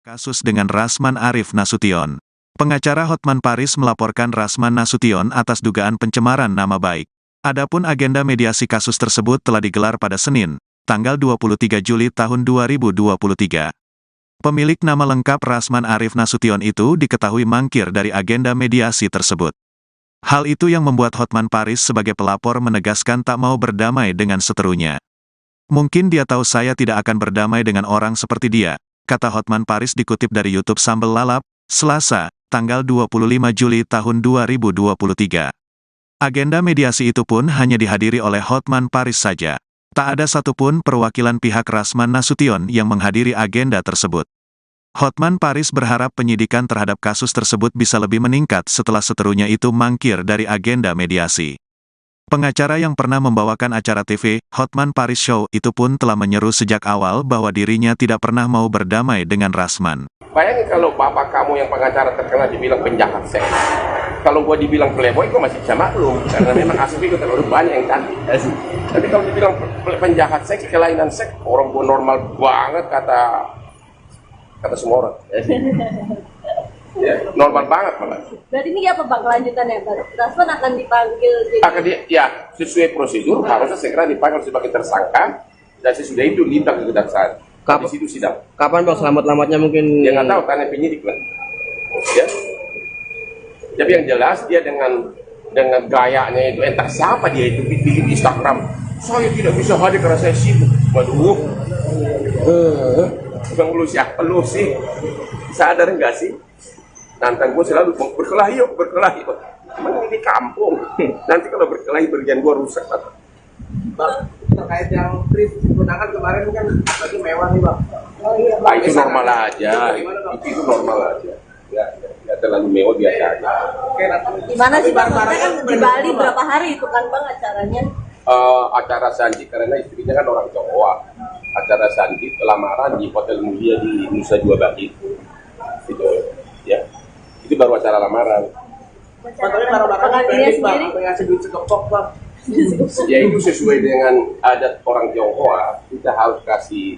Kasus dengan Rasman Arif Nasution. Pengacara Hotman Paris melaporkan Rasman Nasution atas dugaan pencemaran nama baik. Adapun agenda mediasi kasus tersebut telah digelar pada Senin, tanggal 23 Juli tahun 2023. Pemilik nama lengkap Rasman Arif Nasution itu diketahui mangkir dari agenda mediasi tersebut. Hal itu yang membuat Hotman Paris sebagai pelapor menegaskan tak mau berdamai dengan seterunya. "Mungkin dia tahu saya tidak akan berdamai dengan orang seperti dia," kata Hotman Paris dikutip dari YouTube Sambel Lalap, Selasa, tanggal 25 Juli tahun 2023. Agenda mediasi itu pun hanya dihadiri oleh Hotman Paris saja. Tak ada satupun perwakilan pihak Rasman Nasution yang menghadiri agenda tersebut. Hotman Paris berharap penyidikan terhadap kasus tersebut bisa lebih meningkat setelah seterunya itu mangkir dari agenda mediasi. Pengacara yang pernah membawakan acara TV, Hotman Paris Show, itu pun telah menyeru sejak awal bahwa dirinya tidak pernah mau berdamai dengan Rasman. Bayangin kalau bapak kamu yang pengacara terkenal dibilang penjahat seks. Kalau gua dibilang playboy, gua masih bisa maklum. Karena memang asli itu terlalu banyak yang cantik. Tapi kalau dibilang penjahat seks, kelainan seks, orang gua normal banget kata semua orang. Ya, normal banget malah. Berarti ini apa Bang kelanjutannya? Rasman akan dipanggil ya, sesuai prosedur harusnya segera dipanggil sebagai tersangka dan sesudah itu limpah ke kejaksaan. Di situ sidang. Kapan Bang selamat-selamatnya mungkin? Ya nggak tahu, tanya penyidik lah. Ya. Tapi yang jelas dia dengan gayanya itu, entah siapa dia itu bikin Instagram. Saya tidak bisa hadir karena saya sibuk. Waduh. Bang lu siapa lu sih? Sadar nggak sih? Nantang gue selalu berkelahi yuk. Emang ini di kampung. Nanti kalau berkelahi berjalan gue rusak. Bang, terkait yang trip gunakan kemarin kan lagi mewah nih Bang. Oh iya, Bang. Itu normal aja. Itu normal aja. Ya terlalu mewah biasa aja. Gimana sih Bang? Maksudnya kan di Bali berapa hari itu kan Bang acaranya? Acara Sanji karena istrinya kan orang Jawa. Acara Sanji lamaran di Hotel Mulia di Nusa Dua Bali. Itu ya. Itu baru acara lamaran. Tapi pengantinnya sendiri ngasih duit sekepok Bang. Ya itu sesuai dengan adat orang Tionghoa, kita harus kasih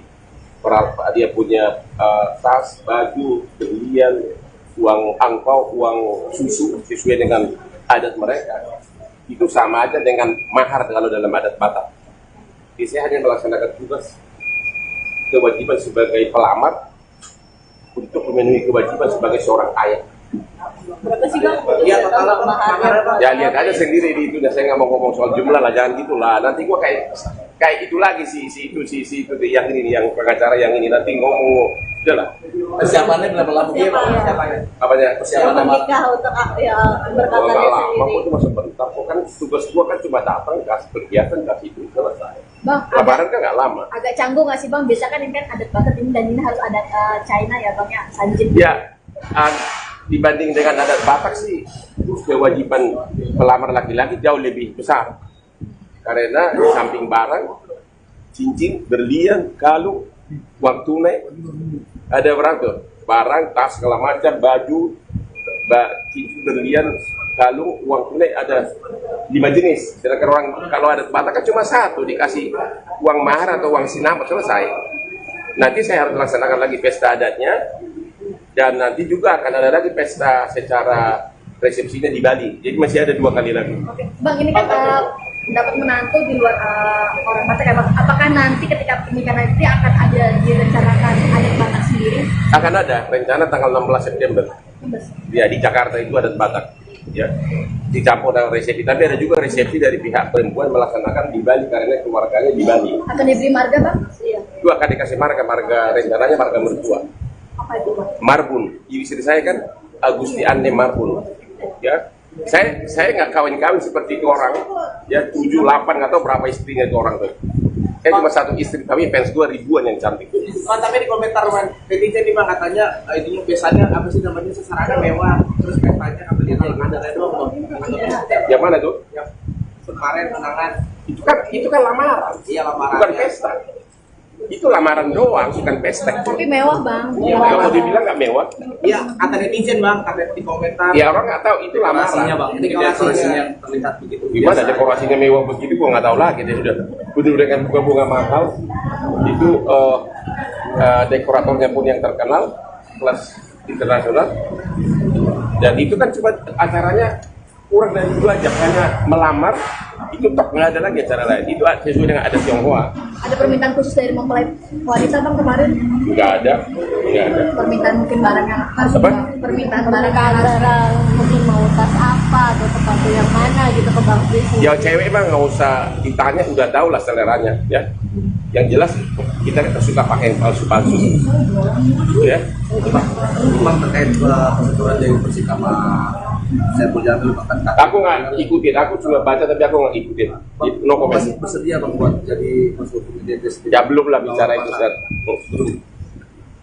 dia punya tas, baju, berlian, uang angpau, uang susu sesuai dengan adat mereka. Itu sama aja dengan mahar kalau dalam adat Batak. Jadi saya hanya melaksanakan tugas kewajiban sebagai pelamar untuk memenuhi kewajiban sebagai seorang ayah. Berapa sih Bang? Iya, total mahar. Ya lihat aja sendiri di itu, saya nggak mau ngomong soal jumlah lah, jangan gitulah. Nanti gua kayak itu lagi si itu yang ini, yang pengacara yang ini nanti ngomong, udahlah. Persiapannya berapa lama? Iya Bang, persiapannya. Apanya? Persiapan Nikah untuk ya berkatanya Nggak lama, sendiri. kok cuma sebentar. Kok kan tugas gua kan cuma datang, kasih kegiatan, kasih itu selesai. Bang, Lebaran kan nggak lama. agak canggung nggak sih Bang? Biasa kan ini kan adat Batak ini dan ini harus adat China ya Bang ya, Sanjin. Ya, dibanding dengan adat Batak sih, kewajiban pelamar laki-laki jauh lebih besar. Karena di samping barang, cincin, berlian, kalung, uang tunai, ada berapa tuh? Barang, tas, segala macam, baju, cincin, berlian, kalung, uang tunai ada 5 jenis. Sedangkan orang kalau adat Batak kan cuma satu, dikasih uang mahar atau uang sinama, selesai. Nanti saya harus laksanakan lagi pesta adatnya. Dan nanti juga akan ada lagi pesta secara resepsinya di Bali. Jadi masih ada 2 kali lagi. Oke. Bang, ini kan dapat menantu di luar orang Batak ya Bang. Apakah nanti ketika pernikahan nanti akan ada direncanakan adat Batak sendiri? Akan ada rencana tanggal 16 September. Ya, di Jakarta itu adat Batak. Ya, dicampur dengan resepsi. Tapi ada juga resepsi dari pihak perempuan melaksanakan di Bali karena keluarganya di Bali. Akan diberi marga Bang? Iya. Itu akan dikasih marga rencananya marga mertua. Apa itu Bang? Marbun, istri saya kan Agusti Ande Marbun, ya. Saya nggak kawin-kawin seperti itu orang, ya 7, 8 nggak tahu berapa istrinya itu orang tuh. Saya cuma satu istri, tapi fans gue ribuan yang cantik. Bang, tapi di komentar netizen nih Bang katanya itu biasanya apa sih namanya sasarannya mewah, terus pestanya apa dia ada doang Bang. Yang mana tuh? Yang kemarin undangan. Itu kan lamaran. Iya, lamaran. Bukan pesta. Itu lamaran doang, bukan pesta. Tapi mewah Bang. Iya, kalau dibilang nggak mewah. Iya, kata netizen Bang, kata di komentar. Ya orang nggak tahu itu lamaran. Bang, dekorasinya yang terlihat begitu. Gimana dekorasinya mewah begitu, gua nggak tahu lagi. Dia sudah penuh dengan bunga-bunga mahal. Itu dekoratornya pun yang terkenal. kelas internasional. Dan itu kan cuma acaranya kurang dari itu aja, hanya melamar itu tok, nggak ada lagi acara lain. Itu sesuai dengan adat Tionghoa. Ada permintaan khusus dari mempelai wanita bang kemarin? Nggak ada. Permintaan mungkin barang yang harus Apa? Permintaan barang yang harus barang mungkin mau tas apa atau sepatu yang mana gitu ke Bang Kris. Ya cewek mah nggak usah ditanya, udah tahu lah seleranya ya. Yang jelas kita suka pakai yang palsu-palsu, ya. Bang terkait kebetulan dari Persik sama saya punya dulu bahkan Aku nggak ikutin, aku cuma baca tapi aku nggak ikutin. No comment. masih bersedia bang buat jadi konsultan identitas. Ya belum lah bicara itu Ustaz. Belum.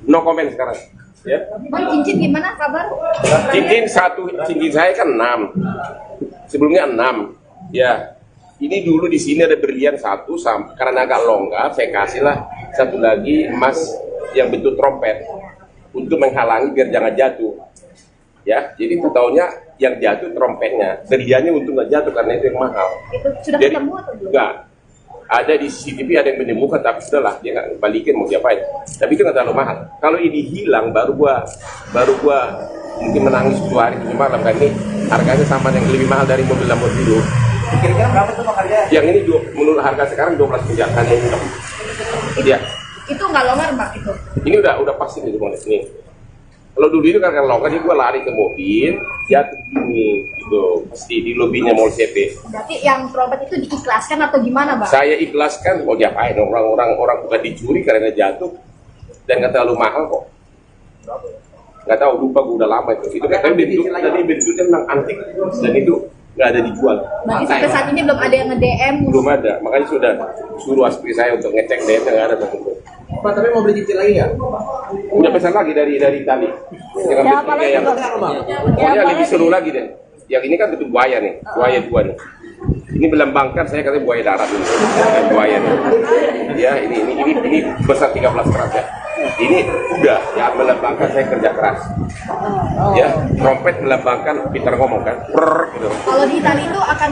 No comment sekarang. Ya. Bang, cincin gimana kabar? Cincin saya kan 6. Sebelumnya 6. Ya. Ini dulu di sini ada berlian 1 karena agak longgar, saya kasihlah 1 lagi emas yang bentuk trompet untuk menghalangi biar jangan jatuh. Ya, jadi tahunya yang jatuh trompetnya, berliannya untuk nggak jatuh karena itu yang mahal. Itu sudah Jadi, ketemu atau belum? enggak. Ada di CCTV ada yang menemukan, tapi sudahlah dia nggak balikin mau diapain. Tapi itu nggak terlalu mahal. Kalau ini hilang baru gua mungkin menangis 2 hari 7 malam kan ini harganya sama yang lebih mahal dari mobil Lamborghini. Kira-kira berapa tuh bang harga? Yang ini menurut harga sekarang 12 miliar hanya ini. Iya. Itu nggak longgar bang itu? Ini udah pasti nih bang ini. Kalau dulu itu kan longgar, jadi gua lari ke mobil, jatuh gini gitu, pasti di lobinya Mall CP. Berarti yang trompet itu diikhlaskan atau gimana bang? Saya ikhlaskan, mau diapain orang bukan dicuri karena jatuh dan nggak terlalu mahal kok. Nggak tahu, lupa gue udah lama itu. Itu katanya bentuknya memang antik dan itu nggak ada dijual. Berarti sampai saat ini belum ada yang nge-DM? Belum ada, makanya sudah suruh astri saya untuk ngecek DM nggak ada tertentu. Pak, tapi mau beli cincin lagi nggak? Udah pesan lagi dari Itali. Dengan Ya, bentuknya yang pokoknya lebih seru lagi deh. Yang ini kan bentuk buaya nih, buaya 2 nih. Ini melambangkan, saya katanya buaya darat ini, buaya nih. Ya, ini besar 13 keras ya. Ini udah ya melambangkan saya kerja keras. Ya, trompet melambangkan pintar ngomong kan. Gitu. Kalau di Itali itu akan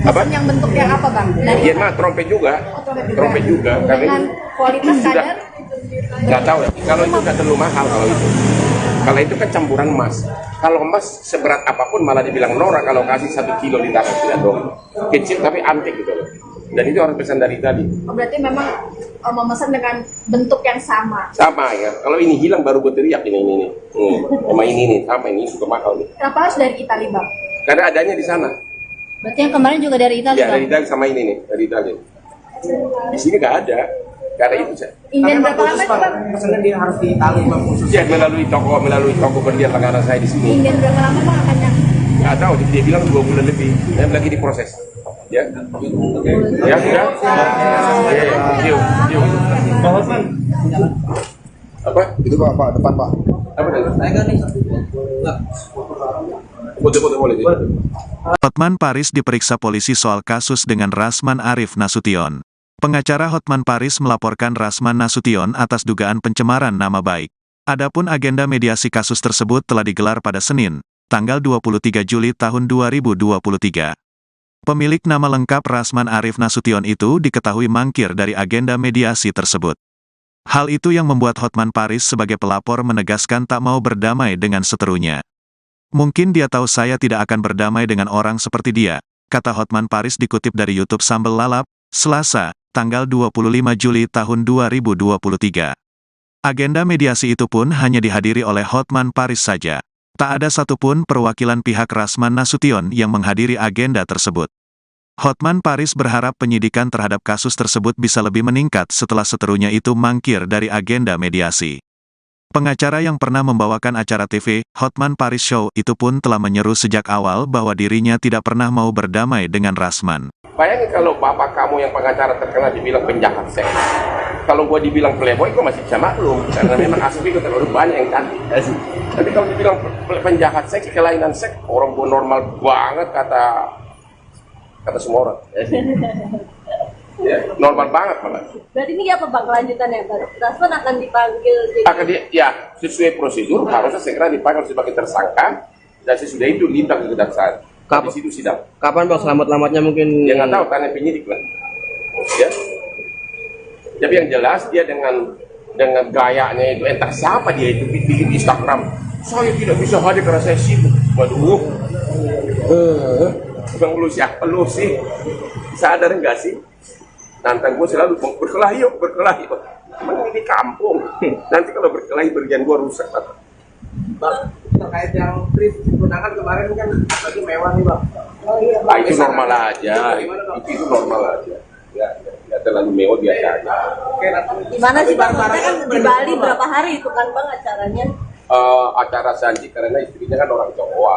Apa? yang bentuk yang apa bang? Dari Iya mah trompet juga. Trompet juga karena dengan itu kualitas sudah kadar nggak tahu ya. Kalau itu nggak terlalu mahal kalau itu. Kalau itu kan campuran emas. Kalau emas seberat apapun malah dibilang norak kalau kasih 1 kilo di tangan tidak dong. Kecil tapi antik gitu loh. Dan itu harus pesan dari tadi. Oh, berarti memang memesan dengan bentuk yang sama. Sama ya. Kalau ini hilang baru gue teriak ini. Sama ini nih, sama ini suka mahal nih. Kenapa harus dari Itali bang? Karena adanya di sana. Berarti yang kemarin juga dari Italia Ya Bang? dari Itali sama ini nih, dari Itali. Di sini nggak ada. Karena itu saya. Inden berapa lama itu bang? Pesannya dia harus di Itali bang khusus. Ya melalui toko berlian langganan saya di sini. Inden berapa lama bang akannya? Nggak tahu, dia bilang 2 bulan lebih. Dan lagi diproses. Ya, ya sudah. Yuk. Apa? Itu Pak, depan Pak. Apa tadi? Saya kan nih. Nggak. Foto-foto boleh. Hotman Paris diperiksa polisi soal kasus dengan Rasman Arif Nasution. Pengacara Hotman Paris melaporkan Rasman Nasution atas dugaan pencemaran nama baik. Adapun agenda mediasi kasus tersebut telah digelar pada Senin, tanggal 23 Juli tahun 2023. Pemilik nama lengkap Rasman Arif Nasution itu diketahui mangkir dari agenda mediasi tersebut. Hal itu yang membuat Hotman Paris sebagai pelapor menegaskan tak mau berdamai dengan seterunya. Mungkin dia tahu saya tidak akan berdamai dengan orang seperti dia, kata Hotman Paris dikutip dari YouTube Sambal Lalap, Selasa, tanggal 25 Juli tahun 2023. Agenda mediasi itu pun hanya dihadiri oleh Hotman Paris saja. Tak ada satupun perwakilan pihak Rasman Nasution yang menghadiri agenda tersebut. Hotman Paris berharap penyidikan terhadap kasus tersebut bisa lebih meningkat setelah seterunya itu mangkir dari agenda mediasi. Pengacara yang pernah membawakan acara TV, Hotman Paris Show, itu pun telah menyeru sejak awal bahwa dirinya tidak pernah mau berdamai dengan Rasman. Bayangin kalau bapak kamu yang pengacara terkenal dibilang penjahat seks. Kalau gua dibilang playboy, gua masih bisa maklum. Karena memang asli itu terlalu banyak yang cantik. Tapi kalau dibilang penjahat seks, kelainan seks, orang gua normal banget kata semua orang. Ya, normal banget malah. Berarti ini apa Bang kelanjutannya Bang? Rasman akan dipanggil Akan ya sesuai prosedur harusnya segera dipanggil sebagai tersangka dan sesudah itu limpah ke kejaksaan. Di situ sidang. Kapan Bang selamat-selamatnya mungkin? Ya nggak tahu, tanya penyidik lah. Ya. Tapi yang jelas dia dengan dengan gayanya itu, entah siapa dia itu bikin Instagram, saya tidak bisa hadir karena saya sibuk. Waduh, bang lu siapa lu sih? Sadar nggak sih? Nantang gue selalu berkelahi yuk, berkelahi. Emang ini kampung, nanti kalau berkelahi bergian gue rusak. Bang, terkait yang trip undangan kemarin kan lagi mewah nih bang. Oh iya, Nah, itu normal aja, itu normal aja. Ya terlalu mewah biasa aja. Oke, nanti gimana sih bang? Maksudnya kan di Bali Bang? berapa hari itu kan bang acaranya? Acara sandi karena istrinya kan orang Jawa.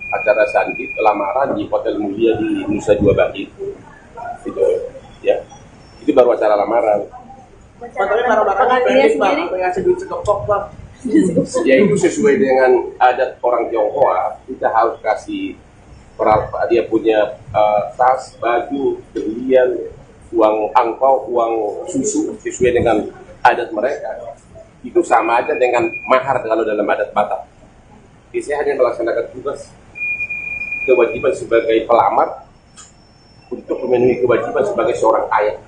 Acara sandi lamaran di Hotel Mulia di Nusa Dua Bali. Itu ya. Itu baru acara lamaran. Bang, tapi barang-barang branding bang, apa yang ngasih duit sekepok bang? Ya itu sesuai dengan adat orang Tionghoa, kita harus kasih dia punya tas, baju, berlian, uang angpau, uang susu sesuai dengan adat mereka. Itu sama aja dengan mahar kalau dalam adat Batak. Jadi saya hanya melaksanakan tugas kewajiban sebagai pelamar untuk memenuhi kewajiban sebagai seorang ayah.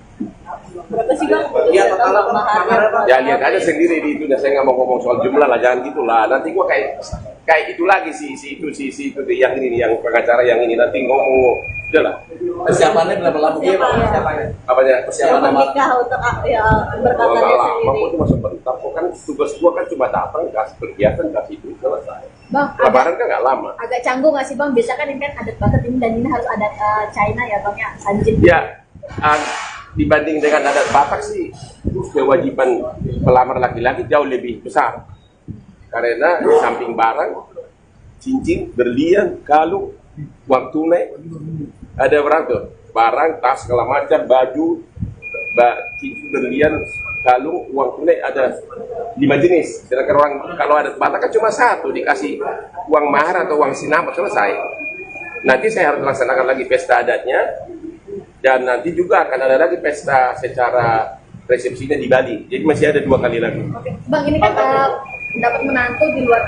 Berapa sih bang? Iya, total maharnya bang. Ya lihat aja sendiri di itu, saya nggak mau ngomong soal jumlah lah, jangan gitulah. Nanti gua kayak itu lagi si itu yang ini yang pengacara yang ini nanti ngomong, udah lah. Persiapannya berapa lama? Iya bang, persiapannya. Apanya? Persiapan nama. Menikah untuk ya Kalau berkatanya nggak lama, sendiri. gua cuma sebentar. Kok kan tugas gua kan cuma datang, kasih kegiatan, kasih itu selesai. Bang, Lebaran kan nggak lama. agak canggung nggak sih bang? Biasa kan ini kan adat Batak ini dan ini harus adat China ya bang ya, Sanjin. Ya, dibanding dengan adat Batak sih, kewajiban pelamar laki-laki jauh lebih besar. Karena di samping barang, cincin, berlian, kalung, uang tunai, ada berapa tuh? Barang, tas, segala macam, baju, cincin, berlian, kalung, uang tunai ada 5 jenis. Sedangkan orang kalau adat Batak kan cuma satu, dikasih uang mahar atau uang sinamot selesai. Nanti saya harus laksanakan lagi pesta adatnya. Dan nanti juga akan ada lagi pesta secara resepsinya di Bali. Jadi masih ada 2 kali lagi. Oke, bang ini kan dapat menantu di luar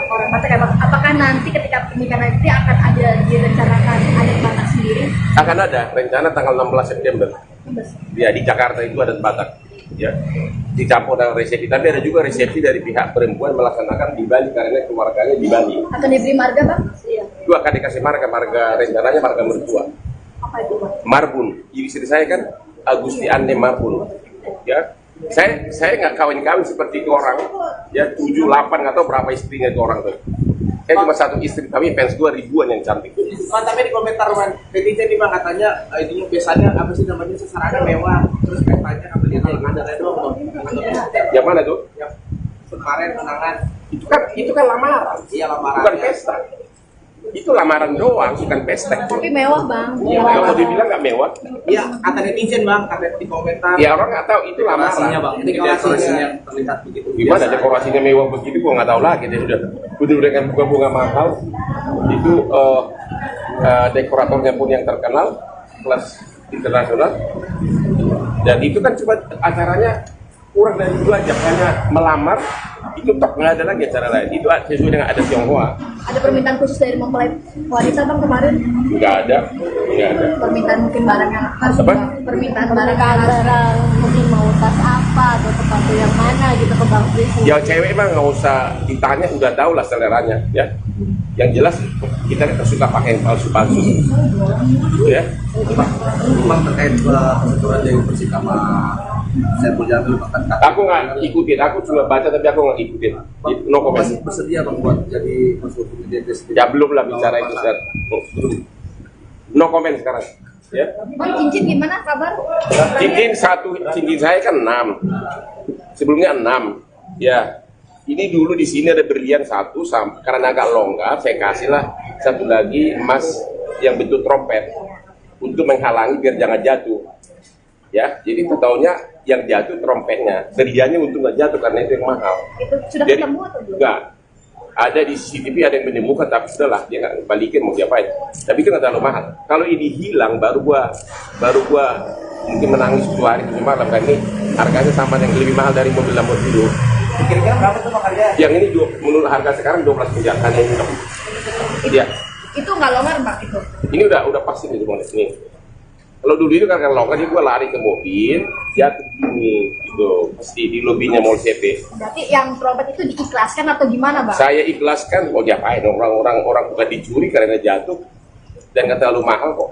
orang Batak ya bang. Apakah nanti ketika pernikahan nanti akan ada direncanakan adat Batak sendiri? Akan ada rencana tanggal 16 September. Ya di Jakarta itu adat Batak. Ya dicampur dengan resepsi. Tapi ada juga resepsi dari pihak perempuan melaksanakan di Bali karena keluarganya di Bali. Akan diberi marga bang? Iya. Itu akan dikasih marga rencananya marga mertua. Apa itu bang? Marbun. Istri saya kan Agusti Ande Marbun. Ya, saya nggak kawin-kawin seperti itu orang. Ya 7, 8 atau berapa istrinya itu orang tuh. Saya cuma satu istri, tapi fans gue ribuan yang cantik. Bang, tapi di komentar man, netizen nih bang katanya itunya biasanya apa sih namanya sasarannya mewah, terus pestanya apa dia ada doang bang. Yang mana tuh? Yang kemarin undangan. Itu kan lamaran. Iya lamaran. Bukan pesta. Itu lamaran doang, bukan pesta. Tapi mewah bang. Kalau dibilang nggak mewah, Iya, kata netizen bang, kata di komentar. ya orang nggak tahu itu Dekorasinya lamaran. bang, dekorasinya terlihat begitu. Gimana biasa. dekorasinya mewah begitu, gua nggak tahu lagi. Dia udah dengan bunga-bunga mahal. Itu dekoratornya pun yang terkenal, kelas internasional. Dan itu kan cuma acaranya kurang dari 2 jam, hanya melamar. Itu tok, nggak ada lagi acara lain. Itu sesuai dengan adat Tionghoa. Ada permintaan khusus dari mempelai wanita bang kemarin? Nggak ada. Permintaan mungkin barang yang harus Apa? permintaan barang yang harus Barang mungkin mau tas apa atau sepatu yang mana gitu ke bang Fris. Ya cewek mah nggak usah ditanya, udah tahu lah seleranya ya. Yang jelas kita kan suka pakai yang palsu-palsu ya. Bang terkait kebetulan dari Persik sama Saiful Jamil bahkan Aku nggak ikutin, aku cuma baca tapi aku nggak ikutin. No comment. masih bersedia bang buat jadi masuk ke DPS. Ya belum lah bicara itu Ustaz. No comment sekarang ya. Bang cincin gimana kabar? Cincin saya kan 6. Sebelumnya 6. Ya. Ini dulu di sini ada berlian 1 karena agak longgar, saya kasihlah 1 lagi emas yang bentuk trompet untuk menghalangi biar jangan jatuh. Ya, jadi tahunya yang jatuh trompetnya, berliannya untuk nggak jatuh karena itu yang mahal. Itu sudah Jadi ketemu atau belum? enggak. Ada di CCTV ada yang menemukan tapi sudahlah dia nggak balikin mau diapain. Tapi itu nggak terlalu mahal. Kalau ini hilang baru gua mungkin menangis 2 hari 7 malam kan ini harganya sama yang lebih mahal dari mobil Lamborghini. Kira-kira berapa tuh bang harganya? Yang ini menurut harga sekarang 12 miliar hanya ini. Iya. Itu nggak longgar bang itu? Ini udah pasti nih semuanya ini. Kalau dulu itu karena lokat gue lari ke mobil, jatuh gini, gitu, pasti di lobinya Mall CP. Berarti yang trompet itu diikhlaskan atau gimana, Bang? Saya ikhlaskan, mau diapain, orang bukan dicuri karena jatuh, dan nggak terlalu mahal kok.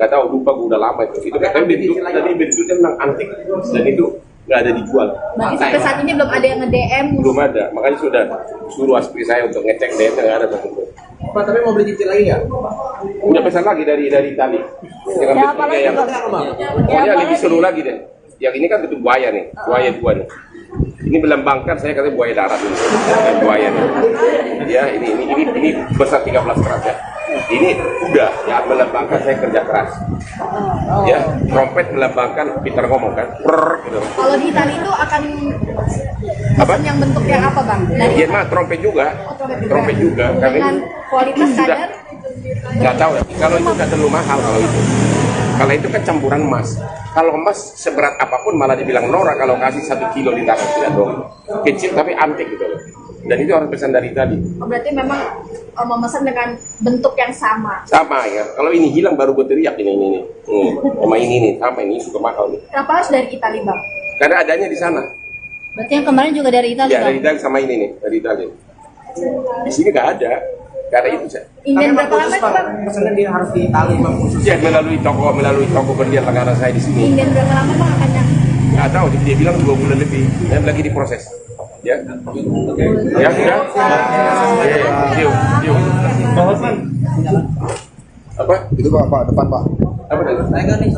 Nggak tahu, lupa gue udah lama itu. Itu kan bentuknya memang antik, dan itu nggak ada dijual. Berarti sampai saat ini belum ada yang nge-DM? Belum ada, makanya sudah suruh aspri saya untuk ngecek DM, nggak ada satu. Pak, tapi mau beli cincin lagi nggak? Udah pesan lagi dari Itali. Dengan Ya, apa bentuknya lagi, yang Bang? pokoknya lebih seru lagi deh. Yang ini kan bentuk buaya nih, buaya dua nih. Ini melambangkan saya katanya buaya darat ini, buaya nih. Ya, ini besar 13 keras ya. Ini kuda ya melambangkan saya kerja keras. Ya, trompet melambangkan Peter ngomong kan. Prrr, gitu. Kalau di Itali itu akan Apa? yang bentuknya apa, Bang? Dari Iya mah trompet juga. Trompet juga. Karena dengan ini kualitas sudah kadar nggak tahu ya. Kalau itu nggak terlalu mahal kalau itu. Kalau itu kan campuran emas. Kalau emas seberat apapun malah dibilang norak kalau kasih 1 kilo di tangan tidak dong. Kecil tapi antik gitu loh. Dan itu harus pesan dari tadi. berarti memang memesan dengan bentuk yang sama. Sama ya. Kalau ini hilang baru gue teriak ini. Sama ini nih, sama ini suka mahal nih. Kenapa harus dari Itali, Bang? Karena adanya di sana. Berarti yang kemarin juga dari Italia, Ya Bang? dari Itali sama ini nih, dari Itali. Di sini nggak ada. Karena itu saya. Inden Tapi berapa lama khusus, itu, Bang. Bang? Pesannya dia harus di Itali, Bang, khusus. Ya melalui toko berlian langganan saya di sini. Inden berapa lama, Bang, akannya? Nggak tahu, dia bilang 2 bulan lebih. Dan lagi diproses. Ya, ya sudah. Yuk. Apa? Itu Pak, depan Pak. Apa tadi? Saya kan nih.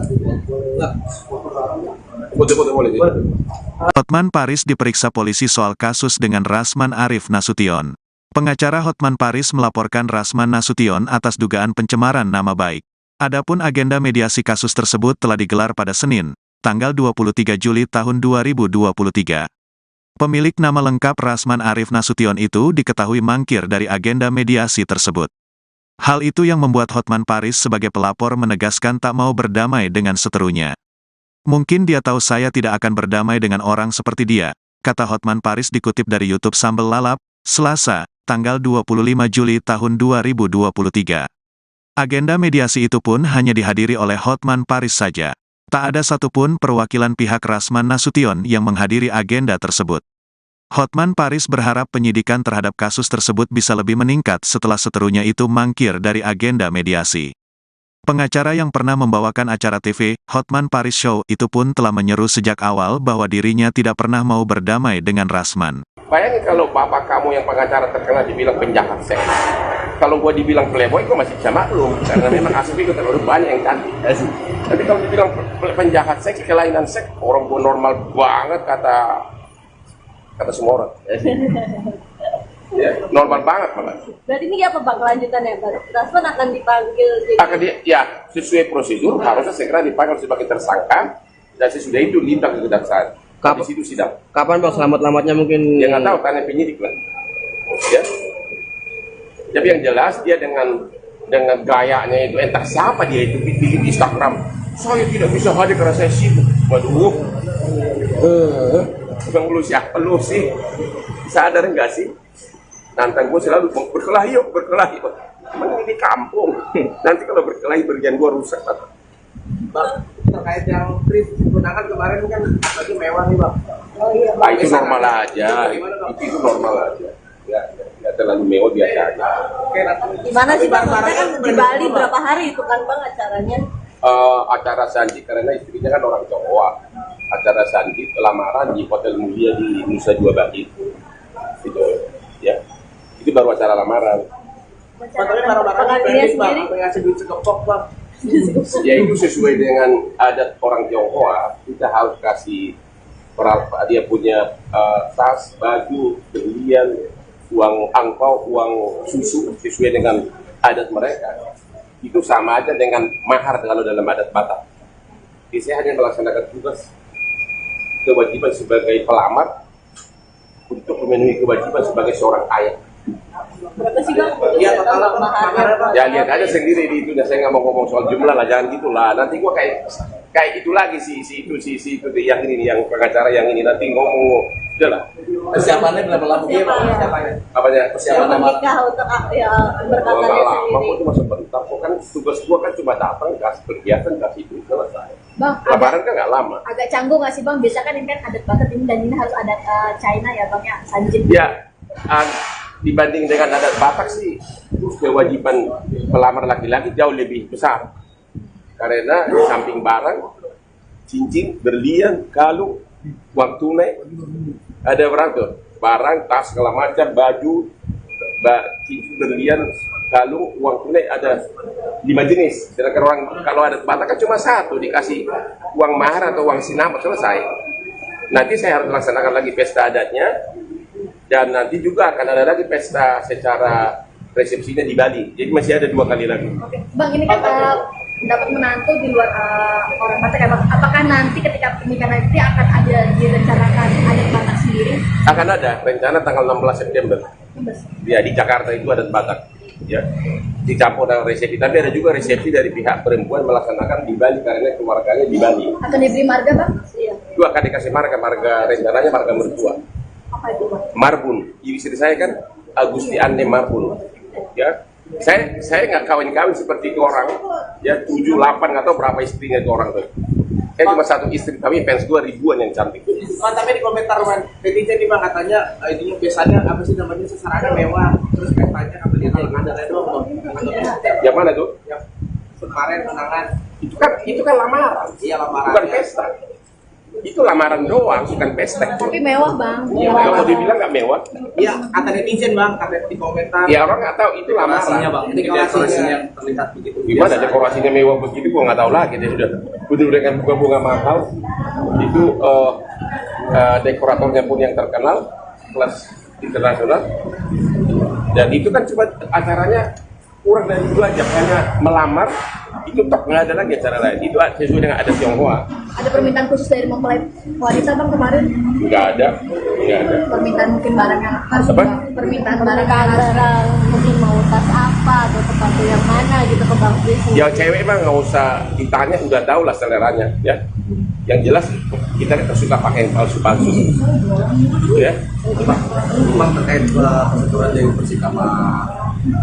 Foto-foto boleh. Hotman Paris diperiksa polisi soal kasus dengan Rasman Arif Nasution. Pengacara Hotman Paris melaporkan Rasman Nasution atas dugaan pencemaran nama baik. Adapun agenda mediasi kasus tersebut telah digelar pada Senin, tanggal 23 Juli tahun 2023. Pemilik nama lengkap Rasman Arif Nasution itu diketahui mangkir dari agenda mediasi tersebut. Hal itu yang membuat Hotman Paris sebagai pelapor menegaskan tak mau berdamai dengan seterunya. Mungkin dia tahu saya tidak akan berdamai dengan orang seperti dia, kata Hotman Paris dikutip dari YouTube Sambal Lalap, Selasa, tanggal 25 Juli tahun 2023. Agenda mediasi itu pun hanya dihadiri oleh Hotman Paris saja. Tak ada satupun perwakilan pihak Rasman Nasution yang menghadiri agenda tersebut. Hotman Paris berharap penyidikan terhadap kasus tersebut bisa lebih meningkat setelah seterunya itu mangkir dari agenda mediasi. Pengacara yang pernah membawakan acara TV, Hotman Paris Show, itu pun telah menyeru sejak awal bahwa dirinya tidak pernah mau berdamai dengan Rasman. Bayangin kalau bapak kamu yang pengacara terkenal dibilang penjahat seks. Kalau gua dibilang playboy, gua masih bisa maklum. Karena memang asli itu terlalu banyak yang cantik. Tapi kalau dibilang penjahat seks, kelainan seks, orang gua normal banget kata semua orang. Ya, normal banget malah. Berarti ini apa, Bang, kelanjutannya, Bang? Rasman akan dipanggil Akan ya sesuai prosedur harusnya segera dipanggil sebagai tersangka dan sesudah itu limpah ke kejaksaan. Di situ sidang. Kapan, Bang, selamat-selamatnya mungkin? Ya nggak tahu, tanya penyidik lah. Ya. Tapi yang jelas dia dengan gayanya itu, entah siapa dia itu bikin Instagram. Saya tidak bisa hadir karena saya sibuk. Waduh. Bukan lu siapa lu sih? Sadar nggak sih? Nantang gue selalu berkelahi yuk, berkelahi. Emang ini di kampung. Nanti kalau berkelahi berjalan gue rusak. Bang, terkait yang trip gunakan kemarin kan lagi mewah nih, Bang. Oh iya, Ah, itu normal aja. Itu normal aja. Ya, nggak terlalu mewah biasa aja. Oke, nanti Gimana sih, Bang? Maksudnya kan di Bali Bang. berapa hari itu kan, Bang, acaranya? Acara sandi karena istrinya kan orang Jawa. Acara sandi lamaran di Hotel Mulia di Nusa Dua Bali. Itu ya. Itu baru acara lamaran. Pak, tapi barang-barang Pengantinnya pendek, Bang, sendiri? apa yang ngasih duit sekepok, Bang? Ya itu sesuai dengan adat orang Tionghoa. Kita harus kasih dia punya tas, baju, berlian, uang angpau, uang susu sesuai dengan adat mereka. Itu sama aja dengan mahar kalau dalam adat Batak. Jadi saya hanya melaksanakan tugas kewajiban sebagai pelamar untuk memenuhi kewajiban sebagai seorang ayah. Berapa sih, Bang? Iya, total maharnya, Bang. Ya lihat aja sendiri di itu. Saya nggak mau ngomong soal jumlah lah, jangan gitulah. Nanti gua kayak itu lagi si itu yang ini yang pengacara yang ini nanti ngomong, udahlah. Persiapannya berapa lama dia bang? Persiapannya? Apanya? Persiapan nama. Menikah untuk ya Oh, berkatanya nggak lama, sendiri. kok cuma sebentar. Kok kan tugas gua kan cuma datang, kasih kegiatan, kasih itu, selesai. Bang, Lebaran kan nggak lama. agak canggung nggak sih bang? Biasa kan ini kan adat banget ini dan ini harus adat China ya bang ya, Sanjin. Ya, dibanding dengan adat Batak sih, kewajiban pelamar laki-laki jauh lebih besar. Karena di samping barang, cincin, berlian, kalung, uang tunai, ada berapa tuh? Barang, tas, segala macam, baju, cincin, berlian, kalung, uang tunai ada 5 jenis. Sedangkan orang kalau adat Batak kan cuma satu, dikasih uang mahar atau uang sinamot, selesai. Nanti saya harus laksanakan lagi pesta adatnya, dan nanti juga akan ada lagi pesta secara resepsinya di Bali. Jadi masih ada 2 kali lagi. Oke. Bang, ini kan dapat menantu di luar orang Batak ya bang. Apakah nanti ketika pernikahan nanti akan ada direncanakan adat Batak sendiri? Akan ada rencana tanggal 16 September. Ya, di Jakarta itu adat Batak. Ya, dicampur dengan resepsi. Tapi ada juga resepsi dari pihak perempuan melaksanakan di Bali karena keluarganya di Bali. Akan diberi marga bang? Iya. Itu akan dikasih marga rencananya marga mertua. Apa itu bang? Marbun. Istri saya kan Agusti Ande Marbun. Ya, saya nggak kawin-kawin seperti itu orang. Ya, 7, 8 nggak tahu berapa istrinya itu orang tuh. Saya cuma satu istri, tapi fans gue ribuan yang cantik. Man, tapi di komentar man, netizen nih bang katanya itunya biasanya apa sih namanya sesarannya mewah, terus pestanya katanya kalau ada doang bang. Yang mana tuh? Yang kemarin undangan. Itu kan lamaran. Iya lamaran. Bukan pesta. Itu lamaran doang, bukan pesta. Tapi mewah bang. Iya, kalau dibilang nggak mewah. Iya kata netizen bang, kata di komentar. Ya orang nggak tahu itu Dekorasinya lamaran. bang, ini dekorasinya yang terlihat begitu. Gimana dekorasinya mewah begitu? Gua nggak tahu lagi. Dia sudah bener dengan bunga-bunga mahal. Itu dekoratornya pun yang terkenal, kelas internasional. Dan itu kan cuma acaranya kurang dari 2 jam, hanya melamar. Itu tok, nggak ada lagi acara lain. Itu sesuai dengan adat Tionghoa. Ada permintaan khusus dari mempelai wanita bang kemarin? Nggak ada. Permintaan mungkin barang yang harus Apa? dibawa. Permintaan barang yang harus Barang mungkin mau tas apa atau sepatu yang mana gitu ke Bang Fris. Ya cewek mah nggak usah ditanya, udah tahu lah seleranya, ya. Yang jelas kita kan suka pakai yang palsu-palsu, ya. Bang terkait kesetujuan dari Persik sama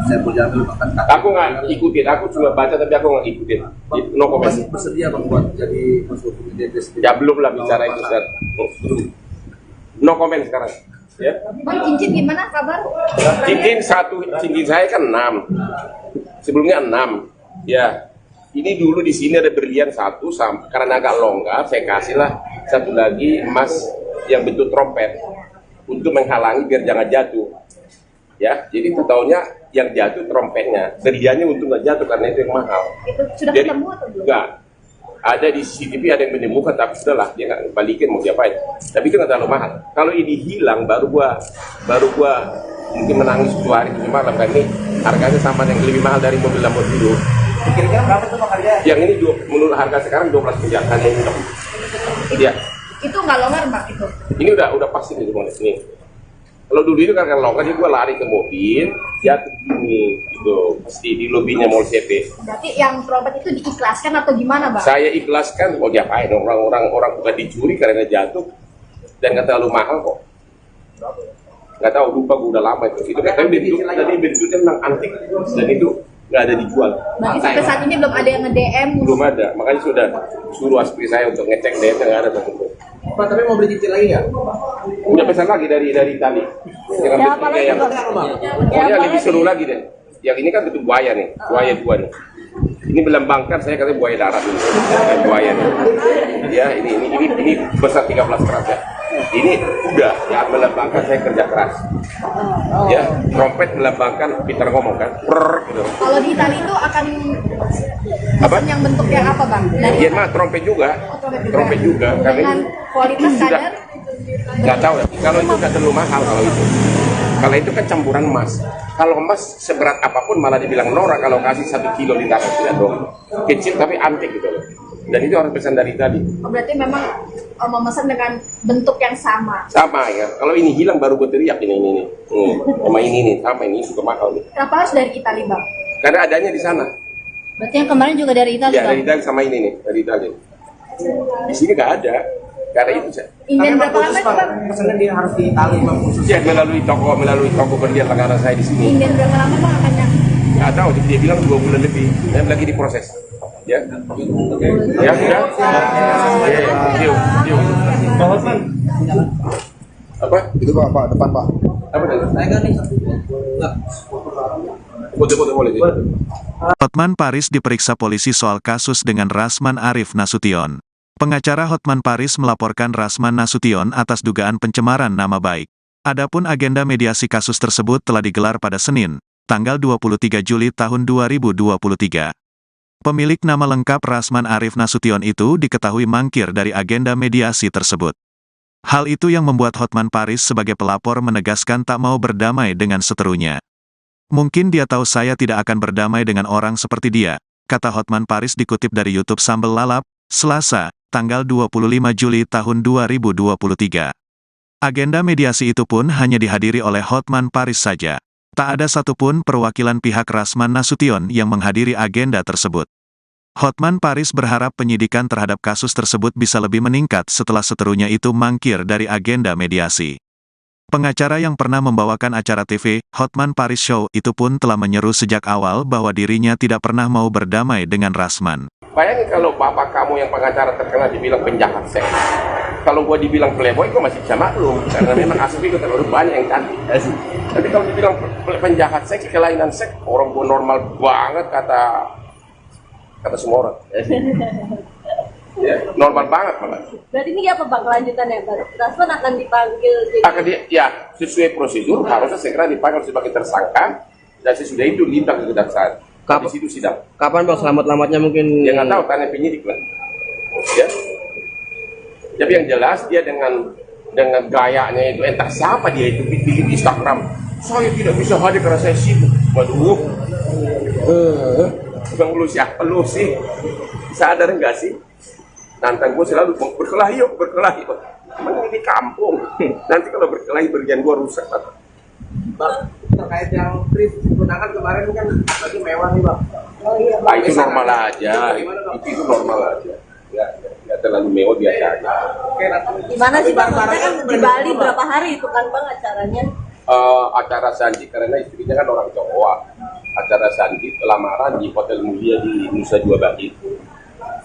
saya punya dulu bahkan Aku nggak ikutin, aku cuma baca tapi aku nggak ikutin. No comment. masih bersedia bang buat jadi konsultan di Ya belum lah bicara itu, Sir. No comment sekarang, ya. bang, cincin gimana kabar? Cincin saya kan 6, sebelumnya 6, ya. Ini dulu di sini ada berlian 1, karena agak longgar, saya kasihlah 1 lagi emas yang bentuk trompet untuk menghalangi biar jangan jatuh. Ya, jadi totalnya yang jatuh trompetnya, berliannya untuk nggak jatuh karena itu yang mahal. Itu sudah Jadi, ketemu atau belum? enggak. Ada di CCTV ada yang menemukan, tapi sudahlah dia nggak balikin mau diapain. Tapi itu nggak terlalu mahal. Kalau ini hilang baru gua mungkin menangis 2 hari 7 malam kan ini harganya sama yang lebih mahal dari mobil Lamborghini. kira-kira berapa tuh bang harga? Yang ini menurut harga sekarang 12 miliar hanya ini. Iya. Itu nggak longgar bang itu? Ini udah pasti nih ini. Kalau dulu itu kan longgar, jadi gua lari ke mobil, jatuh gini gitu, pasti di lobinya Mall CP. Berarti yang trompet itu diikhlaskan atau gimana bang? Saya ikhlaskan, mau diapain? Orang bukan dicuri karena jatuh dan nggak terlalu mahal kok. Nggak tahu, lupa gue udah lama itu. Itu katanya bentuknya memang antik dan itu nggak ada dijual. Berarti sampai saat ini belum ada yang nge-DM? Belum ada, makanya sudah suruh aspri saya untuk ngecek DM nggak ada satu. Pak tapi mau beli cincin lagi nggak? Udah pesan lagi dari Itali. Yang Ya, apalagi yang Bang? pokoknya lebih seru lagi deh. Yang ini kan bentuk buaya nih, buaya 2 nih. Ini melambangkan, saya katanya buaya darat ini, buaya nih. Ya, ini besar 13 keras ya. Ini udah ya melambangkan saya kerja keras. Ya, trompet melambangkan pintar ngomong kan. Gitu. Kalau di Itali itu akan Apa? yang bentuk yang apa bang? Dari Iya mah trompet juga. Trompet juga karena dengan ini kualitas sudah kadar nggak tahu ya. Kalau itu nggak terlalu mahal kalau itu. Kalau itu kan campuran emas. Kalau emas seberat apapun malah dibilang norak kalau kasih 1 kilo di tangan tidak dong. Kecil tapi antik gitu loh. Dan itu harus pesan dari tadi. Oh, berarti memang memesan dengan bentuk yang sama. Sama ya. Kalau ini hilang baru gue teriak ini. Sama ini nih, sama ini juga mahal nih. Kenapa harus dari Itali bang? Karena adanya di sana. Berarti yang kemarin juga dari Italia Ya Bang? dari Itali sama ini nih, dari Itali. Di sini nggak ada. Karena itu saya. Ingin Tapi berapa lama khusus itu bang? pesannya dia harus di Itali bang khusus. Ya melalui toko berlian langganan saya di sini. Ingin berapa lama bang akannya? Nggak tahu, dia bilang 2 bulan lebih. Dan lagi diproses. Ya, ya sudah. Yuk. Apa? Itu Pak, depan Pak. Apa tadi? Saya kan nih. Foto-foto boleh. Hotman Paris diperiksa polisi soal kasus dengan Rasman Arif Nasution. Pengacara Hotman Paris melaporkan Rasman Nasution atas dugaan pencemaran nama baik. Adapun agenda mediasi kasus tersebut telah digelar pada Senin, tanggal 23 Juli tahun 2023. Pemilik nama lengkap Rasman Arif Nasution itu diketahui mangkir dari agenda mediasi tersebut. Hal itu yang membuat Hotman Paris sebagai pelapor menegaskan tak mau berdamai dengan seterunya. Mungkin dia tahu saya tidak akan berdamai dengan orang seperti dia, kata Hotman Paris dikutip dari YouTube Sambel Lalap, Selasa, tanggal 25 Juli tahun 2023. Agenda mediasi itu pun hanya dihadiri oleh Hotman Paris saja. Tak ada satupun perwakilan pihak Rasman Nasution yang menghadiri agenda tersebut. Hotman Paris berharap penyidikan terhadap kasus tersebut bisa lebih meningkat setelah seterunya itu mangkir dari agenda mediasi. Pengacara yang pernah membawakan acara TV, Hotman Paris Show, itu pun telah menyeru sejak awal bahwa dirinya tidak pernah mau berdamai dengan Rasman. Bayangin kalau bapak kamu yang pengacara terkenal dibilang penjahat seks. Kalau gua dibilang playboy, gua masih bisa maklum. Karena memang asli itu terlalu banyak yang cantik. Tapi kalau dibilang penjahat seks, kelainan seks, orang gua normal banget kata semua orang. Ya, normal banget malah. Berarti ini apa bang kelanjutannya bang? Rasman akan dipanggil Ya, sesuai prosedur harusnya segera dipanggil sebagai tersangka dan sesudah itu limpah ke kejaksaan. Di situ sidang. Kapan bang selamat-selamatnya mungkin? Ya nggak tahu, tanya penyidik lah. Ya. Tapi yang jelas dia dengan gayanya itu, entah siapa dia itu bikin Instagram. Saya tidak bisa hadir karena saya sibuk. Waduh. Bang lu siapa lu sih? Sadar enggak sih? Nantang gue selalu berkelahi yuk. Emang ini di kampung. Nanti kalau berkelahi bergian gue rusak. Bang, terkait yang trip tunangan kemarin kan lagi mewah nih bang. Nah, itu normal aja. Itu normal aja. Ya terlalu mewah biasa aja. Oke, nanti. Gimana sih bang? Maksudnya kan di Bali berapa hari itu kan bang acaranya? Acara Sandi karena istrinya kan orang Jawa. Acara Sandi lamaran di Hotel Mulia di Nusa Dua Bali.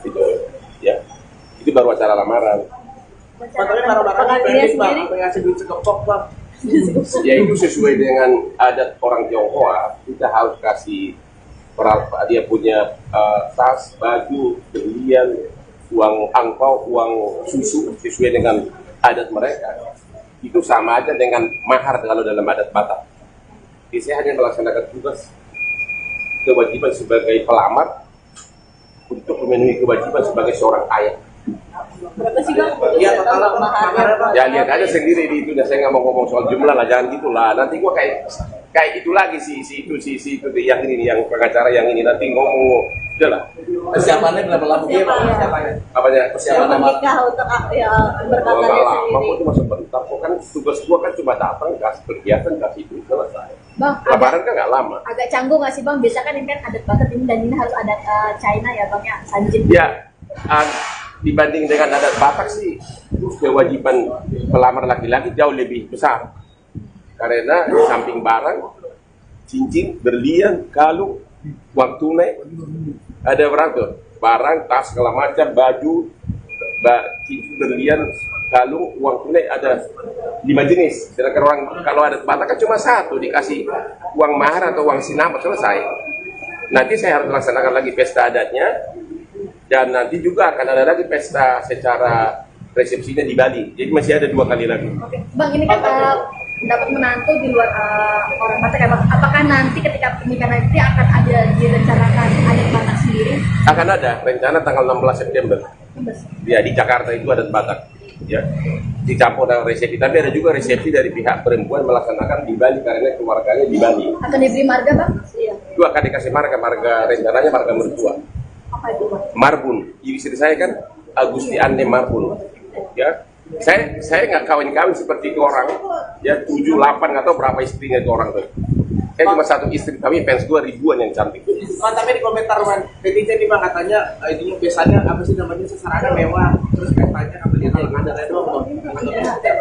Itu ya. Itu baru acara lamaran. Tapi para pendek bang, apa yang ngasih duit sekepok bang? Ya itu sesuai dengan adat orang Tionghoa, kita harus kasih dia punya tas, baju, berlian, uang angpau, uang susu sesuai dengan adat mereka. Itu sama aja dengan mahar kalau dalam adat Batak. Jadi saya hanya melaksanakan tugas kewajiban sebagai pelamar untuk memenuhi kewajiban sebagai seorang ayah. Berapa sih bang? Iya, total maharnya bang. Ya lihat aja sendiri di itu, saya nggak mau ngomong soal jumlah lah, jangan gitulah. Nanti gua kayak itu lagi si itu yang ini yang pengacara yang ini nanti ngomong udahlah. Persiapannya berapa lama? Iya bang, persiapannya. Apanya? Persiapan Menikah untuk ya berkata Enggak dia lama, sendiri. kok cuma sebentar. Kok kan tugas gua kan cuma datang, kasih kegiatan, kasih itu selesai. Bang, Lebaran kan nggak lama. agak canggung nggak sih bang? Biasa kan ini kan adat Batak ini dan ini harus adat China ya bang ya, Sanjin. Ya, dibanding dengan adat Batak sih, kewajiban pelamar laki-laki jauh lebih besar. Karena di samping barang, cincin, berlian, kalung, uang tunai, ada berapa tuh? Barang, tas, segala macam, baju, cincin, berlian, kalung, uang tunai ada 5 jenis. Sedangkan orang kalau adat Batak kan cuma satu, dikasih uang mahar atau uang sinama selesai. Nanti saya harus laksanakan lagi pesta adatnya. Dan nanti juga akan ada lagi pesta secara resepsinya di Bali. Jadi masih ada 2 kali lagi. Oke, bang ini kan dapat menantu di luar orang Batak ya bang. Apakah nanti ketika pernikahan nanti akan ada direncanakan adat Batak sendiri? Akan ada rencana tanggal 16 September. Ya di Jakarta itu adat Batak. Ya dicampur dengan resepsi. Tapi ada juga resepsi dari pihak perempuan melaksanakan di Bali karena keluarganya di Bali. Akan diberi marga bang? Iya. Itu akan dikasih marga rencananya marga mertua. Apa itu bang? Marbun, istri saya kan Agusti Ande Marbun, ya. Saya nggak kawin-kawin seperti itu orang, ya 7, 8 atau berapa istrinya itu orang tuh. Saya cuma satu istri, tapi fans gue ribuan yang cantik. Man, tapi di komentar man, netizen nih bang katanya itunya biasanya apa sih namanya sasarannya mewah, terus pestanya kabelnya ada doang bang.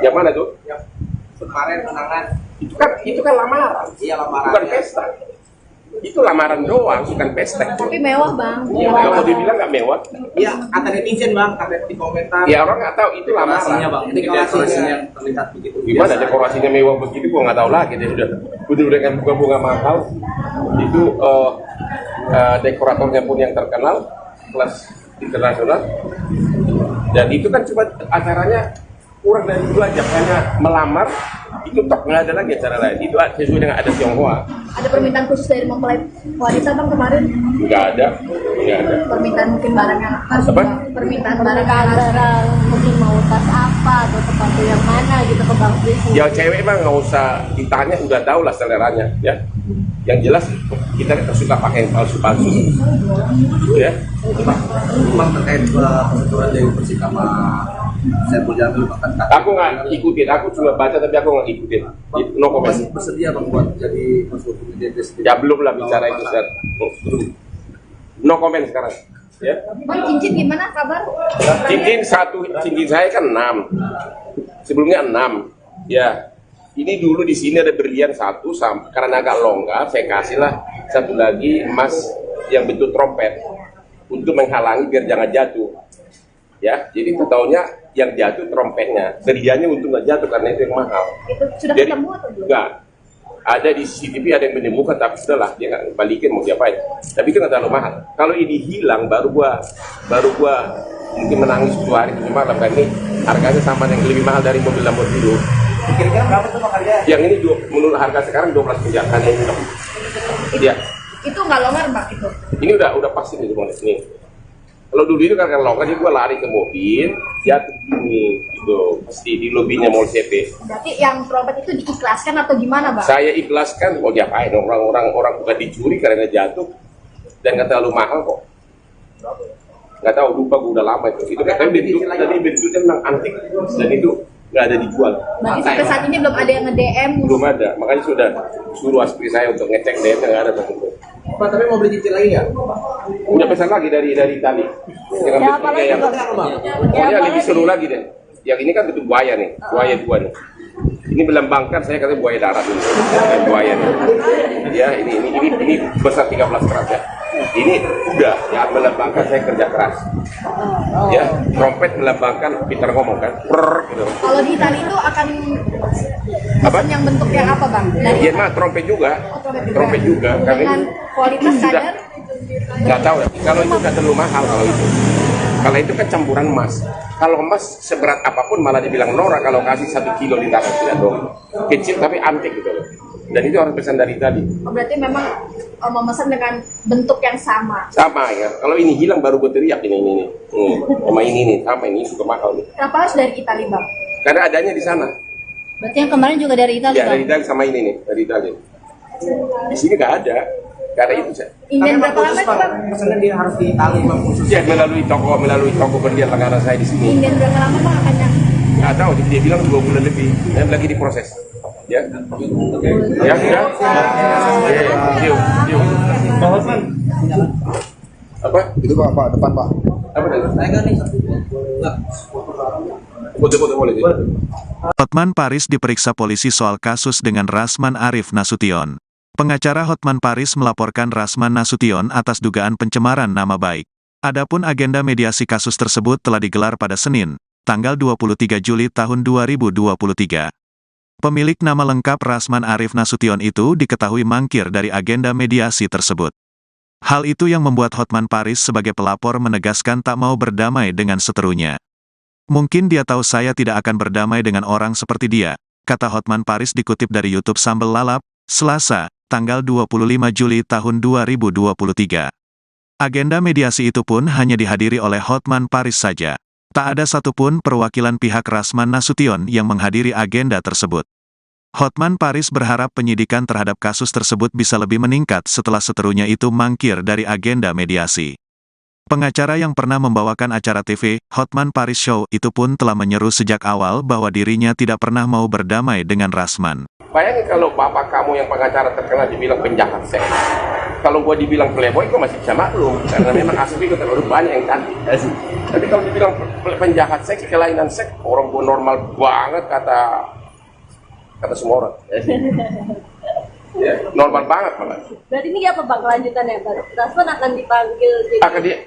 Yang mana tuh? Yang kemarin menangan Itu kan lamaran. iya lamaran. Bukan pesta. Itu lamaran doang, bukan pesta. Tapi mewah bang. Ya, kalau dibilang nggak mewah, Iya kata netizen bang, kata di komentar. ya orang nggak tahu itu Dekorasinya lamaran. bang, dekorasinya terlihat begitu. Gimana biasa. dekorasinya mewah begitu, gua nggak tahu lagi. Dia udah dengan bunga-bunga mahal. Itu dekoratornya pun yang terkenal, kelas internasional. Dan itu kan cuma acaranya kurang dari 2 jam, hanya melamar. Itu tok, nggak ada lagi acara lain. Itu sesuai dengan adat Tionghoa. Ada permintaan khusus dari mempelai wanita bang kemarin? Nggak ada. Permintaan mungkin barang yang harus Apa? permintaan barang Mereka yang harus barang mungkin mau tas apa atau sepatu yang mana gitu ke Bang Chris. Ya cewek mah nggak usah ditanya, udah tahu lah seleranya ya. Yang jelas kita kan suka pakai yang palsu-palsu, ya. Bang terkait kebetulan dari Persik sama Saiful Jamil bahkan Aku nggak ikutin, aku cuma baca tapi aku nggak ikutin. No comment. masih bersedia bang buat jadi konsultan di Ya belum lah bicara itu, Ustaz. No comment sekarang. Ya. Bang, cincin gimana kabar? Cincin saya kan 6. Sebelumnya 6. Ya. Ini dulu di sini ada berlian 1, karena agak longgar saya kasihlah 1 lagi emas yang bentuk trompet untuk menghalangi biar jangan jatuh. Ya, jadi tahunya yang jatuh trompetnya, berliannya untuk nggak jatuh karena itu yang mahal. Itu sudah Jadi ketemu atau belum? enggak. Ada di CCTV ada yang menemukan, tapi sudahlah dia nggak balikin mau diapain. Tapi itu nggak terlalu mahal. Kalau ini hilang baru gua mungkin menangis 2 hari 7 malam, karena ini harganya sama dengan lebih mahal dari mobil Lamborghini. kira-kira berapa tuh bang harga? Yang ini menurut harga sekarang 12 miliar hanya ini. Iya. Itu nggak longgar bang itu? Ini udah pasti nih ini. Kalau dulu itu kan longgar, jadi gua lari ke mobil, jatuh gini gitu, pasti di lobinya Mall CP. Berarti yang trompet itu diikhlaskan atau gimana bang? Saya ikhlaskan, mau diapain orang bukan dicuri karena jatuh dan nggak terlalu mahal kok. Nggak tahu, lupa gua udah lama itu kan bentuknya memang antik dan itu nggak ada dijual. Berarti sampai saat ini belum ada yang nge-DM? Belum ada, makanya sudah suruh istri saya untuk ngecek DM, nggak ada tentu. Pak tapi mau beli cincin lagi nggak? Udah pesan lagi dari Itali. Dengan Ya, bentuknya yang pokoknya lebih seru lagi deh. Yang ini kan bentuk buaya nih, buaya 2 nih. Ini melambangkan, saya katanya buaya darat ini, buaya nih. Ya, ini besar 13 keras ya. Ini udah ya melambangkan saya kerja keras. Ya, trompet melambangkan pintar ngomong kan. Gitu. Kalau di Itali itu akan Apa? yang bentuk yang apa bang? Dari Iya mah trompet juga. Trompet juga. Karena dengan itu kualitas sudah kadar nggak tahu ya. Kalau itu nggak terlalu mahal kalau itu. Kalau itu kan campuran emas. Kalau emas seberat apapun malah dibilang norak kalau kasih 1 kilo di tangan, tidak dong. Kecil tapi antik gitu loh. Dan itu harus pesan dari tadi. berarti memang memesan dengan bentuk yang sama. Sama ya. Kalau ini hilang baru gue teriak ini. Sama ini nih, sama ini suka mahal nih. Kenapa harus dari Itali bang? Karena adanya di sana. Berarti yang kemarin juga dari Italia Ya dari Itali sama ini nih, dari Itali. Di sini nggak ada. Karena itu saya. Inden berapa lama itu bang? Pesannya dia harus di Itali bang khusus. Ya melalui toko berlian langganan saya di sini. Inden berapa lama bang akannya? Nggak tahu, dia bilang 2 bulan lebih. Dan lagi diproses. Ya. Ya, ya. Yuk. Apa? Itu Pak, depan Pak. Apa tadi? Saya nggak nih. Foto-foto boleh. Hotman Paris diperiksa polisi soal kasus dengan Rasman Arif Nasution. Pengacara Hotman Paris melaporkan Rasman Nasution atas dugaan pencemaran nama baik. Adapun agenda mediasi kasus tersebut telah digelar pada Senin, tanggal 23 Juli tahun 2023. Pemilik nama lengkap Rasman Arif Nasution itu diketahui mangkir dari agenda mediasi tersebut. Hal itu yang membuat Hotman Paris sebagai pelapor menegaskan tak mau berdamai dengan seterunya. Mungkin dia tahu saya tidak akan berdamai dengan orang seperti dia, kata Hotman Paris dikutip dari YouTube Sambal Lalap, Selasa, tanggal 25 Juli tahun 2023. Agenda mediasi itu pun hanya dihadiri oleh Hotman Paris saja. Tak ada satupun perwakilan pihak Rasman Nasution yang menghadiri agenda tersebut. Hotman Paris berharap penyidikan terhadap kasus tersebut bisa lebih meningkat setelah seterunya itu mangkir dari agenda mediasi. Pengacara yang pernah membawakan acara TV, Hotman Paris Show, itu pun telah menyeru sejak awal bahwa dirinya tidak pernah mau berdamai dengan Rasman. Bayangin kalau bapak kamu yang pengacara terkenal dibilang penjahat seks. Kalau gua dibilang playboy, gua masih bisa maklum. Karena memang asli gua terlalu banyak yang cantik. Tapi kalau dibilang penjahat seks, kelainan seks, orang gua normal banget kata semua orang. Ya, normal banget malah. Berarti ini apa Bang kelanjutannya? Rasman akan dipanggil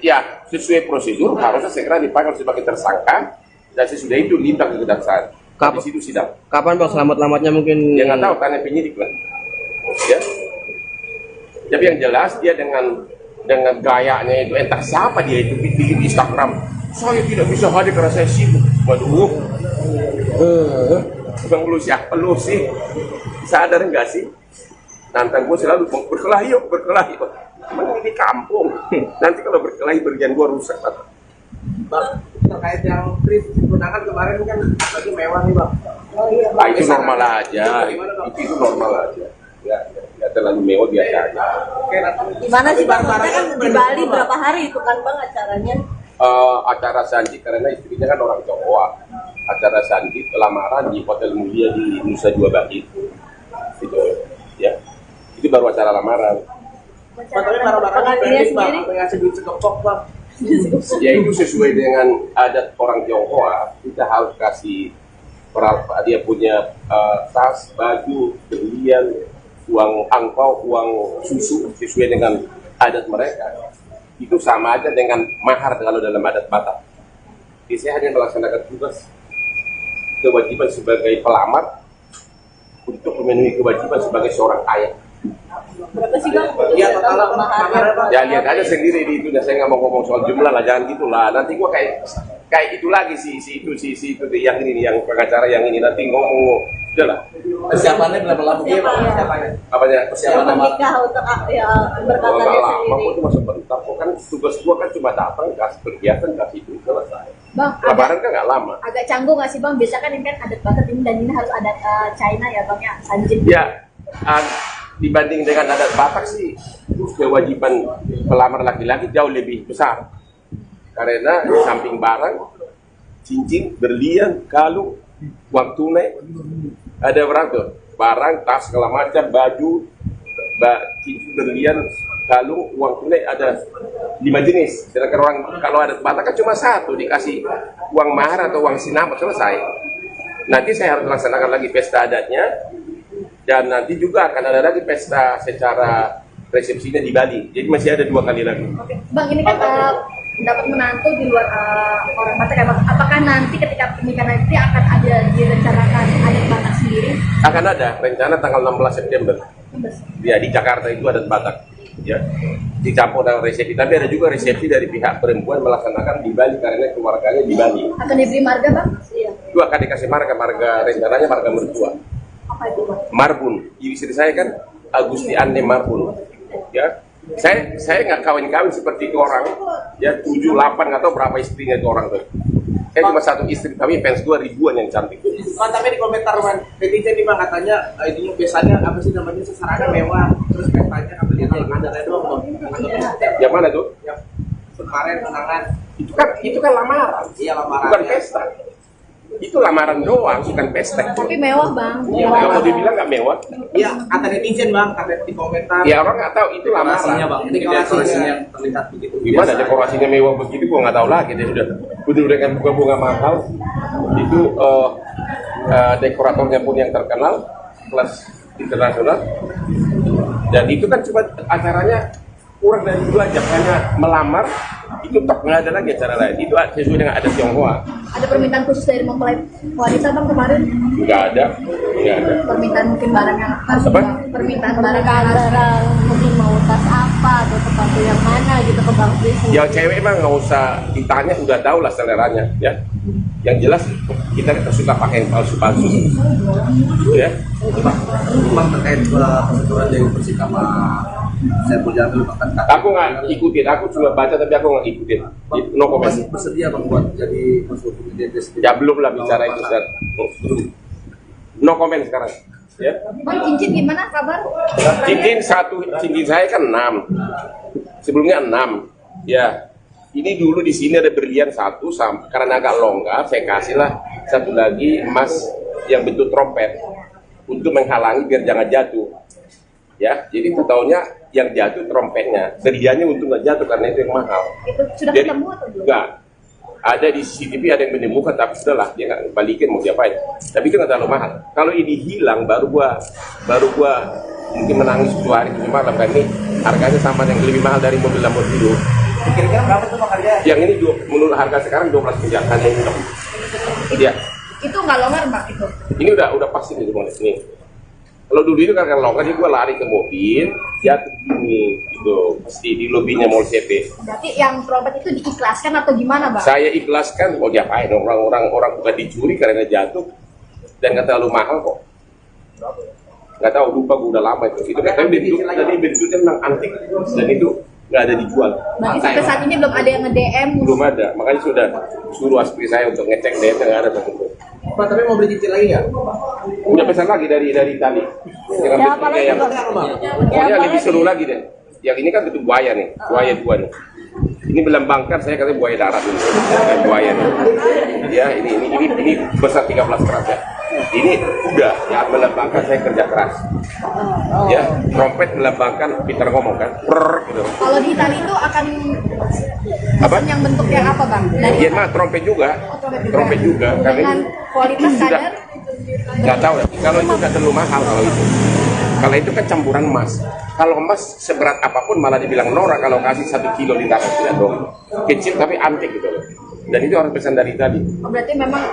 Ya, sesuai prosedur harusnya segera dipanggil sebagai tersangka dan sesudah itu limpah ke kejaksaan. Di situ sidang. Kapan Bang selamat-selamatnya mungkin? Ya nggak tahu, tanya penyidik lah. Ya. Tapi yang jelas dia dengan gayanya itu, entah siapa dia itu bikin Instagram. Saya tidak bisa hadir karena saya sibuk. Waduh. Bang lu siapa lu sih? Sadar nggak sih? Nantang gue selalu berkelahi yuk, berkelahi. Emang ini kampung. Nanti kalau berkelahi berjalan gue rusak. Bang, terkait yang trip undangan kemarin kan lagi mewah nih Bang. Oh iya. Nah, itu normal aja. Itu normal aja. Ya, nggak terlalu mewah, biasa aja. Oke, nanti Gimana sih Bang? Maksudnya kan di Bali berapa hari itu kan Bang acaranya? Acara sanjit karena istrinya kan orang Jawa. Acara sanjit lamaran di Hotel Mulia di Nusa Dua Bali. Itu ya. Itu baru acara lamaran. Tapi marah-marah Pengantinnya Bang, sendiri? ngasih duit sekepok Bang. Ya itu sesuai dengan adat orang Tionghoa, kita harus kasih dia punya tas, baju, berlian, uang angpau, uang susu sesuai dengan adat mereka. Itu sama aja dengan mahar kalau dalam adat Batak. Jadi saya hanya melaksanakan tugas kewajiban sebagai pelamar untuk memenuhi kewajiban sebagai seorang ayah. Berapa sih Bang? Iya, total maharnya Bang. Ya lihat aja sendiri di itu, saya nggak mau ngomong soal jumlah lah, jangan gitulah. Nanti gua kayak itu lagi si itu yang ini, yang pengacara yang ini nanti ngomong, udah lah. Persiapannya berapa lama ya Bang? Persiapannya. Apanya? Persiapan Yang menikah untuk ya berkatanya Lama, sendiri. kok cuma sebentar, kok kan tugas gua kan cuma datang, kasih kegiatan, kasih itu, selesai. Bang, Lebaran kan nggak lama. agak canggung nggak sih Bang? Biasa kan ini kan adat Batak ini dan ini harus adat China ya Bang ya, sanjit. Ya, dibanding dengan adat Batak sih, kewajiban pelamar laki-laki jauh lebih besar. Karena di samping barang, cincin, berlian, kalung, uang tunai, ada berapa tuh? Barang, tas, segala macam, baju, cincin, berlian, kalung, uang tunai ada 5 jenis. Sedangkan orang kalau adat Batak kan cuma satu, dikasih uang mahar atau uang sinamot, selesai. Nanti saya harus laksanakan lagi pesta adatnya. Dan nanti juga akan ada lagi pesta secara resepsinya di Bali. Jadi masih ada 2 kali lagi. Oke. Bang, ini kan dapat menantu di luar orang Batak ya Bang. Apakah nanti ketika pernikahan nanti akan ada direncanakan adat Batak sendiri? Akan ada rencana tanggal 16 September. Ya, di Jakarta itu adat Batak. Ya, dicampur dengan resepsi. Tapi ada juga resepsi dari pihak perempuan melaksanakan di Bali karena keluarganya di Bali. Akan diberi marga Bang? Iya. Itu akan dikasih marga rencananya marga mertua. Apa itu Bang? Marbun, istri saya kan Agusti Ane Marbun, ya. Saya nggak kawin-kawin seperti itu orang, ya 7, 8 nggak tahu berapa istrinya itu orang tuh. Saya cuma satu istri, tapi fans gue ribuan yang cantik. Bang, tapi di komentar Man, netizen nih Bang katanya itunya biasanya apa sih namanya sasarannya mewah, terus pestanya kabelnya ada doang Bang. Yang mana tuh? Yang kemarin undangan. Itu kan lamaran, Iya, lamaran. bukan pesta. Itu lamaran doang, bukan pesta. Tapi mewah Bang. Ya, kalau mau dibilang nggak mewah, Iya, kata netizen Bang, kata di komentar. ya orang nggak tahu itu lamaran. Bang, dekorasinya yang terlihat begitu. Gimana dekorasinya mewah begitu, gua nggak tahu lagi. Dia sudah dengan bunga-bunga mahal. Itu dekoratornya pun yang terkenal, kelas internasional. Dan itu kan cuma acaranya kurang dari 2 jam, hanya melamar. Itu tok, nggak ada lagi acara lain. Itu sesuai dengan adat Tionghoa. Ada permintaan khusus dari mempelai wanita Bang kemarin? Nggak ada. Permintaan mungkin barang yang harus Apa? permintaan barang yang harus Barang mungkin mau tas apa atau sepatu yang mana gitu ke Bang Fris. Yang cewek mah nggak usah ditanya, udah tahu lah seleranya, ya. Yang jelas kita suka pakai yang palsu-palsu, ya. Bang terkait peraturan dari Persik sama saya punya dulu bahkan Aku nggak ikutin, aku cuma baca tapi aku nggak ikutin. No comment. masih bersedia Bang buat jadi masuk identitas. Ya belum lah bicara itu, Ustaz. Belum. No comment sekarang. Ya. Bang, cincin gimana kabar? Cincin saya kan 6. Sebelumnya 6. Ya. Ini dulu di sini ada berlian 1, karena agak longgar, saya kasihlah 1 lagi emas yang bentuk trompet. untuk menghalangi biar jangan jatuh. Ya, jadi tahunya yang jatuh trompetnya, sedianya untuk nggak jatuh karena itu yang mahal. Itu sudah Jadi, ketemu atau belum? enggak. Ada di CCTV ada yang menemukan, tapi sudahlah dia nggak balikin mau diapain. Tapi itu nggak terlalu mahal. Kalau ini hilang baru gua mungkin menangis 2 hari 7 malam kan, ini harganya sama yang lebih mahal dari mobil Lamborghini. Kira-kira berapa tuh Bang harganya? Yang ini menurut harga sekarang 12 miliar hanya ini. Dia Itu nggak longgar Mbak itu? ini udah pasti nih nih. Kalau dulu itu kan longgar, jadi gua lari ke mobil, jatuh gini gitu, pasti di lobinya Mall CP. Berarti yang trompet itu diikhlaskan atau gimana Bang? Saya ikhlaskan, mau diapain, orang bukan dicuri karena jatuh dan nggak terlalu mahal kok. Nggak tahu, lupa gue udah lama itu katanya bentuknya memang antik dan itu nggak ada dijual. Berarti sampai saat ini belum ada yang nge-DM? Belum ada, makanya sudah suruh aspri saya untuk ngecek DM nggak ada satu. Pak, tapi mau beli cincin lagi nggak? Punya pesan lagi dari Itali dengan Ya, apa bentuknya lagi, yang Bang? pokoknya apa lebih lagi? seru lagi deh. Yang ini kan bentuk buaya nih, buaya 2 nih. Ini melambangkan saya katanya buaya darat ini, bukan buaya nih. Ya, ini besar 13 keras ya. Ini udah ya melambangkan saya kerja keras. Ya, trompet melambangkan Peter ngomong kan, prrr, gitu. Kalau di Itali itu akan Apa? yang bentuk yang apa Bang? Dari Iya mah trompet juga, trompet juga. Karena dengan ini kualitas sudah kadar nggak tahu ya. Kalau itu nggak terlalu mahal kalau itu. Kalau itu kan campuran emas. Kalau emas seberat apapun malah dibilang norak kalau kasih 1 kilo di tangan tidak dong. Kecil tapi antik gitu loh. Dan itu orang pesan dari tadi. Oh, berarti memang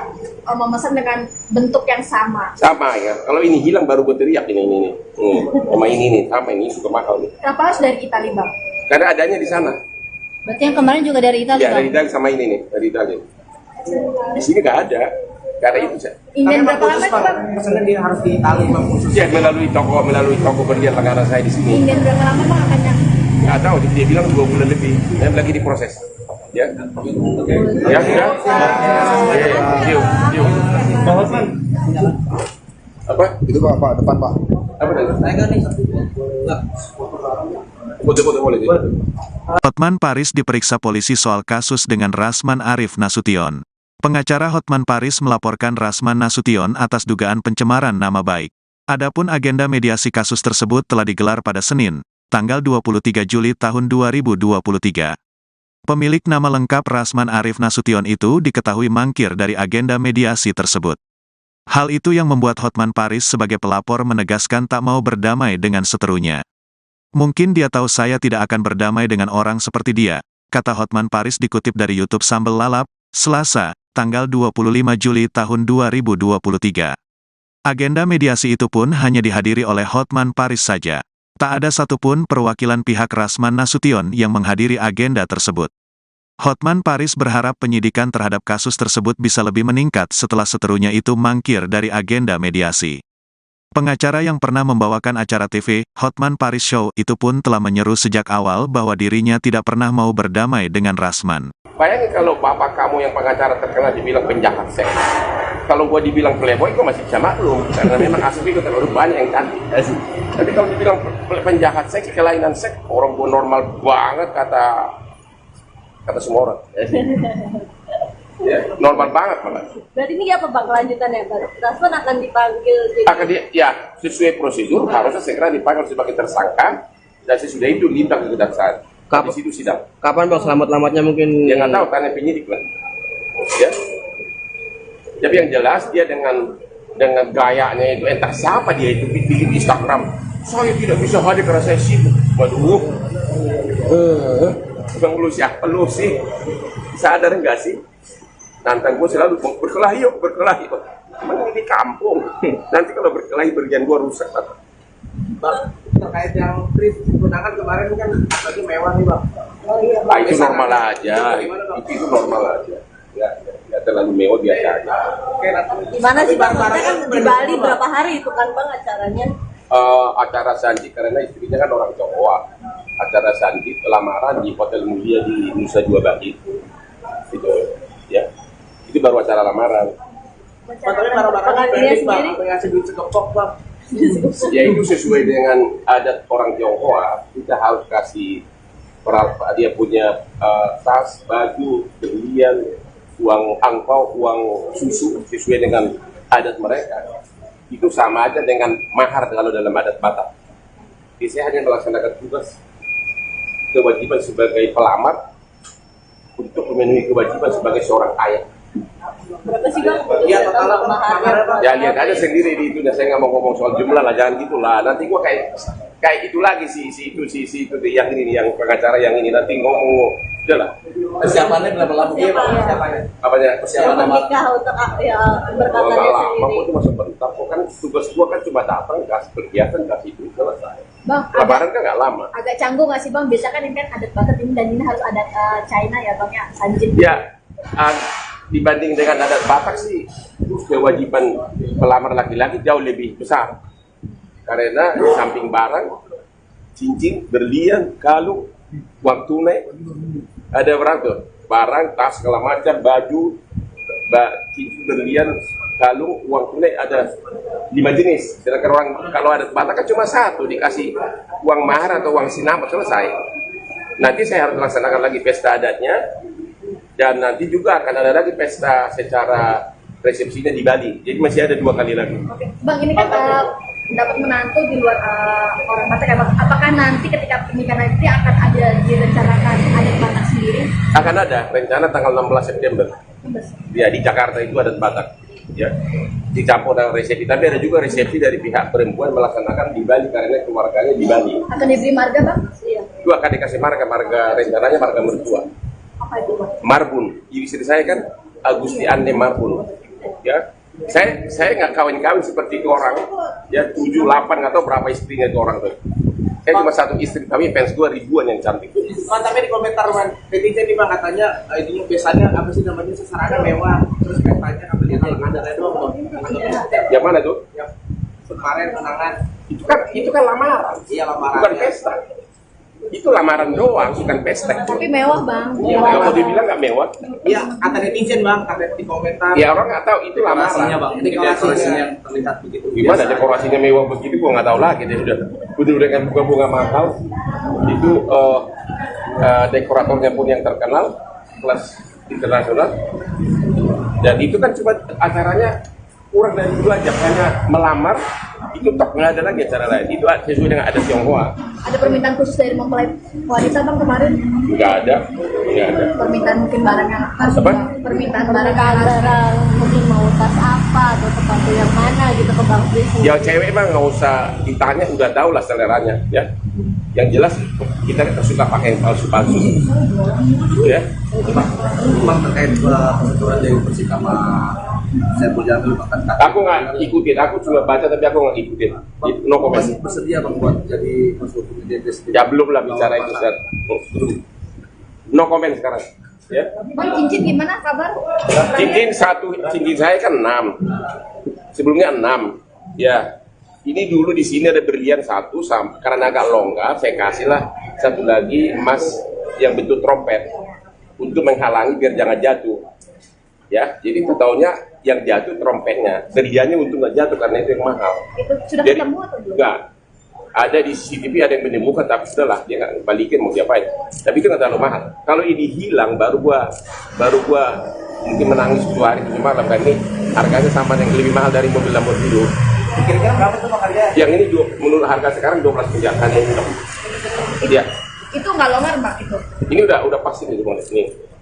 memesan dengan bentuk yang sama. Sama ya. Kalau ini hilang baru gue teriak ini. Sama ini nih, sama ini juga mahal nih. Kenapa harus dari Itali Bang? Karena adanya di sana. Berarti yang kemarin juga dari Italia, Ya dari Itali sama ini nih, dari Itali. Di sini nggak ada. Karena itu saya. Inden berapa lama itu Bang? Pesannya dia harus di Itali Bang khusus. Ya melalui toko berlian langganan saya di sini. Inden berapa lama Bang akan yang? Nggak tahu, dia bilang 2 bulan lebih. Dan lagi diproses. Ya, ya sudah. Yuk. Bang Hotman, Apa? itu Pak, depan Pak. Apa tadi? Saya kan nih. Foto-foto boleh. Hotman Paris diperiksa polisi soal kasus dengan Rasman Arif Nasution. Pengacara Hotman Paris melaporkan Rasman Nasution atas dugaan pencemaran nama baik. Adapun agenda mediasi kasus tersebut telah digelar pada Senin, tanggal 23 Juli tahun 2023. Pemilik nama lengkap Rasman Arif Nasution itu diketahui mangkir dari agenda mediasi tersebut. Hal itu yang membuat Hotman Paris sebagai pelapor menegaskan tak mau berdamai dengan seterunya. Mungkin dia tahu saya tidak akan berdamai dengan orang seperti dia, kata Hotman Paris dikutip dari YouTube Sambel Lalap, Selasa, tanggal 25 Juli tahun 2023. Agenda mediasi itu pun hanya dihadiri oleh Hotman Paris saja. Tak ada satupun perwakilan pihak Rasman Nasution yang menghadiri agenda tersebut. Hotman Paris berharap penyidikan terhadap kasus tersebut bisa lebih meningkat setelah seterunya itu mangkir dari agenda mediasi. Pengacara yang pernah membawakan acara TV, Hotman Paris Show, itu pun telah menyeru sejak awal bahwa dirinya tidak pernah mau berdamai dengan Rasman. Bayangin kalau bapak kamu yang pengacara terkenal dibilang penjahat seks. Kalau gua dibilang playboy, gua masih bisa maklum. Karena memang asli gua terlalu banyak yang cantik. Tapi kalau dibilang penjahat seks, kelainan seks, orang gua normal banget kata semua orang. Ya, normal banget malah. Berarti ini apa Bang kelanjutannya? Rasman akan dipanggil jadi Akan ya sesuai prosedur harusnya segera dipanggil sebagai tersangka dan sesudah itu limpah ke kejaksaan. Di situ sidang. Kapan Bang selamat-selamatnya mungkin? Ya nggak tahu, tanya penyidik lah. Ya. Tapi yang jelas dia dengan gayanya itu, entah siapa dia itu bikin Instagram. Saya tidak bisa hadir karena saya sibuk. Waduh. Bang lu siapa lu sih? Sadar nggak sih? Nantang gue selalu berkelahi yuk. Emang ini kampung. Nanti kalau berkelahi bergian gue rusak. Bang, terkait yang trip gunakan kemarin kan lagi mewah nih Bang. Oh iya Nah, itu normal aja. Itu normal aja. Ya terlalu mewah biasa aja. Oke, nanti Gimana sih Bang? Maksudnya kan di Bali Bang. berapa hari itu kan Bang acaranya? Acara sandi karena istrinya kan orang Jawa. Acara sandi lamaran di Hotel Mulia di Nusa Dua Bali. Itu ya. Itu baru acara lamaran. Bang, tapi para pendek Bang, apa yang ngasih duit segepok Bang? Ya itu sesuai dengan adat orang Tionghoa, kita harus kasih dia punya tas, baju, berlian, uang angpau, uang susu sesuai dengan adat mereka. itu sama aja dengan mahar kalau dalam adat Batak. Jadi saya hanya melaksanakan tugas kewajiban sebagai pelamar untuk memenuhi kewajiban sebagai seorang ayah. Berapa sih bang? Iya, total maharnya Bang. Ya lihat aja sendiri di itu. Saya nggak mau ngomong soal jumlah lah, jangan gitulah. Nanti gua kayak itu lagi si itu yang ini yang pengacara yang ini nanti ngomong udahlah. Persiapannya berapa lama? Iya, Bang. Persiapannya. Apanya? Persiapan nama. Menikah untuk ya Oh, berkatanya nggak lama, sendiri. kok cuma sebentar. Kok kan tugas gua kan cuma datang, kasih kegiatan, kasih itu selesai. Bang, Lebaran kan nggak lama. agak canggung nggak sih bang? Biasa kan ini kan adat Batak ini dan ini harus adat China ya bang ya, Sanjin. Ya, dibanding dengan adat Batak sih, kewajiban pelamar laki-laki jauh lebih besar. Karena di samping barang, cincin, berlian, kalung, uang tunai, ada berapa tuh? Barang, tas, segala macam, baju, cincin, berlian, kalung, uang tunai ada 5 jenis. Sedangkan orang kalau adat Batak kan cuma satu, dikasih uang mahar atau uang sinamot selesai. Nanti saya harus laksanakan lagi pesta adatnya. Dan nanti juga akan ada lagi pesta secara resepsinya di Bali. Jadi masih ada 2 kali lagi. Oke, bang ini kan dapat menantu di luar orang Batak ya bang. Apakah nanti ketika pernikahan nanti akan ada direncanakan adat Batak sendiri? Akan ada rencana tanggal 16 September. Ya di Jakarta itu adat Batak. Ya dicampur dengan resepsi. Tapi ada juga resepsi dari pihak perempuan melaksanakan di Bali karena keluarganya di Bali. Akan diberi marga bang? Iya. Itu akan dikasih marga rencananya marga mertua. Apa itu bang? Marbun. Istri saya kan Agusti Ande Marbun. Ya. Saya nggak kawin-kawin seperti itu orang. Ya 7, 8 nggak tahu berapa istrinya itu orang tuh. Saya cuma satu istri, tapi fans gue ribuan yang cantik. Man, tapi di komentar man, netizen nih Bang katanya itunya biasanya apa sih namanya sasarannya mewah, terus pestanya ambil ada doang Bang. Yang mana tuh? Yang kemarin menangan. Itu kan lamaran. Iya lamaran. Bukan pesta. Itu lamaran doang, bukan pesta. Tapi mewah bang. Kalau dibilang nggak mewah, Iya, kata netizen Bang, kata di komentar. ya orang nggak tahu itu Dekorasinya lamaran. Bang, dekorasinya terlihat begitu. Gimana biasa. dekorasinya mewah begitu, gua nggak tahu lagi. Dia udah dengan bunga-bunga mahal. Itu dekoratornya pun yang terkenal, kelas internasional. Dan itu kan cuma acaranya kurang dari 2 jam, hanya melamar. Itu tok, nggak ada lagi acara lain. Itu sesuai dengan adat Tionghoa. Ada permintaan khusus dari mempelai wanita bang kemarin? Nggak ada. Permintaan mungkin barang yang harus Apa? permintaan barang yang harus Barang mungkin mau tas apa atau sepatu yang mana gitu ke Bang Fris. Ya cewek mah nggak usah ditanya, udah tahu lah seleranya ya. Yang jelas kita kan suka pakai yang palsu-palsu ya. Bang terkait peraturan dari Persik sama Saiful Jamil bahkan Aku nggak ikutin, aku cuma baca tapi aku nggak ikutin. No comment. masih bersedia Bang buat jadi masuk ke DPS. Ya belum lah bicara itu Ustaz. No comment sekarang ya. bang cincin gimana kabar? Cincin saya kan 6. Sebelumnya 6. Ya. Ini dulu di sini ada berlian 1 karena agak longgar saya kasihlah 1 lagi emas yang bentuk trompet untuk menghalangi biar jangan jatuh. Ya, jadi tahunya yang jatuh trompetnya, berliannya untuk nggak jatuh karena itu yang mahal. Itu sudah Jadi ketemu atau belum? enggak. Ada di CCTV ada yang menemukan tapi sudahlah dia nggak balikin mau diapain. Tapi itu nggak terlalu mahal. Kalau ini hilang baru gua mungkin menangis 2 hari 7 malam karena ini harganya sama dengan lebih mahal dari mobil Lamborghini. Kira-kira berapa tuh Bang harganya? Yang ini menurut harga sekarang 12 miliar hanya ini. Iya. Itu nggak longgar bang itu? Ini udah pasti nih ini.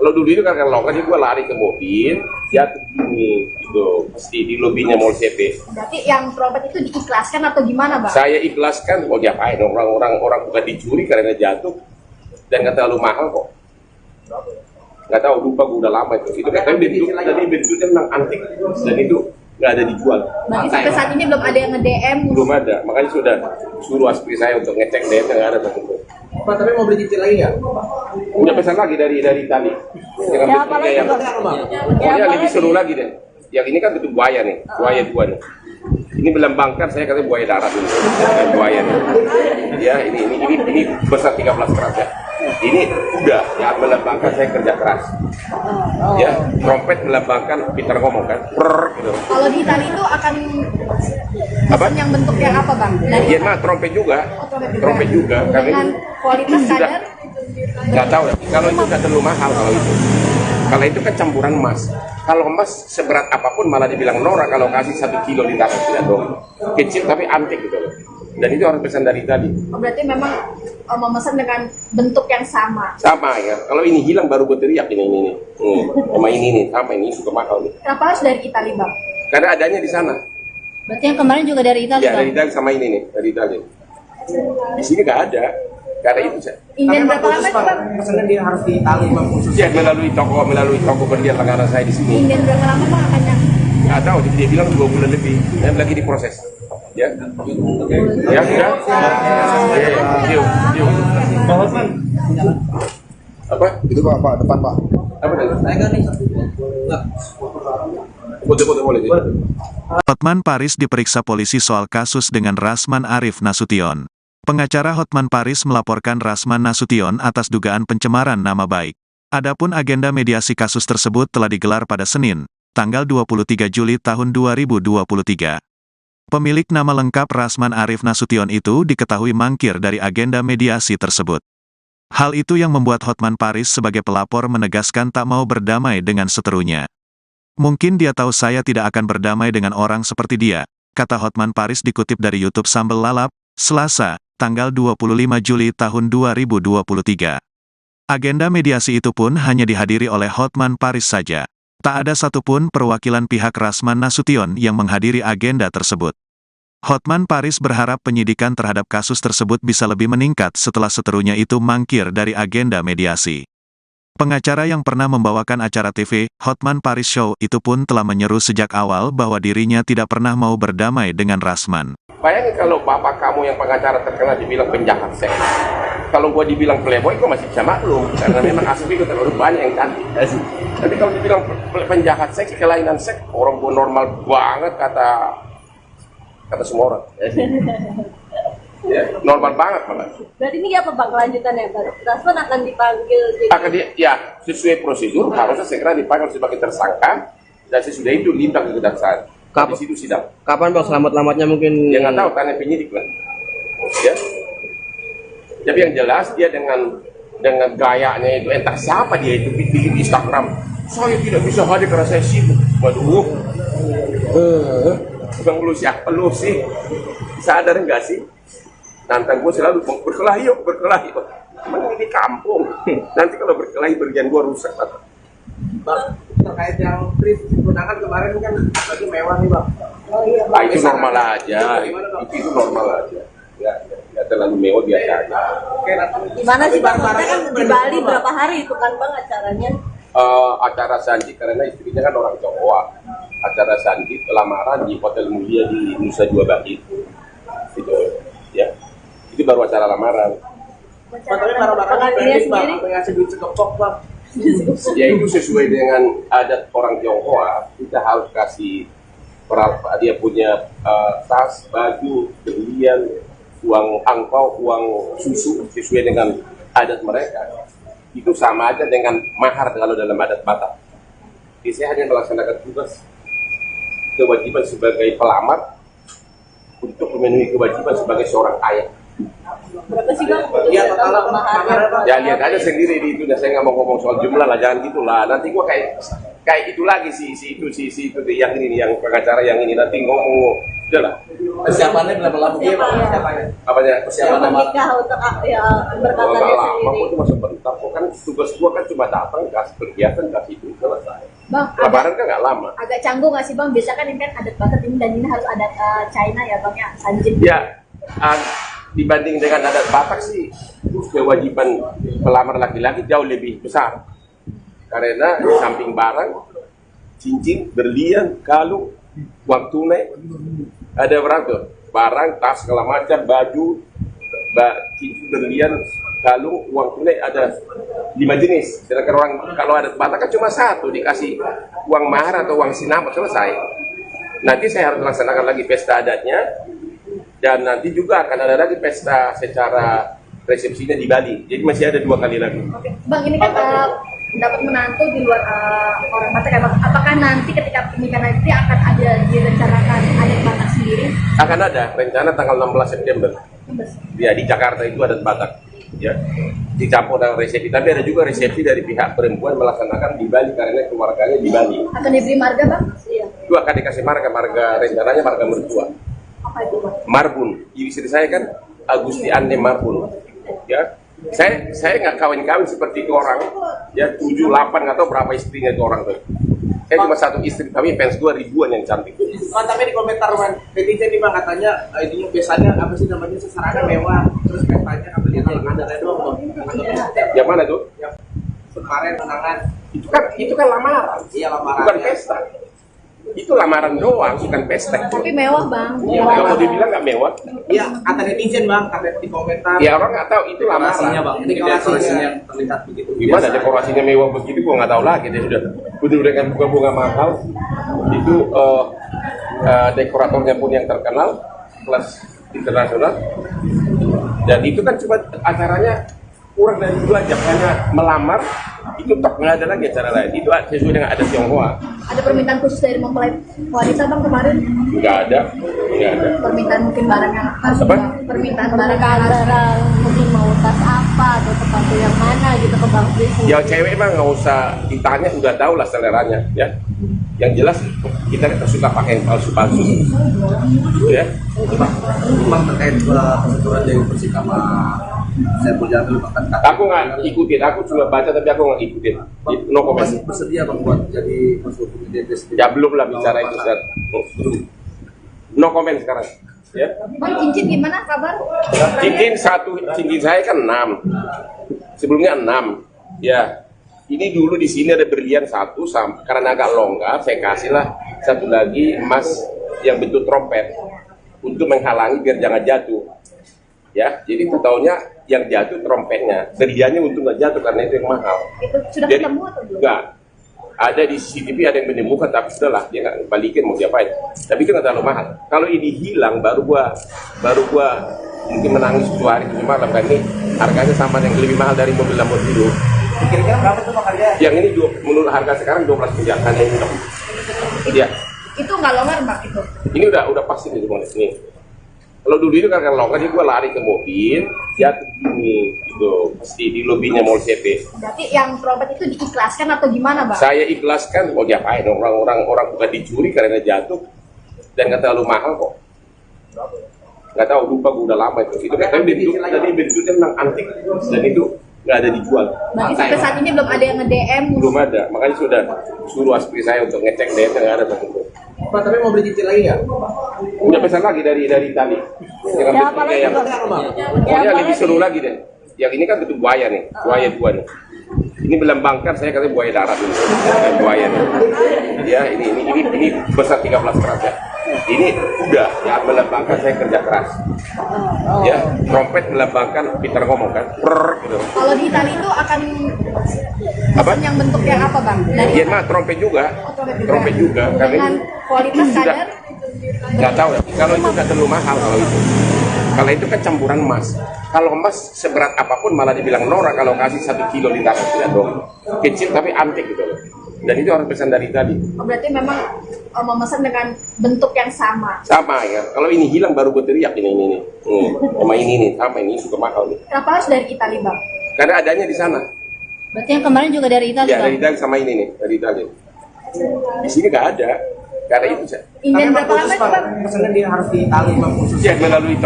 Kalau dulu itu karena longgar jadi gua lari ke mobil, jatuh gini gitu. Pasti di lobinya Mall CP. Berarti yang trompet itu diikhlaskan atau gimana bang? Saya ikhlaskan, mau diapain orang bukan dicuri karena jatuh dan nggak terlalu mahal kok. Nggak tahu, lupa gua udah lama itu. Itu kan bentuknya memang antik dan itu nggak ada dijual. Berarti sampai saat ini belum ada yang nge-DM? Belum ada, makanya sudah suruh aspri saya untuk ngecek DM nggak ada satu. Pak, tapi mau beli cincin lagi nggak? Udah pesan lagi dari Itali dengan Ya, apa bentuknya lagi, yang Bang? pokoknya lebih seru lagi deh. Yang ini kan bentuk buaya nih, buaya 2 nih. Ini melambangkan saya katanya buaya darat ini, buaya nih. Ya ini besar 13 keras ya. Ini udah ya melambangkan saya kerja keras. Ya trompet melambangkan pintar ngomong kan. Gitu. Kalau di Itali itu akan Apa? yang bentuknya apa bang? Dari Iya mah trompet juga, trompet juga. Karena dengan ini kualitas sudah kadar nggak tahu ya. Kalau itu nggak terlalu mahal kalau itu. Kalau itu kan campuran emas. Kalau emas seberat apapun malah dibilang norak kalau kasih 1 kilo di tangan tidak dong. Kecil tapi antik gitu loh. Dan itu harus pesan dari tadi. Oh, berarti memang memesan dengan bentuk yang sama. Sama ya. Kalau ini hilang baru berteriak ini. Sama ini nih, sama ini suka mahal nih. Kenapa harus dari Italia, Bang? Karena adanya di sana. Berarti yang kemarin juga dari Italia, Ya Bang? dari Italia sama ini nih, dari Italia. Di sini nggak ada. Karena itu saya. Indian Tapi berapa lama khusus itu, bang, Bang? pesannya dia harus di Itali bang khusus. Ya melalui toko berlian langganan saya di sini. Indian berapa lama, Bang, akannya? Nggak tahu, dia bilang 2 bulan lebih. Dan lagi diproses. Ya, ya sudah. Yuk. Pak Hotman. Apa? Itu Pak, depan Pak. Apa tadi? Saya kan nih. Foto-foto boleh. Hotman Paris diperiksa polisi soal kasus dengan Rasman Arif Nasution. Pengacara Hotman Paris melaporkan Rasman Nasution atas dugaan pencemaran nama baik. Adapun agenda mediasi kasus tersebut telah digelar pada Senin, tanggal 23 Juli tahun 2023. Pemilik nama lengkap Rasman Arif Nasution itu diketahui mangkir dari agenda mediasi tersebut. Hal itu yang membuat Hotman Paris sebagai pelapor menegaskan tak mau berdamai dengan seterunya. Mungkin dia tahu saya tidak akan berdamai dengan orang seperti dia, kata Hotman Paris dikutip dari YouTube Sambel Lalap, Selasa, tanggal 25 Juli tahun 2023. Agenda mediasi itu pun hanya dihadiri oleh Hotman Paris saja. Tak ada satupun perwakilan pihak Rasman Nasution yang menghadiri agenda tersebut. Hotman Paris berharap penyidikan terhadap kasus tersebut bisa lebih meningkat setelah seterunya itu mangkir dari agenda mediasi. Pengacara yang pernah membawakan acara TV, Hotman Paris Show, itu pun telah menyeru sejak awal bahwa dirinya tidak pernah mau berdamai dengan Rasman. Bayangin kalau bapak kamu yang pengacara terkenal dibilang penjahat seks. Kalau gua dibilang playboy, gua masih bisa maklum. Karena memang asli gua terlalu banyak yang cantik. Tapi kalau dibilang penjahat seks, kelainan seks, orang gua normal banget kata semua orang. Ya, normal banget malah. Berarti ini apa, Bang, kelanjutannya, Bang? Rasman akan dipanggil Ya, sesuai prosedur harusnya segera dipanggil sebagai tersangka dan sesudah itu limpah ke kejaksaan. Di situ sidang. Kapan bang selamat-selamatnya mungkin? Ya nggak tahu, tanya penyidik lah. Ya. Tapi yang jelas dia dengan gayanya itu, entah siapa dia itu bikin Instagram. Saya tidak bisa hadir karena saya sibuk. Waduh. Bukan lu siapa lu sih? Sadar nggak sih? Nantang gue selalu berkelahi yuk. Emang ini kampung. Nanti kalau berkelahi berjalan gue rusak. Bang, terkait yang trip undangan kemarin kan lagi mewah nih bang. Oh iya, Nah, itu normal aja. Itu normal aja. Ya, nggak terlalu mewah biasa aja. Oke, nanti Gimana sih, Bang? Maksudnya kan di Bali berapa hari itu kan, Bang, acaranya? Acara Sanji karena istrinya kan orang Jawa. Acara Sanji lamaran di Hotel Mulia di Nusa Dua Bali. Itu ya. Itu baru acara lamaran. Tapi barang-barang branding bang, apa yang ngasih duit sekepok bang? Ya itu sesuai dengan adat orang Tionghoa. Kita harus kasih dia punya tas, baju, berlian, uang angpau, uang susu sesuai dengan adat mereka. Itu sama aja dengan mahar kalau dalam adat Batak. Jadi saya hanya melaksanakan tugas kewajiban sebagai pelamar untuk memenuhi kewajiban sebagai seorang ayah. Berapa sih, Bang? Iya, total maharnya. Ya lihat aja sendiri di itu. Saya nggak mau ngomong soal jumlah lah, jangan gitulah. Nanti gua kayak itu lagi si itu yang ini yang pengacara yang ini nanti ngomong. Udahlah. Persiapannya berapa lama? Iya bang, persiapannya. Apanya? Persiapan Yang nama. menikah untuk ya berkatanya Nggak lama, sendiri. aku cuma sebentar. Kok kan tugas gua kan cuma datang, kasih kegiatan, kasih itu selesai. Bang, Lebaran kan nggak lama. agak canggung nggak sih, Bang? Biasa kan ini kan adat Batak ini, dan ini harus adat China ya, Bang, ya, Sanjin. Ya, dibanding dengan adat Batak sih, kewajiban pelamar laki-laki jauh lebih besar. Karena di samping barang, cincin, berlian, kalung, uang tunai, ada berapa? Barang, tas, segala macam, baju, cincin, berlian, kalung, uang tunai ada 5 jenis. Sedangkan orang kalau adat Batak kan cuma satu, dikasih uang mahar atau uang sinamot selesai. Nanti saya harus laksanakan lagi pesta adatnya. Dan nanti juga akan ada lagi pesta secara resepsinya di Bali. Jadi masih ada 2 kali lagi. Oke. Bang, ini kan dapat menantu di luar orang Batak ya, Bang. Apakah nanti ketika pernikahan nanti akan ada direncanakan adat Batak sendiri? Akan ada rencana tanggal 16 September. Ya, di Jakarta itu adat Batak. Ya, dicampur dengan resepsi. Tapi ada juga resepsi dari pihak perempuan melaksanakan di Bali karena keluarganya di Bali. Akan diberi marga bang? Iya. Itu akan dikasih marga rencananya marga mertua. Apa itu bang? Marbun. Istri saya kan Agusti Ande Marbun. Ya, saya nggak kawin-kawin seperti itu orang. Ya, 7, 8 nggak tahu berapa istrinya itu orang tuh. Saya cuma satu istri, tapi fans gue ribuan yang cantik. Man, tapi di komentar man, netizen nih bang katanya ini biasanya apa sih namanya sasarannya mewah, terus pestanya kabelnya ada doang bang. Yang mana tuh? Yang kemarin menangan. Itu kan lamaran. Iya lamaran. Bukan pesta. Itu lamaran doang, bukan pesta. Tapi mewah bang. Iya, kalau mau dibilang nggak mewah. Iya kata netizen bang, kata di komentar. Ya orang nggak tahu itu lamaran. Bang, ini dekorasinya yang terlihat begitu. Gimana dekorasinya mewah begitu? Gua nggak tahu lagi. Dia sudah penuh dengan bunga-bunga mahal. Itu dekoratornya pun yang terkenal, kelas internasional. Dan itu kan cuma acaranya kurang dari 2 jam, hanya melamar. Itu tok, nggak ada lagi acara lain. Itu sesuai dengan adat Tionghoa. Ada permintaan khusus dari mempelai wanita bang kemarin? Nggak ada. Permintaan mungkin barang yang harus Apa? permintaan barang yang harus Barang mungkin mau tas apa atau sepatu yang mana gitu ke Bang Fris. Yang cewek mah nggak usah ditanya, udah tahu lah seleranya, ya. Yang jelas kita suka pakai yang palsu-palsu, ya. Bang terkait kesetujuan Dewi Persik sama Saiful Jamil bahkan Aku nggak ikutin, aku cuma baca tapi aku nggak ikutin. No comment. masih bersedia bang buat jadi konsultan DPS. Ya belum lah bicara itu Ustaz. Belum. No comment sekarang. Ya. bang. Cincin gimana kabar? Cincin saya kan 6. Sebelumnya 6. Ya. Ini dulu di sini ada berlian 1 karena agak longgar, saya kasihlah 1 lagi emas yang bentuk trompet untuk menghalangi biar jangan jatuh. Ya, jadi tahunya yang jatuh trompetnya, berliannya untuk nggak jatuh karena itu yang mahal. Itu sudah Jadi, ketemu atau belum? enggak. Ada di CCTV ada yang menemukan tapi sudahlah dia nggak balikin mau diapain. Tapi itu nggak terlalu mahal. Kalau ini hilang baru gua mungkin menangis 2 hari 7 malam kan ini harganya sama yang lebih mahal dari mobil Lamborghini. Kira-kira berapa tuh bang harga? Yang ini menurut harga sekarang 12 miliar hanya ini dong. Iya. Itu nggak longgar bang itu? Ini udah pasti nih semuanya ini. Kalau dulu itu kan longgar jadi gua lari ke mobil jatuh gini gitu pasti di lobinya Mall CP. Berarti yang trompet itu diikhlaskan atau gimana bang? Saya ikhlaskan, mau diapain orang bukan dicuri karena jatuh dan nggak terlalu mahal kok. Nggak tahu, lupa gue udah lama itu. Itu kan bentuknya memang antik dan itu nggak ada dijual. Berarti sampai saat ini belum ada yang nge-DM? Belum ada, makanya sudah suruh aspri saya untuk ngecek DM nggak ada satu. Pak tapi mau beli cincin lagi nggak? Punya pesan lagi dari Itali dengan bentuknya yang pokoknya lebih seru lagi deh. Yang ini kan bentuk buaya nih, buaya 2 nih. Ini melambangkan saya katanya buaya darat ini, buaya nih. Ya ini besar 13 keras ya. Ini udah ya melambangkan saya kerja keras. Ya trompet melambangkan Peter ngomong kan, gitu. Kalau di Itali itu akan Apa? yang bentuk yang apa bang? Dari Iya mah trompet juga, trompet juga. Karena dengan ini kualitas sudah kadar? nggak tahu ya. Kalau itu nggak terlalu mahal kalau itu. Kalau itu kan campuran emas. Kalau emas seberat apapun malah dibilang norak kalau kasih 1 kilo di tangan tidak dong. Kecil tapi antik gitu loh. Dan itu orang pesan dari tadi. Oh, berarti memang memesan dengan bentuk yang sama. Sama ya. Kalau ini hilang baru gue teriak ini. Sama ini nih, sama ini juga mahal nih. Kenapa harus dari Itali bang? Karena adanya di sana. Berarti yang kemarin juga dari Italia Ya dari Itali sama ini nih, dari Itali. Di sini nggak ada. Karena itu saya. Inden berapa lama itu bang? Pesanan dia harus di Itali bang khusus. Ya melalui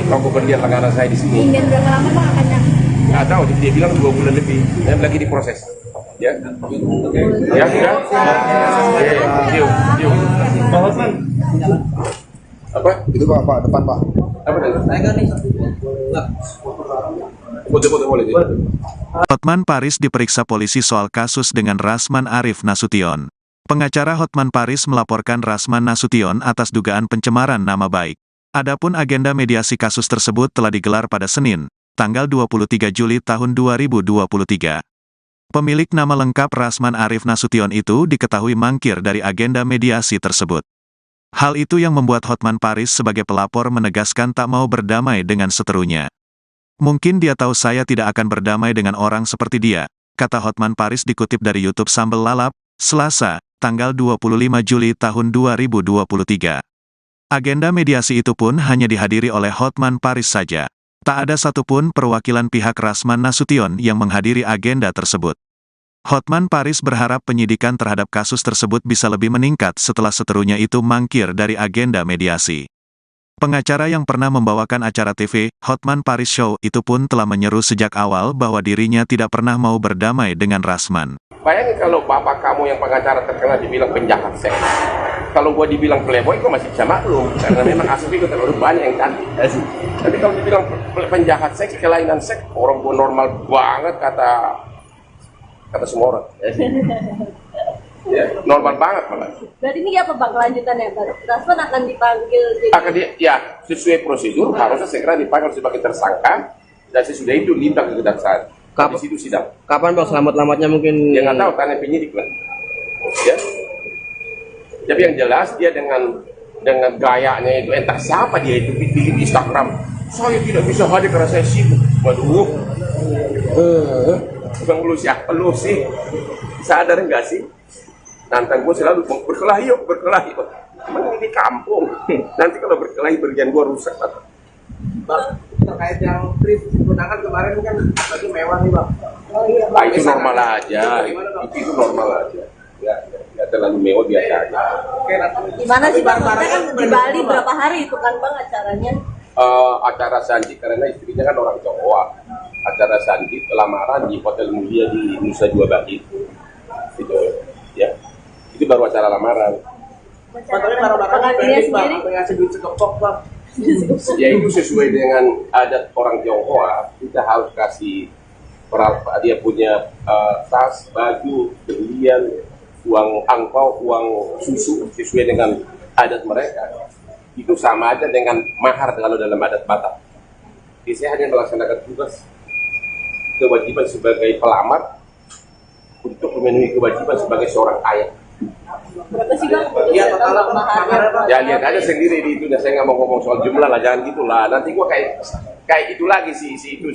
toko berlian langganan saya di sini. Inden berapa lama bang akan yang? Nggak tahu, dia bilang 2 bulan lebih. Dan lagi diproses. Ya, ya sudah. Yuk. Bang Hotman. Apa? Itu pak depan pak. Apa tadi? Saya kan nih. Foto-foto boleh. Hotman Paris diperiksa polisi soal kasus dengan Rasman Arif Nasution. Pengacara Hotman Paris melaporkan Rasman Nasution atas dugaan pencemaran nama baik. Adapun agenda mediasi kasus tersebut telah digelar pada Senin, tanggal 23 Juli tahun 2023. Pemilik nama lengkap Rasman Arif Nasution itu diketahui mangkir dari agenda mediasi tersebut. Hal itu yang membuat Hotman Paris sebagai pelapor menegaskan tak mau berdamai dengan seterunya. Mungkin dia tahu saya tidak akan berdamai dengan orang seperti dia, kata Hotman Paris dikutip dari YouTube Sambel Lalap, Selasa, tanggal 25 Juli tahun 2023. Agenda mediasi itu pun hanya dihadiri oleh Hotman Paris saja. Tak ada satupun perwakilan pihak Rasman Nasution yang menghadiri agenda tersebut. Hotman Paris berharap penyidikan terhadap kasus tersebut bisa lebih meningkat setelah seterunya itu mangkir dari agenda mediasi. Pengacara yang pernah membawakan acara TV, Hotman Paris Show, itu pun telah menyeru sejak awal bahwa dirinya tidak pernah mau berdamai dengan Rasman. Bayangin kalau bapak kamu yang pengacara terkenal dibilang penjahat seks. Kalau gua dibilang playboy, gua masih bisa maklum. Karena memang asli gua terlalu banyak yang cantik. Tapi kalau dibilang penjahat seks, kelainan seks, orang gua normal banget kata semua orang. Ya, normal banget malah. Berarti ini apa Bang kelanjutannya? Rasman akan dipanggil Ya, sesuai prosedur harusnya segera dipanggil sebagai tersangka dan sesudah itu limpah ke kejaksaan. Di situ sidang. Kapan Bang selamat-selamatnya mungkin? Ya nggak tahu, tanya penyidik lah. Ya. Tapi yang jelas dia dengan gayanya itu, entah siapa dia itu bikin Instagram. Saya tidak bisa hadir karena saya sibuk. Waduh. Bang lu siapa lu sih? Sadar nggak sih? Nantang gue selalu berkelahi yuk. Emang ini kampung. Nanti kalau berkelahi bergian gue rusak. Bang, terkait yang trip undangan kemarin kan lagi mewah nih Bang. Oh iya Nah, Bang. itu normal aja. Itu normal aja. Ya terlalu mewah biasa aja. Oke, nanti Gimana sih Bang? Maksudnya kan di Bali Bang. berapa hari itu kan Bang acaranya? Acara sandi karena istrinya kan orang Jawa. Acara sandi lamaran di Hotel Mulia di Nusa Dua Bali. Itu ya. Itu baru acara lamaran. Tapi para pendek Bang, apa ngasih duit sekepok Bang? Ya itu sesuai dengan adat orang Tionghoa, kita harus kasih dia punya tas, baju, berlian, uang angpau, uang susu sesuai dengan adat mereka. Itu sama aja dengan mahar kalau dalam adat Batak. Jadi saya hanya melaksanakan tugas kewajiban sebagai pelamar untuk memenuhi kewajiban sebagai seorang ayah. Berapa sih Bang? Iya, total maharnya Bang. Ya lihat aja sendiri di itu, saya nggak mau ngomong soal jumlah lah, jangan gitulah. Nanti gua kayak itu lagi si itu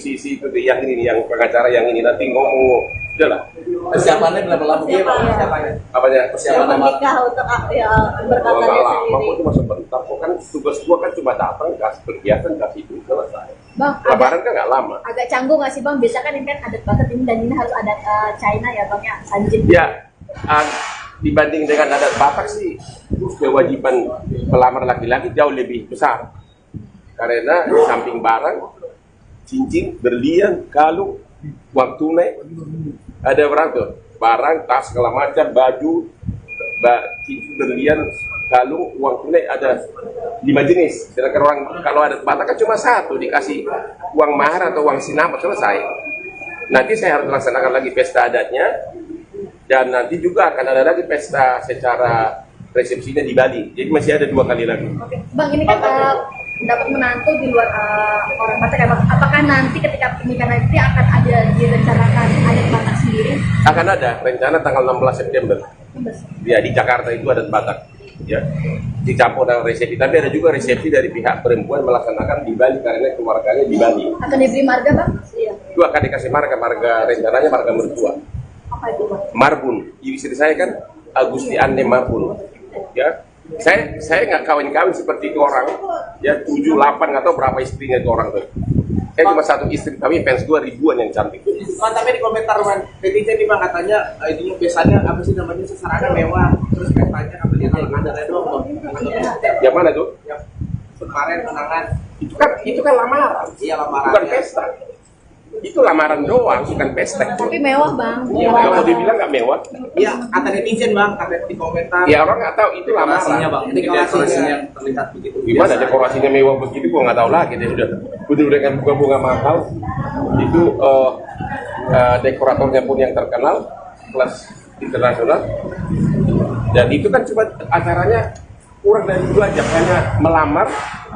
yang ini yang pengacara yang ini nanti ngomong, udah lah. Persiapannya berapa lama dia Bang? Apanya? Persiapan nama Menikah untuk ya berkatanya lama, sendiri. itu masa bentar. Kok kan tugas gua kan cuma datang, kasih kegiatan, kasih itu selesai. Bang, Lebaran kan nggak lama. agak canggung nggak sih Bang? Biasa kan ini kan adat Batak ini dan ini harus adat China ya Bang ya, Sanjin. Ya, dibanding dengan adat Batak sih, kewajiban pelamar laki-laki jauh lebih besar. Karena di samping barang, cincin, berlian, kalung, uang tunai, ada berapa tuh? Barang, tas, segala macam, baju, cincin, berlian, kalung, uang tunai ada 5 jenis. Sedangkan orang kalau adat Batak kan cuma satu, dikasih uang mahar atau uang sinamot selesai. Nanti saya harus laksanakan lagi pesta adatnya. Dan nanti juga akan ada lagi pesta secara resepsinya di Bali. Jadi masih ada 2 kali lagi. Oke. Bang, ini kan dapat menantu di luar orang Batak ya Bang. Apakah nanti ketika pernikahan nanti akan ada direncanakan adat Batak sendiri? Akan ada rencana tanggal 16 September. Ya, di Jakarta itu adat Batak. Ya, dicampur dengan resepsi. Tapi ada juga resepsi dari pihak perempuan melaksanakan di Bali karena keluarganya di Bali. Akan diberi marga Bang? Iya. Itu akan dikasih marga rencananya marga mertua. Apa itu Bang? Marbun, istri saya kan Agusti Ande Marbun, ya. Saya nggak kawin-kawin seperti itu orang, ya 7, 8 atau berapa istrinya itu orang tuh. Saya cuma satu istri, tapi fans gue ribuan yang cantik. Bang, tapi di komentar netizen nih Bang katanya itunya biasanya apa sih namanya sasarannya mewah, terus pestanya apa dia ada doang Bang. Yang mana tuh? Yang kemarin undangan Itu kan lamaran, iya lamaran. bukan pesta. Itu lamaran doang, bukan pesta. Tapi mewah Bang. Kalau dibilang nggak mewah, Iya, kata netizen Bang, kata di komentar. ya orang nggak tahu itu dekorasinya lamaran. Bang, ini dekorasinya terlihat begitu. Gimana biasa. dekorasinya mewah begitu, gua nggak tahu lagi. Dia udah dengan bunga-bunga mahal. Itu dekoratornya pun yang terkenal, kelas internasional. Dan itu kan cuma acaranya kurang dari 2 jam, hanya melamar.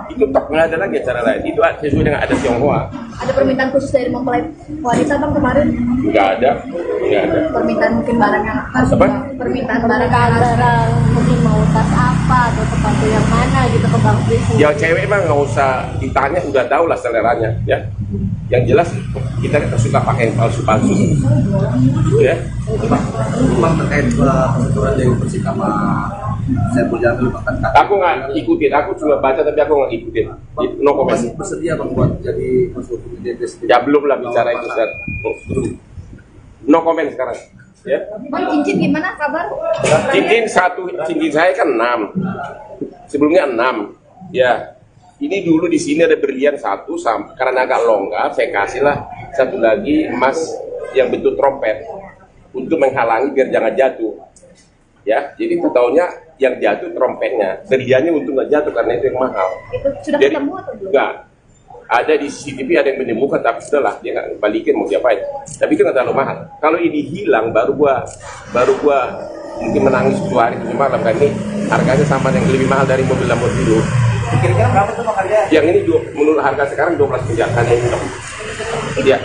Itu tok, nggak ada lagi acara lain. Itu sesuai dengan adat Tionghoa. Ada permintaan khusus dari mempelai wanita Bang kemarin? Nggak ada. Permintaan mungkin barang yang harus Apa? permintaan barang yang harus Barang mungkin mau tas apa atau sepatu yang mana gitu ke Bang Fris. Ya cewek mah nggak usah ditanya, udah tahu lah seleranya, ya. Yang jelas kita suka pakai yang palsu-palsu, ya. Bang terkait pengaturan dari Persik sama Saiful Jamil bahkan Aku nggak ikutin, aku cuma baca tapi aku nggak ikutin. No comment. masih bersedia bang buat jadi masuk ke DPS. Ya belum lah bicara itu, Ustaz. No comment sekarang. Ya. Bang, cincin gimana kabar? Cincin saya kan 6. Sebelumnya 6. Ya. Ini dulu di sini ada berlian 1, karena agak longgar, saya kasihlah 1 lagi emas yang bentuk trompet untuk menghalangi biar jangan jatuh. Ya, jadi tahunya yang jatuh trompetnya, berliannya untuk nggak jatuh karena itu yang mahal. Itu sudah Jadi, ketemu atau belum? enggak. Ada di CCTV ada yang menemukan, tapi sudahlah dia nggak balikin mau diapain. Tapi itu nggak terlalu mahal. Kalau ini hilang baru gua mungkin menangis 2 hari 7 malam kan ini harganya sama yang lebih mahal dari mobil Lamborghini. Kira-kira berapa tuh Bang harga? Yang ini menurut harga sekarang 12 miliar hanya ini. Iya.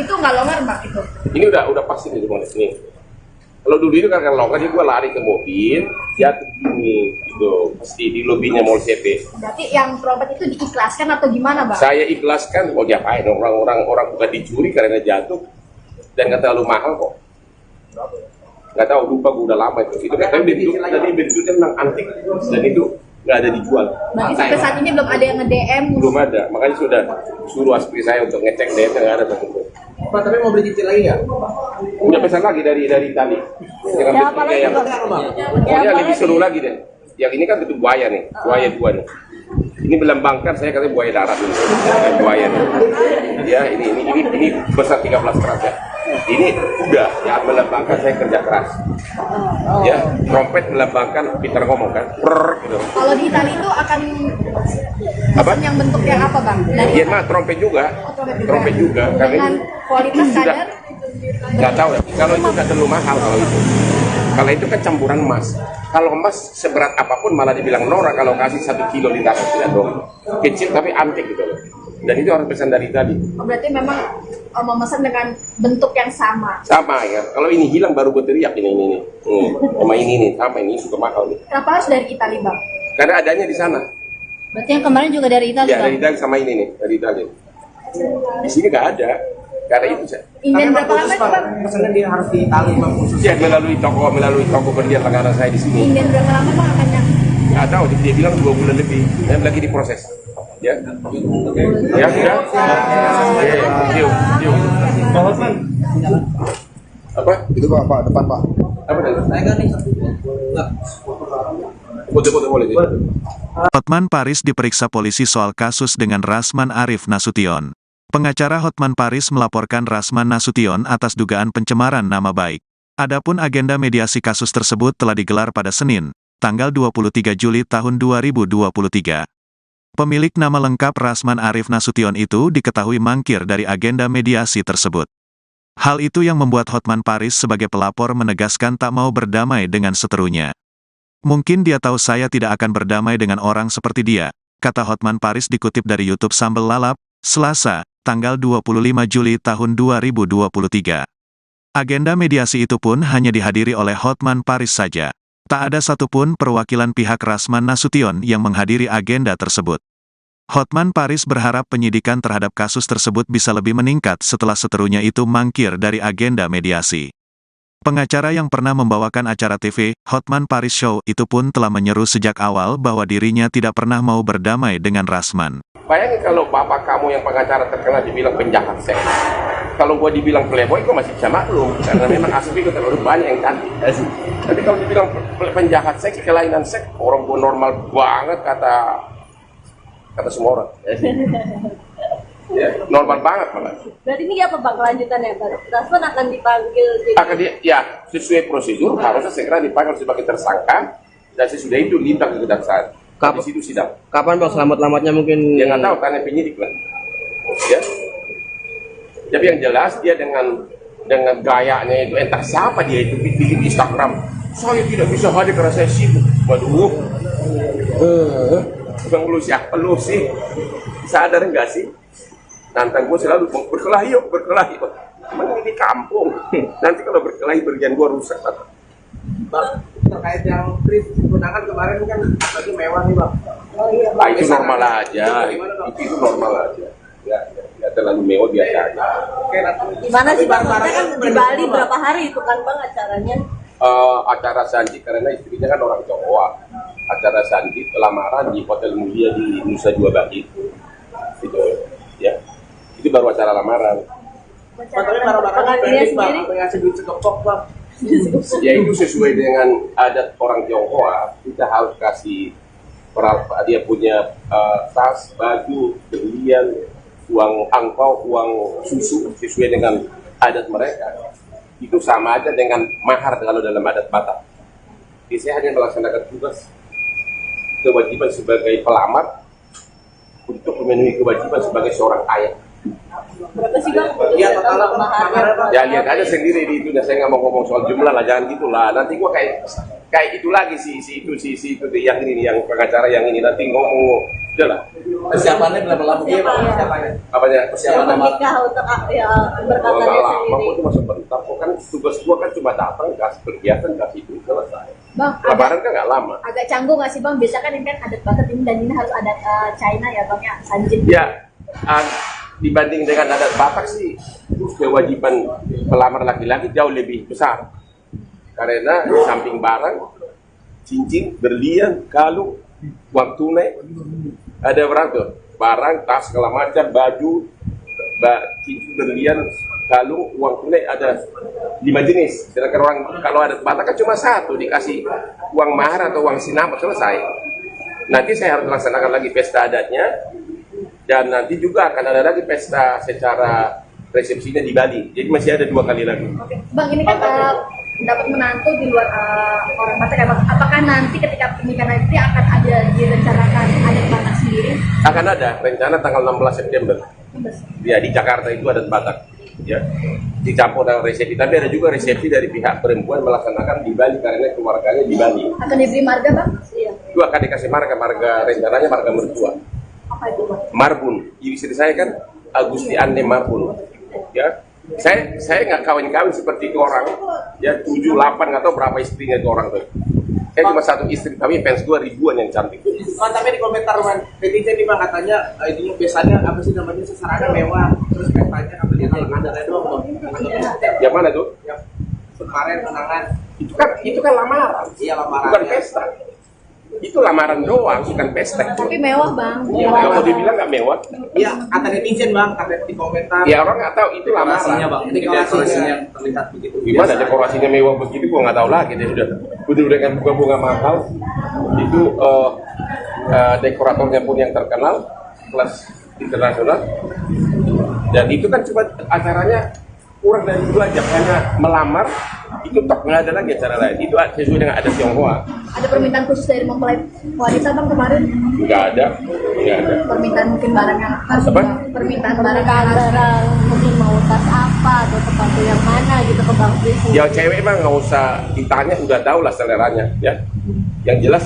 Itu nggak longgar, Bang, itu. Ini udah pasti nih ini. Kalau dulu itu karena longgar dia gua lari ke mobil, jatuh gini gitu, pasti di lobinya Mall CP. Berarti yang trompet itu diikhlaskan atau gimana, Bang? Saya ikhlaskan, mau diapain orang bukan dicuri karena jatuh dan nggak terlalu mahal kok. Nggak tahu, lupa gue udah lama itu. Itu kan bentuknya memang antik dan itu nggak ada dijual. Berarti sampai saat ini belum ada yang nge-DM? Belum ada, makanya sudah suruh aspri saya untuk ngecek DM nggak ada satu. Pak, tapi mau beli cincin lagi nggak? Punya pesan lagi dari Itali dengan Ya, apa bentuknya lagi, yang Bang? pokoknya lebih seru lagi deh. Yang ini kan bentuk buaya nih, buaya 2 nih. Ini melambangkan saya katanya buaya darat ini, buaya nih. Ya ini besar 13 keras ya. Ini kuda ya melambangkan saya kerja keras. Ya trompet melambangkan Peter ngomong kan, gitu. Kalau di Itali itu akan Apa? yang bentuknya apa, Bang? Dari Iya mah trompet juga, karena dengan ini kualitas sudah kadar nggak tahu ya. Kalau itu nggak terlalu mahal kalau itu. Kalau itu kan campuran emas. Kalau emas seberat apapun malah dibilang norak kalau kasih 1 kilo di tangan tidak dong. Kecil tapi antik gitu loh. Dan itu harus pesan dari tadi. berarti memang memesan dengan bentuk yang sama. Sama ya. Kalau ini hilang baru gue teriak ini. Sama ini nih, sama ini suka mahal nih. Kenapa harus dari Itali, Bang? Karena adanya di sana. Berarti yang kemarin juga dari Italia, Ya dari Italia sama ini nih, dari Italia. Di sini nggak ada. Karena itu saya. Inden Bang, berapa lama khusus, itu, Bang? Pesannya dia harus di Itali Bang khusus. Ya melalui toko berlian langganan saya di sini. Inden berapa lama, Bang, akannya? Nggak tahu, dia bilang 2 bulan lebih. Dan lagi diproses. Ya, ya sudah. Yuk. Apa? Itu Pak, depan Pak. Apa tadi? Saya kan nih. Foto-foto boleh. Hotman Paris diperiksa polisi soal kasus dengan Rasman Arif Nasution. Pengacara Hotman Paris melaporkan Rasman Nasution atas dugaan pencemaran nama baik. Adapun agenda mediasi kasus tersebut telah digelar pada Senin, tanggal 23 Juli tahun 2023. Pemilik nama lengkap Rasman Arif Nasution itu diketahui mangkir dari agenda mediasi tersebut. Hal itu yang membuat Hotman Paris sebagai pelapor menegaskan tak mau berdamai dengan seterunya. Mungkin dia tahu saya tidak akan berdamai dengan orang seperti dia, kata Hotman Paris dikutip dari YouTube Sambel Lalap, Selasa, tanggal 25 Juli tahun 2023. Agenda mediasi itu pun hanya dihadiri oleh Hotman Paris saja. Tak ada satupun perwakilan pihak Rasman Nasution yang menghadiri agenda tersebut. Hotman Paris berharap penyidikan terhadap kasus tersebut bisa lebih meningkat setelah seterunya itu mangkir dari agenda mediasi. Pengacara yang pernah membawakan acara TV, Hotman Paris Show, itu pun telah menyeru sejak awal bahwa dirinya tidak pernah mau berdamai dengan Rasman. Bayangin kalau bapak kamu yang pengacara terkenal dibilang penjahat seks. Kalau gua dibilang playboy, gua masih bisa maklum. Karena memang asli gua terlalu banyak yang cantik. Tapi kalau dibilang penjahat seks, kelainan seks, orang gua normal banget kata semua orang. Ya, normal banget malah. Berarti ini apa, Bang, kelanjutannya? Rasman akan dipanggil Akan ya sesuai prosedur harusnya segera dipanggil sebagai tersangka dan sesudah itu limpah ke kejaksaan. Di situ sidang. Kapan Bang selamat-selamatnya mungkin? Dia nggak tahu karena penyidik lah. Ya. Tapi yang jelas dia dengan gayanya itu entah siapa dia itu bikin Instagram. Saya tidak bisa hadir karena saya sibuk. Waduh. Bang lu siapa lu sih? Sadar nggak sih? Nantang gue selalu berkelahi yuk. Emang ini kampung. Nanti kalau berkelahi berjalan gue rusak. Bang, terkait yang trip undangan kemarin kan lagi mewah nih Bang. Oh iya, Nah, itu normal aja. Itu normal aja. Ya, nggak terlalu mewah biasa aja. Oke, nanti Gimana sih, Bang? Maksudnya kan di Bali berapa hari itu kan, Bang, acaranya? Acara Sanji karena istrinya kan orang Jawa. acara sandi lamaran di Hotel Mulia di Nusa Dua Bali. Itu ya. Itu baru acara lamaran. Pak, tapi marah-marah pendek bang, apa yang ngasih duit sekepok bang? Ya itu sesuai dengan adat orang Tionghoa, kita harus kasih dia punya tas, baju, berlian, uang angpau, uang susu sesuai dengan adat mereka. Itu sama aja dengan mahar kalau dalam adat Batak. Jadi saya hanya melaksanakan tugas kewajiban sebagai pelamar untuk memenuhi kewajiban sebagai seorang ayah. Berapa sih bang? Iya total maharnya. Ya lihat aja sendiri di itu, saya nggak mau ngomong soal jumlah lah, jangan gitulah. Nanti gua kayak itu lagi si itu yang ini, yang pengacara yang ini nanti ngomong, udah lah. Persiapannya berapa lama? Iya bang, persiapannya. Apanya? Persiapan Yang menikah untuk ya berkata dia Lama, sendiri. itu masa bentar. Kok kan tugas gua kan cuma datang, kasih kegiatan, kasih itu selesai. Bang, Lebaran kan nggak lama. agak canggung nggak sih bang? Biasa kan ini kan adat Batak ini dan ini harus adat China ya bang ya, Sanjin. Ya, dibanding dengan adat Batak sih, kewajiban pelamar laki-laki jauh lebih besar. Karena di samping barang, cincin, berlian, kalung, uang tunai, ada berapa tuh? Barang, tas, segala macam, baju, cincin, berlian, kalung, uang tunai ada 5 jenis. Sedangkan orang kalau adat Batak kan cuma satu, dikasih uang mahar atau uang sinamot selesai. Nanti saya harus laksanakan lagi pesta adatnya. Dan nanti juga akan ada lagi pesta secara resepsinya di Bali. Jadi masih ada 2 kali lagi. Oke. Bang, ini kan dapat menantu di luar orang Batak ya bang. Apakah nanti ketika pernikahan nanti akan ada direncanakan adat Batak sendiri? Akan ada rencana tanggal 16 September. Ya di Jakarta itu adat Batak. Ya, dicampur dengan resepsi. Tapi ada juga resepsi dari pihak perempuan melaksanakan di Bali karena keluarganya di Bali. Akan diberi marga bang? Iya. Itu akan dikasih marga rencananya marga mertua. Apa itu bang? Marbun, istri saya kan Agusti Ane Marbun, ya. Saya nggak kawin-kawin seperti itu orang, ya 7, 8 nggak tahu berapa istrinya itu orang tuh. Saya cuma satu istri, tapi fans gue ribuan yang cantik. Oh, tapi di komentar man, netizen nih bang katanya ininya biasanya apa sih namanya sasarannya mewah, terus pestanya kabelnya ada doang bang. Yang mana tuh? Yang kemarin kenangan. Itu kan lamaran, Iya lamaran. bukan pesta. Itu lamaran doang, bukan pesta. Tapi mewah bang. Ya, kalau dibilang nggak mewah, Iya kata netizen bang, kata di komentar. ya orang nggak tahu itu Dekorasinya lamaran. bang, ini dekorasinya yang terlihat begitu. Gimana dekorasinya mewah begitu, gua nggak tahu lagi. Dia udah dengan bunga-bunga mahal. Itu dekoratornya pun yang terkenal, kelas internasional. Dan itu kan cuma acaranya kurang dari itu aja, hanya melamar. Itu tok, nggak ada lagi acara lain. Itu sesuai dengan adat Tionghoa. Ada permintaan khusus dari mempelai wanita bang kemarin? Nggak ada. Permintaan mungkin barang yang harus Apa? permintaan barang yang Permintaan harus barang mungkin mau tas apa atau sepatu yang mana gitu ke Bang Fris. Yang cewek mah nggak usah ditanya, udah tahu lah seleranya, ya. Yang jelas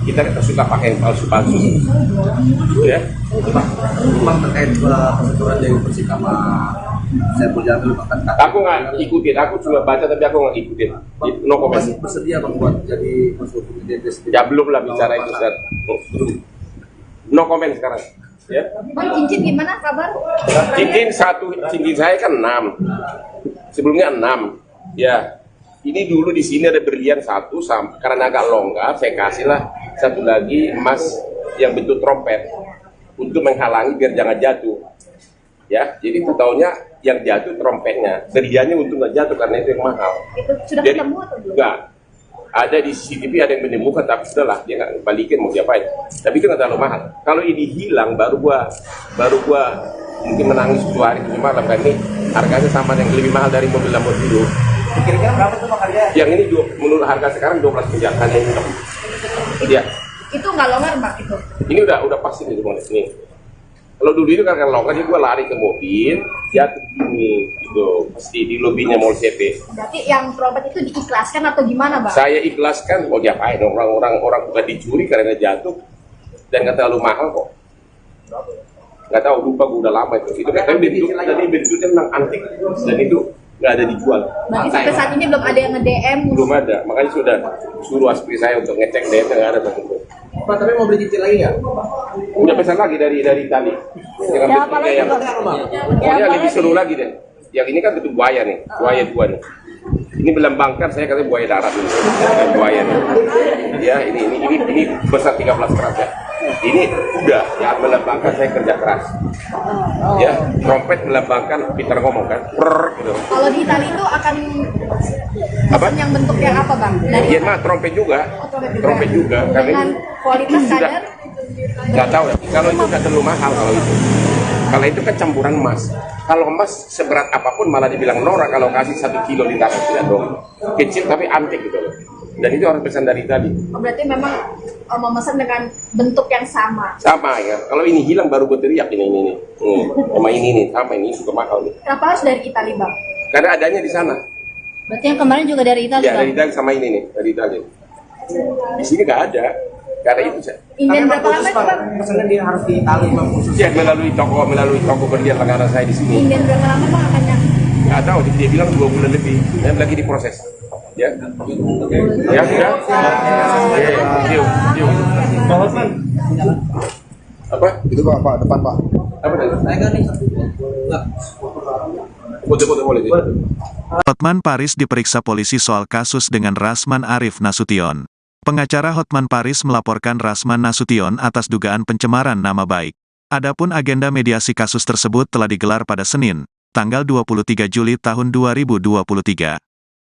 kita suka pakai yang palsu-palsu, ya. Bang terkait peraturan dari Persik sama saya punya dulu bahkan Aku nggak ikutin, aku cuma baca tapi aku nggak ikutin. No comment. masih bersedia bang buat jadi masuk identitas. Ya belum lah bicara itu, Ustaz. Belum. No comment sekarang. Ya. Bang, cincin gimana kabar? Cincin saya kan 6. Sebelumnya 6. Ya. Ini dulu di sini ada berlian 1 karena agak longgar, saya kasihlah 1 lagi emas yang bentuk trompet untuk menghalangi biar jangan jatuh. Ya, jadi tahunya yang jatuh trompetnya. Berliannya untuk nggak jatuh karena itu yang mahal. Itu sudah Jadi, ketemu atau belum? enggak. Ada di CCTV ada yang menemukan, tapi sudahlah dia nggak balikin mau diapain. Tapi itu nggak terlalu mahal. Kalau ini hilang baru gua mungkin menangis 2 hari 7 malam kan ini harganya sama yang lebih mahal dari mobil Lamborghini. Kira-kira berapa tuh bang harga? Yang ini menurut harga sekarang 12 miliar hanya ini. Iya. Itu nggak longgar mbak itu? Ini udah pasti nih ini. Kalau dulu itu kan longgar, jadi gua lari ke mobil, jatuh gini gitu, pasti di lobinya Mall CP. Berarti yang trompet itu diikhlaskan atau gimana bang? Saya ikhlaskan, mau diapain orang bukan dicuri karena jatuh dan nggak terlalu mahal kok. Nggak tahu, lupa gue udah lama itu. Itu kan bentuknya memang antik dan itu nggak ada dijual. Berarti sampai saat ini belum ada yang nge-DM? Belum ada, makanya sudah suruh aspri saya untuk ngecek DM nggak ada bentuk. Pak tapi mau beli cincin lagi nggak? Punya pesan lagi dari Itali dengan Ya, apa bentuknya lagi, yang Bang? pokoknya lebih seru lagi deh. Yang ini kan bentuk buaya nih, buaya 2 nih. Ini melambangkan, saya katanya buaya darat ini, buaya nih. Ya, ini besar 13 keras ya. Ini udah ya melambangkan saya kerja keras. Ya, trompet melambangkan Peter ngomong kan. Gitu. Kalau di Italia itu akan Apa? yang bentuk yang apa bang? Dari Iya mah trompet juga. Trompet juga. Karena dengan ini kualitas sudah kadar nggak tahu ya. Kalau itu nggak terlalu mahal kalau itu. Kalau itu kan campuran emas. Kalau emas seberat apapun malah dibilang norak kalau kasih 1 kilo di tangan tidak dong. Kecil tapi antik gitu loh. Dan itu orang pesan dari tadi. berarti memang memesan dengan bentuk yang sama. Sama ya. Kalau ini hilang baru gue teriak ini. Sama ini nih, sama ini juga mahal nih. Kenapa harus dari Italia bang? Karena adanya di sana. Berarti yang kemarin juga dari Italia, Ya Bang? dari Italia sama ini nih, dari Italia. Di sini nggak ada. Karena itu saya. Indian berapa lama itu bang? Pesannya dia harus di Itali bang khusus. Ya melalui toko berlian langganan saya di sini. Indian berapa lama bang akan yang Nggak tahu, dia bilang 2 bulan lebih. Dan lagi diproses. Ya, ya sudah. Yuk. Apa? Itu Pak, depan Pak. Apa tadi? Saya kan nih. Foto-foto boleh. Hotman Paris diperiksa polisi soal kasus dengan Rasman Arif Nasution. Pengacara Hotman Paris melaporkan Rasman Nasution atas dugaan pencemaran nama baik. Adapun agenda mediasi kasus tersebut telah digelar pada Senin, tanggal 23 Juli tahun 2023.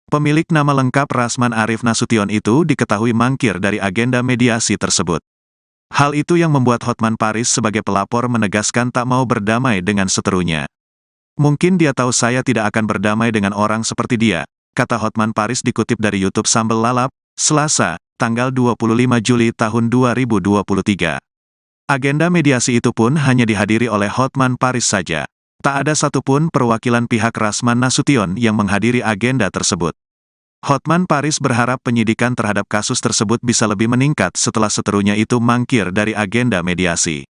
Pemilik nama lengkap Rasman Arif Nasution itu diketahui mangkir dari agenda mediasi tersebut. Hal itu yang membuat Hotman Paris sebagai pelapor menegaskan tak mau berdamai dengan seterunya. Mungkin dia tahu saya tidak akan berdamai dengan orang seperti dia, kata Hotman Paris dikutip dari YouTube Sambal Lalap, Selasa, tanggal 25 Juli tahun 2023. Agenda mediasi itu pun hanya dihadiri oleh Hotman Paris saja. Tak ada satupun perwakilan pihak Rasman Nasution yang menghadiri agenda tersebut. Hotman Paris berharap penyidikan terhadap kasus tersebut bisa lebih meningkat setelah seterunya itu mangkir dari agenda mediasi.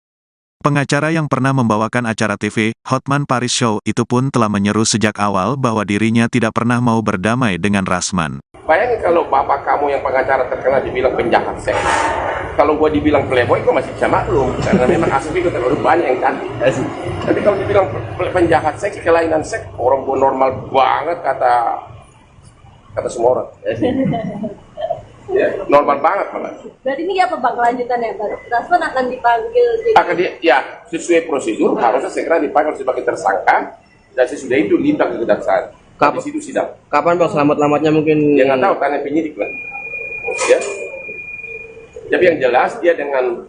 Pengacara yang pernah membawakan acara TV, Hotman Paris Show, itu pun telah menyeru sejak awal bahwa dirinya tidak pernah mau berdamai dengan Rasman. Bayangin kalau bapak kamu yang pengacara terkenal dibilang penjahat seks. Kalau gua dibilang playboy, gua masih bisa maklum. Karena memang asli gua terlalu banyak yang cantik. Tapi kalau dibilang penjahat seks, kelainan seks, orang gua normal banget kata semua orang. Ya, normal banget malah. Berarti ini apa Bang kelanjutannya, Bang? Rasman akan dipanggil Akan ya sesuai prosedur harusnya segera dipanggil sebagai tersangka dan sesudah itu limpah ke kejaksaan. Di situ sidang. Kapan Bang selamat-selamatnya mungkin? Ya nggak tahu, tanya penyidik lah. Ya. Tapi yang jelas dia dengan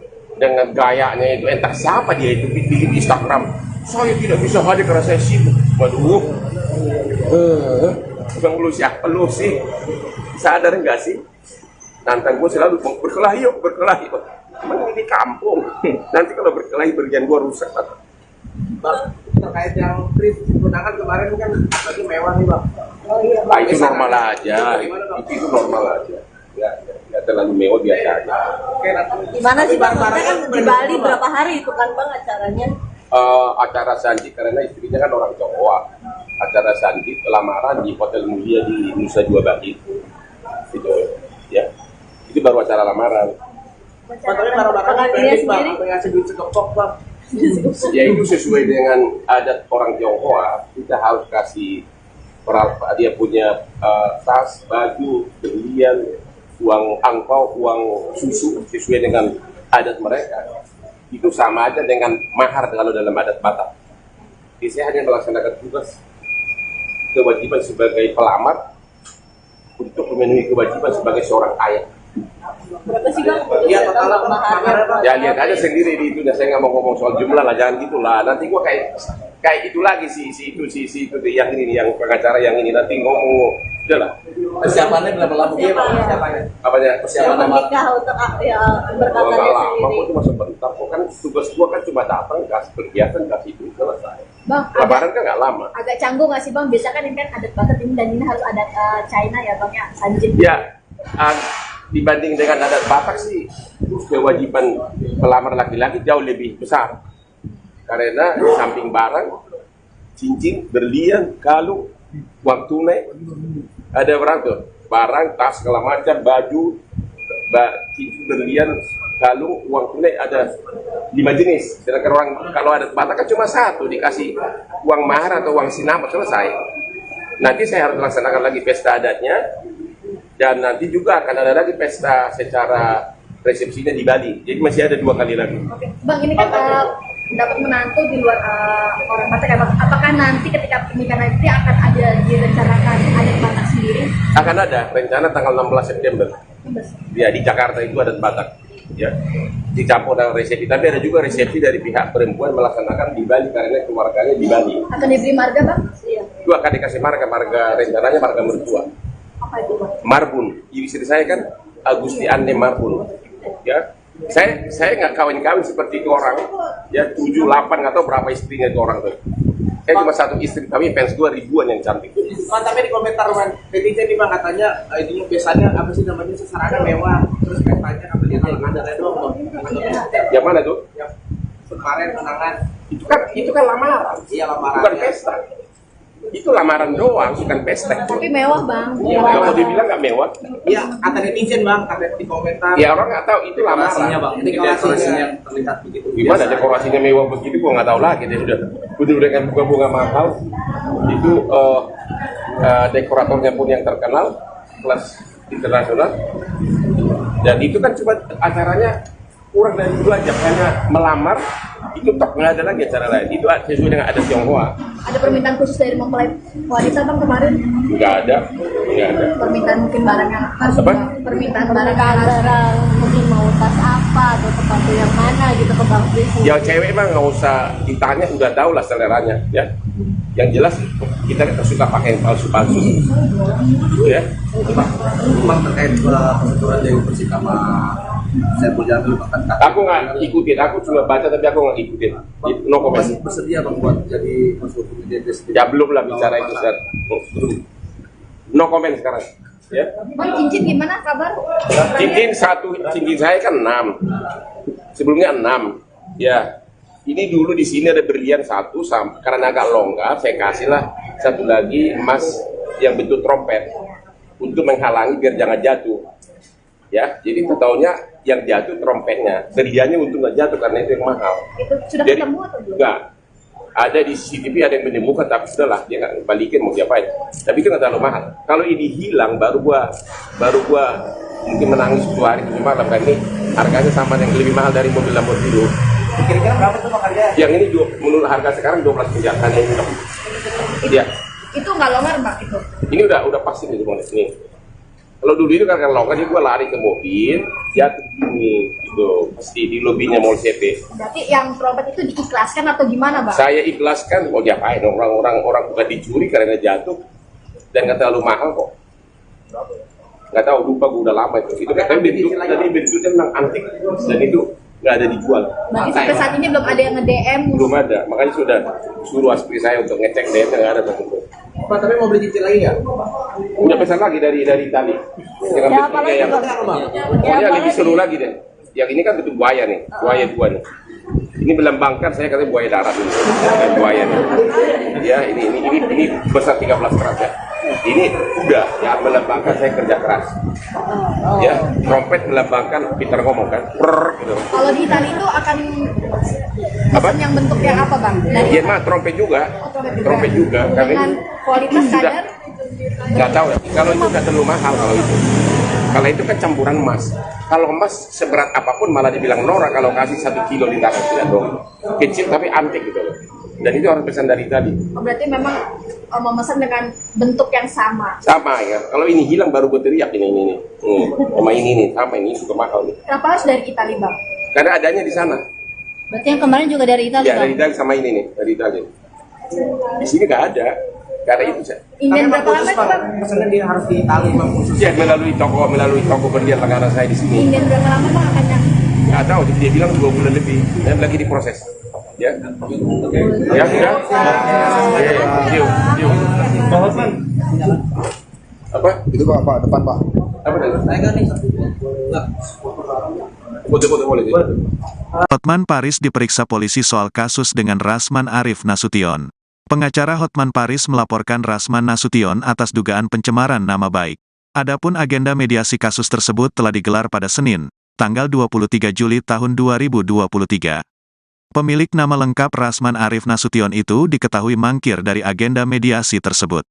gayanya itu, entah siapa dia itu bikin Instagram. Saya tidak bisa hadir karena saya sibuk. Waduh. Bang lu siapa lu sih? Sadar nggak sih? Nantang gue selalu berkelahi yuk. Emang ini kampung. Nanti kalau berkelahi bergian gue rusak. Bang, terkait yang trip undangan kemarin kan lagi mewah nih bang. Oh iya, Nah, itu normal aja. Itu normal aja. Ya terlalu mewah biasa aja. Oke, nanti Gimana sih Bang? Barang Maksudnya kan di Bali berapa hari itu kan Bang acaranya? Acara sandi karena istrinya kan orang Jawa. Acara sandi lamaran di Hotel Mulia di Nusa Dua Bali. Itu ya. Itu baru acara lamaran. Tapi barang-barang pendek bang, apa yang ngasih duit segepok bang? Ya itu sesuai dengan adat orang Tionghoa, kita harus kasih dia punya tas, baju, berlian, uang angpau, uang susu sesuai dengan adat mereka. Itu sama aja dengan mahar kalau dalam adat Batak. Jadi saya hanya melaksanakan tugas kewajiban sebagai pelamar untuk memenuhi kewajiban sebagai seorang ayah. Berapa sih Bang? Iya, total maharnya bang. Ya lihat aja sendiri di itu, saya nggak mau ngomong soal jumlah lah, jangan gitulah. Nanti gua kayak itu lagi si itu yang ini yang pengacara yang ini nanti ngomong, udah lah. Persiapannya berapa lama dia bang? Persiapannya? Apanya? Persiapan nama. Menikah untuk ya Kalau berkatanya nggak lama, sendiri. gua cuma sebentar. Kok kan tugas gua kan cuma datang, kasih kegiatan, kasih itu selesai. Bang, Lebaran kan nggak lama. agak canggung nggak sih bang? Biasa kan ini kan adat Batak ini dan ini harus adat China ya bang ya, Sanjin. Ya, dibanding dengan adat Batak sih, kewajiban pelamar laki-laki jauh lebih besar. Karena di samping barang, cincin, berlian, kalung, uang tunai, ada berapa tuh? Barang, tas, segala macam, baju, cincin, berlian, kalung, uang tunai ada 5 jenis. Sedangkan orang kalau adat Batak kan cuma satu, dikasih uang mahar atau uang sinama selesai. Nanti saya harus laksanakan lagi pesta adatnya, dan nanti juga akan ada lagi pesta secara resepsinya di Bali. Jadi masih ada 2 kali lagi. Oke, Bang, ini kan dapat menantu di luar orang Batak ya, Bang. Apakah nanti ketika pernikahan nanti akan ada direncanakan adat Batak sendiri? Akan ada rencana tanggal 16 September. Ya, di Jakarta itu adat Batak. Ya, dicampur dengan resepsi. Tapi ada juga resepsi dari pihak perempuan melaksanakan di Bali karena keluarganya di Bali. Akan diberi marga, Bang? Iya. Itu akan dikasih marga rencananya marga mertua. Apa itu, Bang? Marbun. Istri saya kan Agusti Ane Marbun. Ya, saya nggak kawin-kawin seperti itu orang. Ya, 7, 8 nggak tahu berapa istrinya itu orang tuh. Saya cuma 1 istri, tapi fans gue ribuan yang cantik. Tapi di komentar netizen nih bang katanya itunya biasanya apa sih namanya sasarannya mewah, terus pestanya apa dia ada doang bang. Yang mana tuh? Yang kemarin kenangan Itu kan lamaran. iya lamaran. Bukan pesta. Itu lamaran doang, bukan pesta. Tapi mewah, Bang. Ya, kalau dibilang nggak mewah, Iya kata netizen bang, kata di komentar. ya orang nggak tahu itu lamaran. bang, ini dekorasinya terlihat begitu. Gimana dekorasinya mewah begitu, gua nggak tahu lagi. Dia udah dengan bunga-bunga mahal. Itu dekoratornya pun yang terkenal, kelas internasional. Dan itu kan cuma acaranya kurang dari 2 jam, hanya melamar. Itu tok, nggak ada lagi acara lain. Itu sesuai dengan adat Tionghoa. Ada permintaan khusus dari mempelai wanita, Bang, kemarin? Nggak ada. Permintaan mungkin barang yang harus Apa? permintaan barang yang harus barang mungkin mau tas apa atau sepatu yang mana gitu ke Bang Fris. Yang cewek mah nggak usah ditanya, udah tahu lah seleranya, ya. Yang jelas kita kan suka pakai yang palsu-palsu, ya. Bang terkait penuturan Dewi Persik sama Saiful Jamil bahkan Aku nggak ikutin, aku cuma baca tapi aku nggak ikutin. No comment. masih bersedia bang buat jadi masuk ke identitas. Ya belum lah bicara itu, Ustaz. No comment sekarang, ya. Bang, cincin gimana kabar? Cincin saya kan 6, sebelumnya 6, ya. Ini dulu di sini ada berlian 1, karena agak longgar, saya kasihlah 1 lagi emas yang bentuk trompet untuk menghalangi biar jangan jatuh. Ya, jadi tahunya yang jatuh trompetnya, berliannya untuk nggak jatuh karena itu yang mahal. Itu sudah Jadi ketemu atau belum? enggak. Ada di CCTV ada yang menemukan, tapi sudahlah dia nggak balikin mau diapain. Tapi itu nggak terlalu mahal. Kalau ini hilang baru gua mungkin menangis 2 hari 7 malam kan ini harganya sama yang lebih mahal dari mobil Lamborghini. Kira-kira berapa tuh bang harganya? Yang ini menurut harga sekarang 12 miliar hanya ini dong. Iya. Itu nggak longgar, Bang, itu? Ini udah pasti nih ini. Kalau dulu itu karena longgar dia gua lari ke mobil, jatuh gini gitu, pasti di lobinya Mall CP. Berarti yang trompet itu diikhlaskan atau gimana, Bang? Saya ikhlaskan, mau diapain orang bukan dicuri karena jatuh dan nggak terlalu mahal kok. Nggak tahu, lupa gue udah lama itu. Itu kan bentuknya memang antik dan itu nggak ada dijual. Berarti sampai saat ini belum ada yang nge-DM? Belum ada, makanya sudah suruh aspri saya untuk ngecek DM nggak ada bentuk. Pak tapi mau beli cincin lagi nggak? Udah pesan lagi dari Itali. Dengan Ya, apa bentuknya lagi, yang Bang? pokoknya lebih seru lagi deh. Yang ini kan bentuk buaya nih, buaya 2 nih. Ini melambangkan saya katanya buaya darat ini, buaya nih. Ya ini besar 13 keras ya. Ini kuda ya melambangkan saya kerja keras. Ya trompet melambangkan Peter ngomong kan, gitu. Kalau di Itali itu akan Apa? pesan yang bentuknya apa, Bang? Dari Iya mah trompet juga, karena dengan kualitas sudah kadar? nggak tahu ya. Kalau itu nggak terlalu mahal kalau itu. Kalau itu kan campuran emas. Kalau emas seberat apapun malah dibilang norak kalau kasih 1 kilo di tangan tidak dong. Kecil tapi antik gitu loh. Dan itu harus pesan dari tadi. Oh, berarti memang memesan dengan bentuk yang sama. Sama ya. Kalau ini hilang baru gue teriak ini. Sama ini nih, sama ini suka mahal nih. Kenapa harus dari Itali, Bang? Karena adanya di sana. Berarti yang kemarin juga dari Italia, Ya Bang? dari Itali sama ini nih, dari Itali. Di sini nggak ada. Karena itu saya. Inden Tapi berapa lama khusus itu, bang, Bang? pesannya dia harus di Itali bang khusus. Ya melalui toko berlian langganan saya di sini. Inden berapa lama, Bang, akannya? Nggak tahu, dia bilang 2 bulan lebih. Dan lagi diproses. Ya, ya sudah. Yuk. Apa? Itu Pak, depan Pak. Apa tadi? Saya kan nih. Boleh. Hotman Paris diperiksa polisi soal kasus dengan Rasman Arif Nasution. Pengacara Hotman Paris melaporkan Rasman Nasution atas dugaan pencemaran nama baik. Adapun agenda mediasi kasus tersebut telah digelar pada Senin, tanggal 23 Juli tahun 2023. Pemilik nama lengkap Rasman Arif Nasution itu diketahui mangkir dari agenda mediasi tersebut.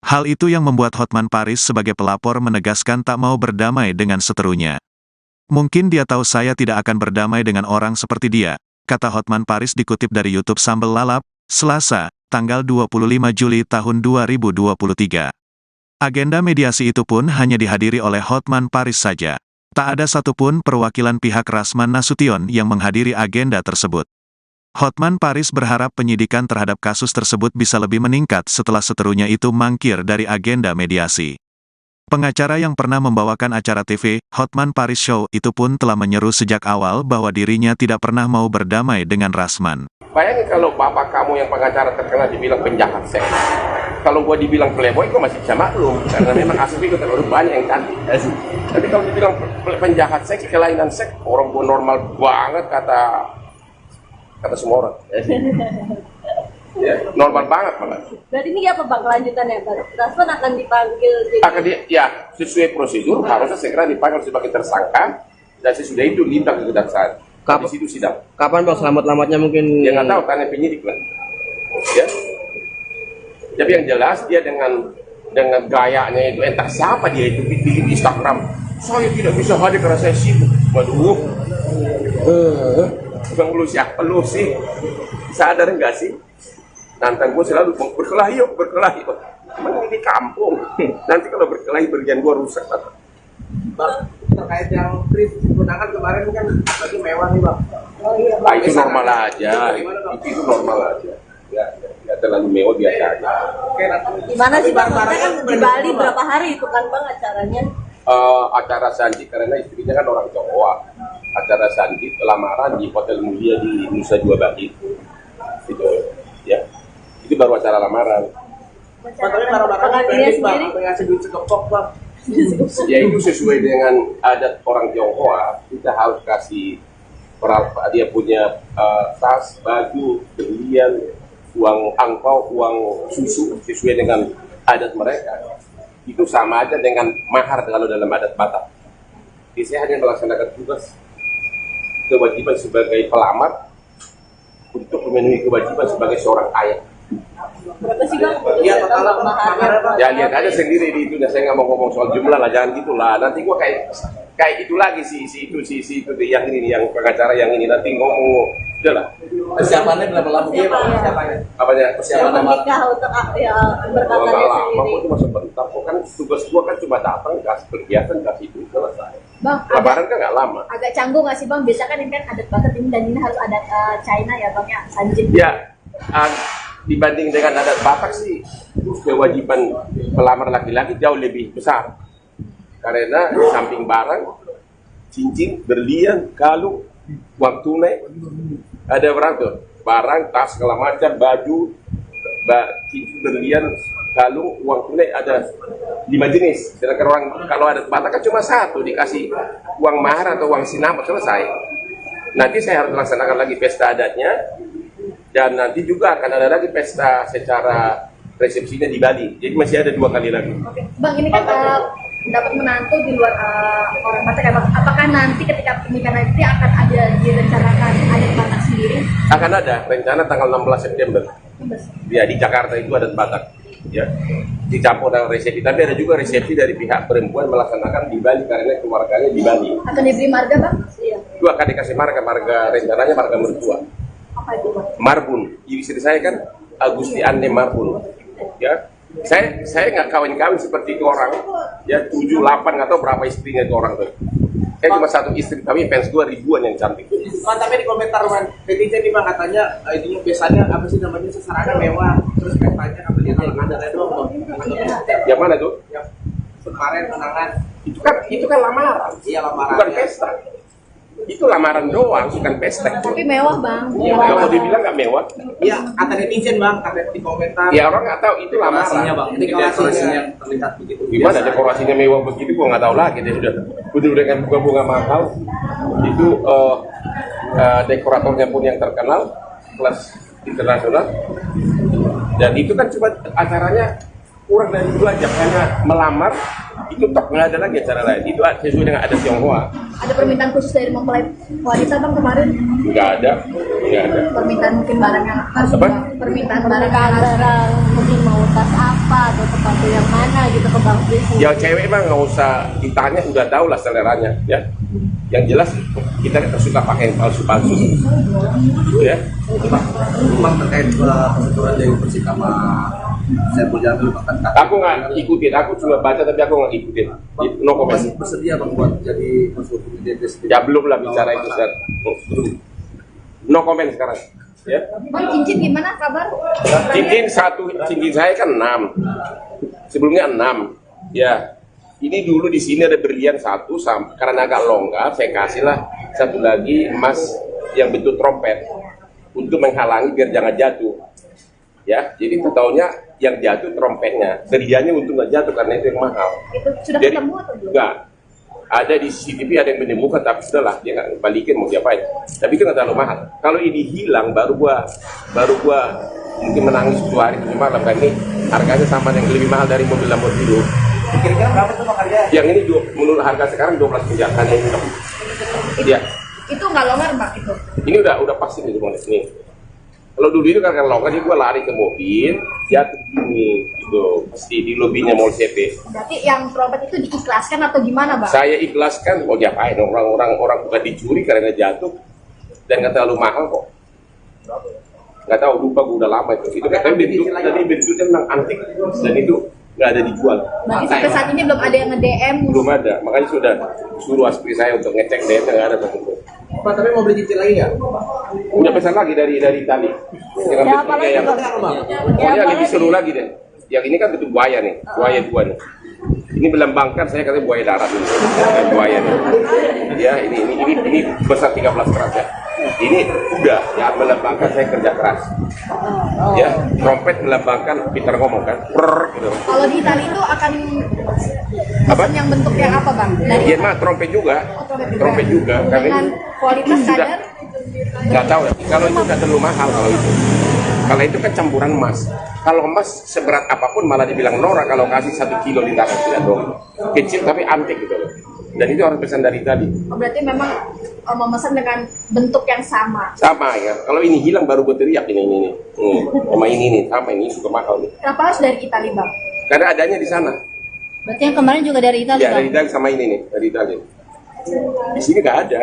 Hal itu yang membuat Hotman Paris sebagai pelapor menegaskan tak mau berdamai dengan seterunya. Mungkin dia tahu saya tidak akan berdamai dengan orang seperti dia, kata Hotman Paris dikutip dari YouTube Sambal Lalap, Selasa, tanggal 25 Juli tahun 2023. Agenda mediasi itu pun hanya dihadiri oleh Hotman Paris saja. Tak ada satupun perwakilan pihak Rasman Nasution yang menghadiri agenda tersebut. Hotman Paris berharap penyidikan terhadap kasus tersebut bisa lebih meningkat setelah seterunya itu mangkir dari agenda mediasi. Pengacara yang pernah membawakan acara TV, Hotman Paris Show, itu pun telah menyeru sejak awal bahwa dirinya tidak pernah mau berdamai dengan Rasman. Bayangin kalau bapak kamu yang pengacara terkenal dibilang penjahat seks. Kalau gua dibilang playboy, gua masih bisa maklum. Karena memang asli gua terlalu banyak yang cantik. Tapi kalau dibilang penjahat seks, kelainan seks, orang gua normal banget kata semua orang. Ya, normal banget malah. Berarti ini apa Bang kelanjutannya Bang? Rasman akan dipanggil Ya, sesuai prosedur harusnya segera dipanggil sebagai tersangka dan sesudah itu limpah ke kejaksaan. Di situ sidang. Kapan Bang selamat-selamatnya mungkin? Dia nggak tahu karena penyidik lah. Ya. Tapi yang jelas dia dengan gayanya itu entah siapa dia itu bikin Instagram. Saya tidak bisa hadir karena saya sibuk. Waduh. Bang lu siapa lu sih? Sadar nggak sih? Nantang gue selalu berkelahi yuk. Emang ini kampung. Nanti kalau berkelahi berjalan gue rusak. Bang, terkait yang trip undangan kemarin kan lagi mewah nih Bang. Oh iya Nah, itu normal aja. Itu normal aja. Ya, nggak terlalu mewah biasa aja. Oke, nanti Gimana sih Bang? Maksudnya kan di Bali berapa hari itu kan Bang acaranya? Acara Sanji karena istrinya kan orang Jawa. Acara Sanji lamaran di Hotel Mulia di Nusa Dua Bali. Itu ya. Itu baru acara lamaran. Tapi marah-marah pendek Bang, apa ngasih duit sekepok Bang. Ya itu sesuai dengan adat orang Tionghoa. Kita harus kasih dia punya tas, baju, berlian, uang angpau, uang susu sesuai dengan adat mereka. Itu sama aja dengan mahar kalau dalam adat Batak. Jadi saya hanya melaksanakan tugas kewajiban sebagai pelamar untuk memenuhi kewajiban sebagai seorang ayah. Berapa sih Bang? Iya, total maharnya. Ya lihat aja sendiri di itu. Saya nggak mau ngomong soal jumlah lah, jangan gitulah. Nanti gua kayak itu lagi si itu yang ini yang pengacara yang ini nanti ngomong. Udahlah. Persiapannya berapa lama ya Bang? Persiapannya? Apanya? Persiapan Yang menikah untuk ya berkatanya Lama sendiri. itu masuk bentar. Kok kan tugas gua kan cuma datang kasih kegiatan kasih itu selesai. Bang, Lebaran kan nggak lama. agak canggung nggak sih Bang? Biasa kan ini kan adat Batak ini dan ini harus adat China ya Bang ya, Sanjin. Ya, dibanding dengan adat Batak sih, kewajiban pelamar laki-laki jauh lebih besar. Karena di samping barang, cincin, berlian, kalung, uang tunai, ada berapa tuh? Barang, tas, segala macam, baju, cincin, berlian, kalung, uang tunai ada 5 jenis. Sedangkan orang kalau adat Batak kan cuma satu, dikasih uang mahar atau uang sinamot selesai. Nanti saya harus laksanakan lagi pesta adatnya. Dan nanti juga akan ada lagi pesta secara resepsinya di Bali. Jadi masih ada 2 kali lagi. Oke. Bang, ini kan dapat menantu di luar orang Batak ya Bang. Apakah nanti ketika pernikahan nanti akan ada direncanakan adat Batak sendiri? Akan ada rencana tanggal 16 September. Ya di Jakarta itu adat Batak. Ya, dicampur dengan resepsi. Tapi ada juga resepsi dari pihak perempuan melaksanakan di Bali karena keluarganya di Bali. Akan diberi marga Bang? Iya. Itu akan dikasih marga rencananya marga mertua. Apa itu Bang? Marbun, istri saya kan Agusti Ande Marbun, ya. Saya nggak kawin-kawin seperti itu orang, ya 7, 8 nggak tahu berapa istrinya itu orang tuh. Saya cuma satu istri, tapi fans gue ribuan yang cantik. Bang, tapi di komentar netizen nih Bang katanya ininya biasanya apa sih namanya sasarannya mewah, terus pestanya kabelnya ada doang Bang. Yang mana tuh? Yang kemarin undangan Itu kan lamaran, iya lamaran. bukan pesta. Itu lamaran doang, bukan pesta. Tapi mewah Bang. Ya, kalau mau dibilang nggak mewah, Iya, kata netizen Bang, kata di komentar. ya orang nggak tahu itu Dekorasinya lamaran. Bang, ini dekorasinya yang terlihat begitu. Gimana dekorasinya mewah begitu, gua nggak tahu lagi. Dia sudah penuh dengan bunga-bunga mahal. Itu dekoratornya pun yang terkenal, kelas internasional. Dan itu kan cuma acaranya kurang dari 2 jam karena melamar. Itu tok nggak ada lagi acara lain. Itu sesuai dengan adat Tionghoa. Ada permintaan khusus dari mempelai wanita Bang kemarin? Nggak ada. Permintaan mungkin barang yang harus Apa? permintaan barang yang harus Barang mungkin mau tas apa atau tempat sepatu yang mana gitu ke Bang Fris? Yang cewek mah nggak usah ditanya, udah tahu lah seleranya ya. Yang jelas kita suka pakai yang palsu-palsu ya. Bang terkait persetujuan Dewi Persik sama Saiful Jamil bahkan Aku nggak ikutin, aku cuma baca tapi aku nggak ikutin. No comment. masih bersedia Bang buat jadi konsultan identitas. Ya belum lah bicara itu Ustaz. Belum. No comment sekarang ya. Bang, cincin gimana kabar? Cincin saya kan 6. Sebelumnya 6. Ya. Ini dulu di sini ada berlian 1 karena agak longgar, saya kasihlah 1 lagi emas yang bentuk trompet untuk menghalangi biar jangan jatuh. Ya, jadi tahunya yang jatuh trompetnya. Berliannya untuk nggak jatuh karena itu yang mahal. Itu sudah Jadi, ketemu atau belum? enggak. Ada di CCTV ada yang menemukan, tapi sudahlah dia nggak balikin mau diapain. Tapi itu nggak terlalu mahal. Kalau ini hilang baru gua mungkin menangis 2 hari 7 malam kan ini harganya sama yang lebih mahal dari mobil Lamborghini. Kira-kira berapa tuh Bang harga? Yang ini menurut harga sekarang 12 miliar hanya ini. Iya. Itu nggak longgar Bang itu? Ini udah pasti nih ini. Kalau dulu itu kan longgar, jadi gua lari ke mobil, jatuh gini gitu, pasti di lobinya Mall CP. Berarti yang trompet itu diikhlaskan atau gimana Bang? Saya ikhlaskan, mau diapain orang bukan dicuri karena jatuh dan nggak terlalu mahal kok. Nggak tahu, lupa gue udah lama itu katanya bentuknya memang antik dan itu nggak ada dijual. Berarti sampai saat ini belum ada yang nge-DM? Belum ada, makanya sudah suruh aspri saya untuk ngecek DM nggak ada satu. Pak, tapi mau beli cincin lagi nggak? Punya pesan lagi dari Itali dengan Ya, apa bentuknya lagi, yang Bang? pokoknya lebih seru lagi deh. Yang ini kan bentuk buaya nih, buaya 2 nih. Ini melambangkan saya katanya buaya darat ini, buaya nih. Ya ini besar 13 keras ya. Ini udah ya melambangkan saya kerja keras. Ya, trompet melambangkan Peter ngomong kan. Gitu. Kalau di Itali itu akan Apa? yang bentuk yang apa Bang? Dari Iya mah trompet juga. Trompet juga karena dengan ini kualitas sudah kadar nggak tahu ya. Kalau itu nggak terlalu mahal kalau itu. Kalau itu kan campuran emas. Kalau emas seberat apapun malah dibilang norak kalau kasih 1 kilo di tangan tidak dong. Kecil tapi antik gitu loh. Dan itu orang pesan dari tadi. oh, berarti memang memesan dengan bentuk yang sama. Sama ya. Kalau ini hilang baru gue teriak ini. Sama ini nih, sama ini juga mahal nih. Kenapa harus dari Itali Bang? Karena adanya di sana. Berarti yang kemarin juga dari Italia, Ya dari Itali sama ini nih, dari Itali. Di sini nggak ada.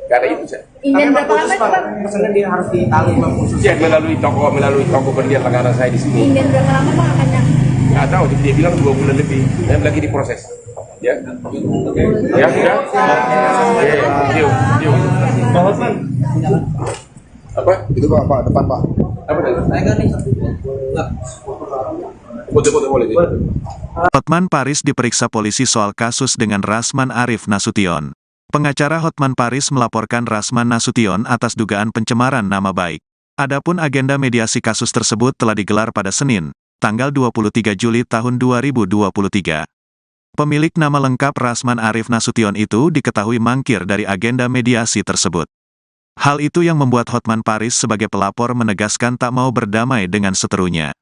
Karena itu saya. Ingin berapa lama itu Bang? Pesannya dia harus di Itali Bang khusus. Ya melalui toko berlian langganan saya di sini. Ingin berapa lama Bang akan yang Nggak tahu, dia bilang 2 bulan lebih. Dan lagi diproses. Ya, ya sudah. Yuk. Bang Hotman. Apa? Itu Pak, depan Pak. Apa tadi? Saya kan nih. Foto-foto boleh. Hotman Paris diperiksa polisi soal kasus dengan Rasman Arif Nasution. Pengacara Hotman Paris melaporkan Rasman Nasution atas dugaan pencemaran nama baik. Adapun agenda mediasi kasus tersebut telah digelar pada Senin, tanggal 23 Juli tahun 2023. Pemilik nama lengkap Rasman Arif Nasution itu diketahui mangkir dari agenda mediasi tersebut. Hal itu yang membuat Hotman Paris sebagai pelapor menegaskan tak mau berdamai dengan seterunya.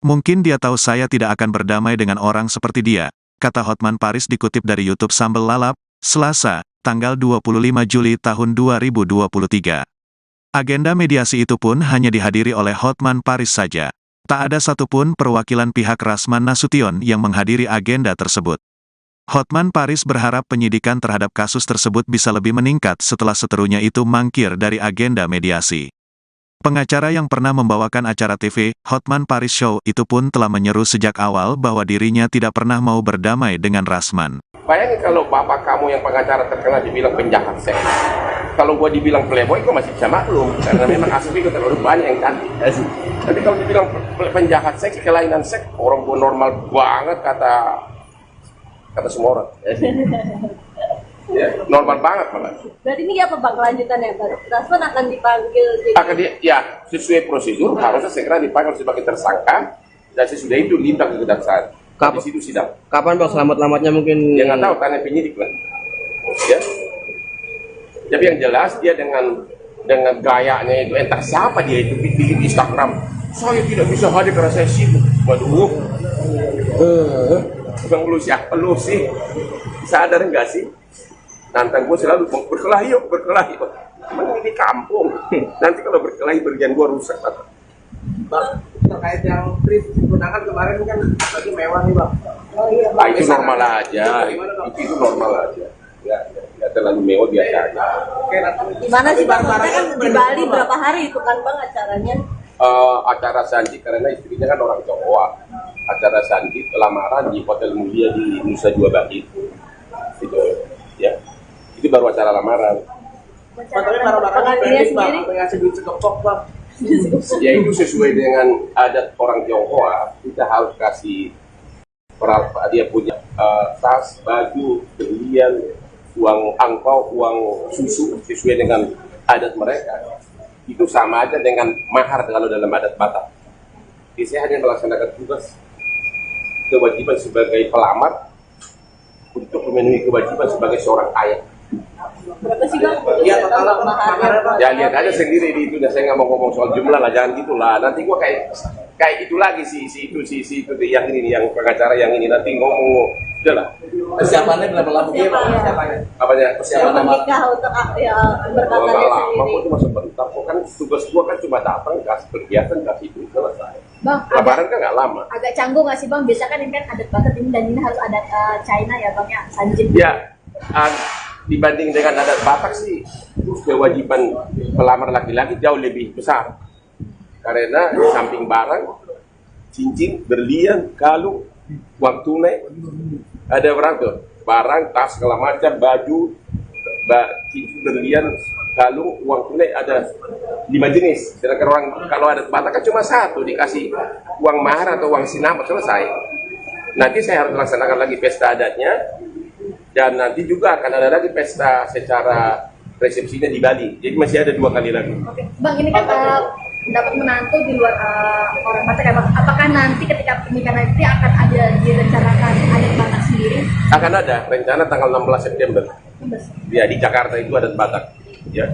Mungkin dia tahu saya tidak akan berdamai dengan orang seperti dia, kata Hotman Paris dikutip dari YouTube Sambal Lalap, Selasa, tanggal 25 Juli tahun 2023. Agenda mediasi itu pun hanya dihadiri oleh Hotman Paris saja. Tak ada satupun perwakilan pihak Rasman Nasution yang menghadiri agenda tersebut. Hotman Paris berharap penyidikan terhadap kasus tersebut bisa lebih meningkat setelah seterunya itu mangkir dari agenda mediasi. Pengacara yang pernah membawakan acara TV, Hotman Paris Show, itu pun telah menyeru sejak awal bahwa dirinya tidak pernah mau berdamai dengan Rasman. Bayangin kalau bapak kamu yang pengacara terkenal dibilang penjahat seks. Kalau gua dibilang playboy, gua masih bisa maklum. Karena memang asli gua terlalu banyak yang cantik. Tapi kalau dibilang penjahat seks, kelainan seks, orang gua normal banget kata semua orang. Ya, normal banget malah. Berarti ini apa Bang kelanjutannya? Rasman akan dipanggil Akan ya sesuai prosedur harusnya segera dipanggil sebagai tersangka dan sesudah itu limpah ke kejaksaan. Di situ sidang. Kapan Bang selamat-selamatnya mungkin? Ya nggak tahu, tanya penyidik lah. Ya. Tapi yang jelas dia dengan gayanya itu, entah siapa dia itu di Instagram. Saya tidak bisa hadir karena saya sibuk. Waduh. Bang lu siapa lu sih? Sadar nggak sih? Nantang gue selalu berkelahi yuk. Emang ini di kampung. Nanti kalau berkelahi berjalan gue rusak. Bang, terkait yang trip tunangan kemarin kan lagi mewah nih bang. Oh iya, Nah, itu normal aja, itu normal aja. Ya terlalu mewah biasa aja. Oke, nanti gimana sih bang? Maksudnya barang-barangnya kan di Bali berapa hari itu kan bang acaranya? Acara Sanji karena istrinya kan orang Jawa. Acara Sanji lamaran di Hotel Mulia di Nusa Dua Bali. Itu ya. Itu baru acara lamaran. Tapi barang-barangnya Pengantinnya branding bang, sendiri? apa ngasih duit segepok bang. Ya itu sesuai dengan adat orang Tionghoa, kita harus kasih dia punya tas, baju, berlian, uang angpau, uang susu sesuai dengan adat mereka. Itu sama aja dengan mahar kalau dalam adat Batak. Jadi saya hanya melaksanakan tugas kewajiban sebagai pelamar untuk memenuhi kewajiban sebagai seorang ayah. Berapa sih bang? Iya, total maharnya bang. Ya lihat aja sendiri di itu, saya nggak mau ngomong soal jumlah lah, jangan gitulah. Nanti gua kayak itu lagi si itu yang ini yang pengacara yang ini nanti ngomong udahlah. Persiapannya berapa lama? Iya bang, siapanya? Apanya? Persiapan nama Menikah untuk ya Kalau berkatanya nggak lama, sendiri. gua cuma sebentar. Kok kan tugas gua kan cuma datang, kasih kegiatan, kasih itu selesai. Bang, Lebaran kan nggak lama. agak canggung nggak sih bang? Biasa kan ini kan adat Batak ini dan ini harus adat China ya bang ya, Sanjin. Ya, dibanding dengan adat Batak sih, kewajiban pelamar laki-laki jauh lebih besar. Karena di samping barang, cincin, berlian, kalung, uang tunai, ada berapa tuh? Barang, tas, segala macam, baju, cincin, berlian, kalung, uang tunai ada 5 jenis. Sedangkan orang kalau adat Batak kan cuma satu, dikasih uang mahar atau uang sinamot selesai. Nanti saya harus laksanakan lagi pesta adatnya. Dan nanti juga akan ada lagi pesta secara resepsinya di Bali. Jadi masih ada 2 kali lagi. Oke, bang ini kan dapat menantu di luar orang Batak ya bang. Apakah nanti ketika pernikahan nanti akan ada direncanakan adat Batak sendiri? Akan ada rencana tanggal 16 September. Ya di Jakarta itu adat Batak. Ya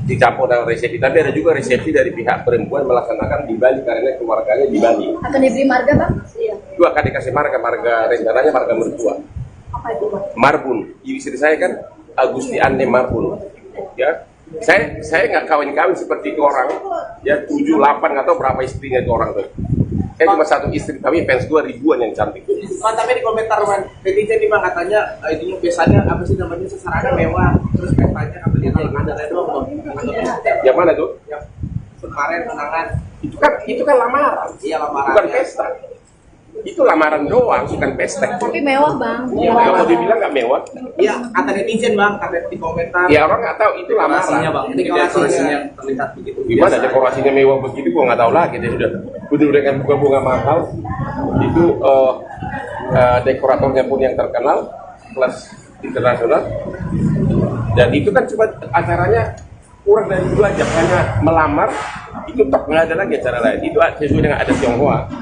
dicampur dengan resepsi. Tapi ada juga resepsi dari pihak perempuan melaksanakan di Bali karena keluarganya di Bali. Akan diberi marga bang? Iya. Itu akan dikasih marga rencananya marga mertua. Apa itu bang? Marbun. Istri saya kan Agusti Ane Marbun. Ya. Saya nggak kawin-kawin seperti itu orang. Ya 7, 8 nggak tahu berapa istrinya itu orang tuh. Saya cuma satu istri, tapi fans gue ribuan yang cantik. Bang, tapi di komentar man, netizen nih bang katanya itunya biasanya apa sih namanya sasarannya mewah, terus pestanya kabelnya ada doang bang. Yang mana tuh? Yang kemarin tunangan. Itu kan lamaran. Iya lamaran. Bukan pesta. Itu lamaran doang, bukan pesta. Tapi mewah bang. Kalau dibilang nggak mewah, Iya, kata netizen bang, kata di komentar. ya orang nggak tahu itu dekorasinya lamaran. bang, dekorasinya terlihat begitu. Gimana biasa. dekorasinya mewah begitu, gua nggak tahu lagi. Dia udah dengan bunga-bunga mahal. Itu dekoratornya pun yang terkenal, kelas internasional. Dan itu kan cuma acaranya kurang dari 2 jam, hanya melamar. Itu tok, nggak ada lagi acara lain. Itu sesuai dengan adat Tionghoa.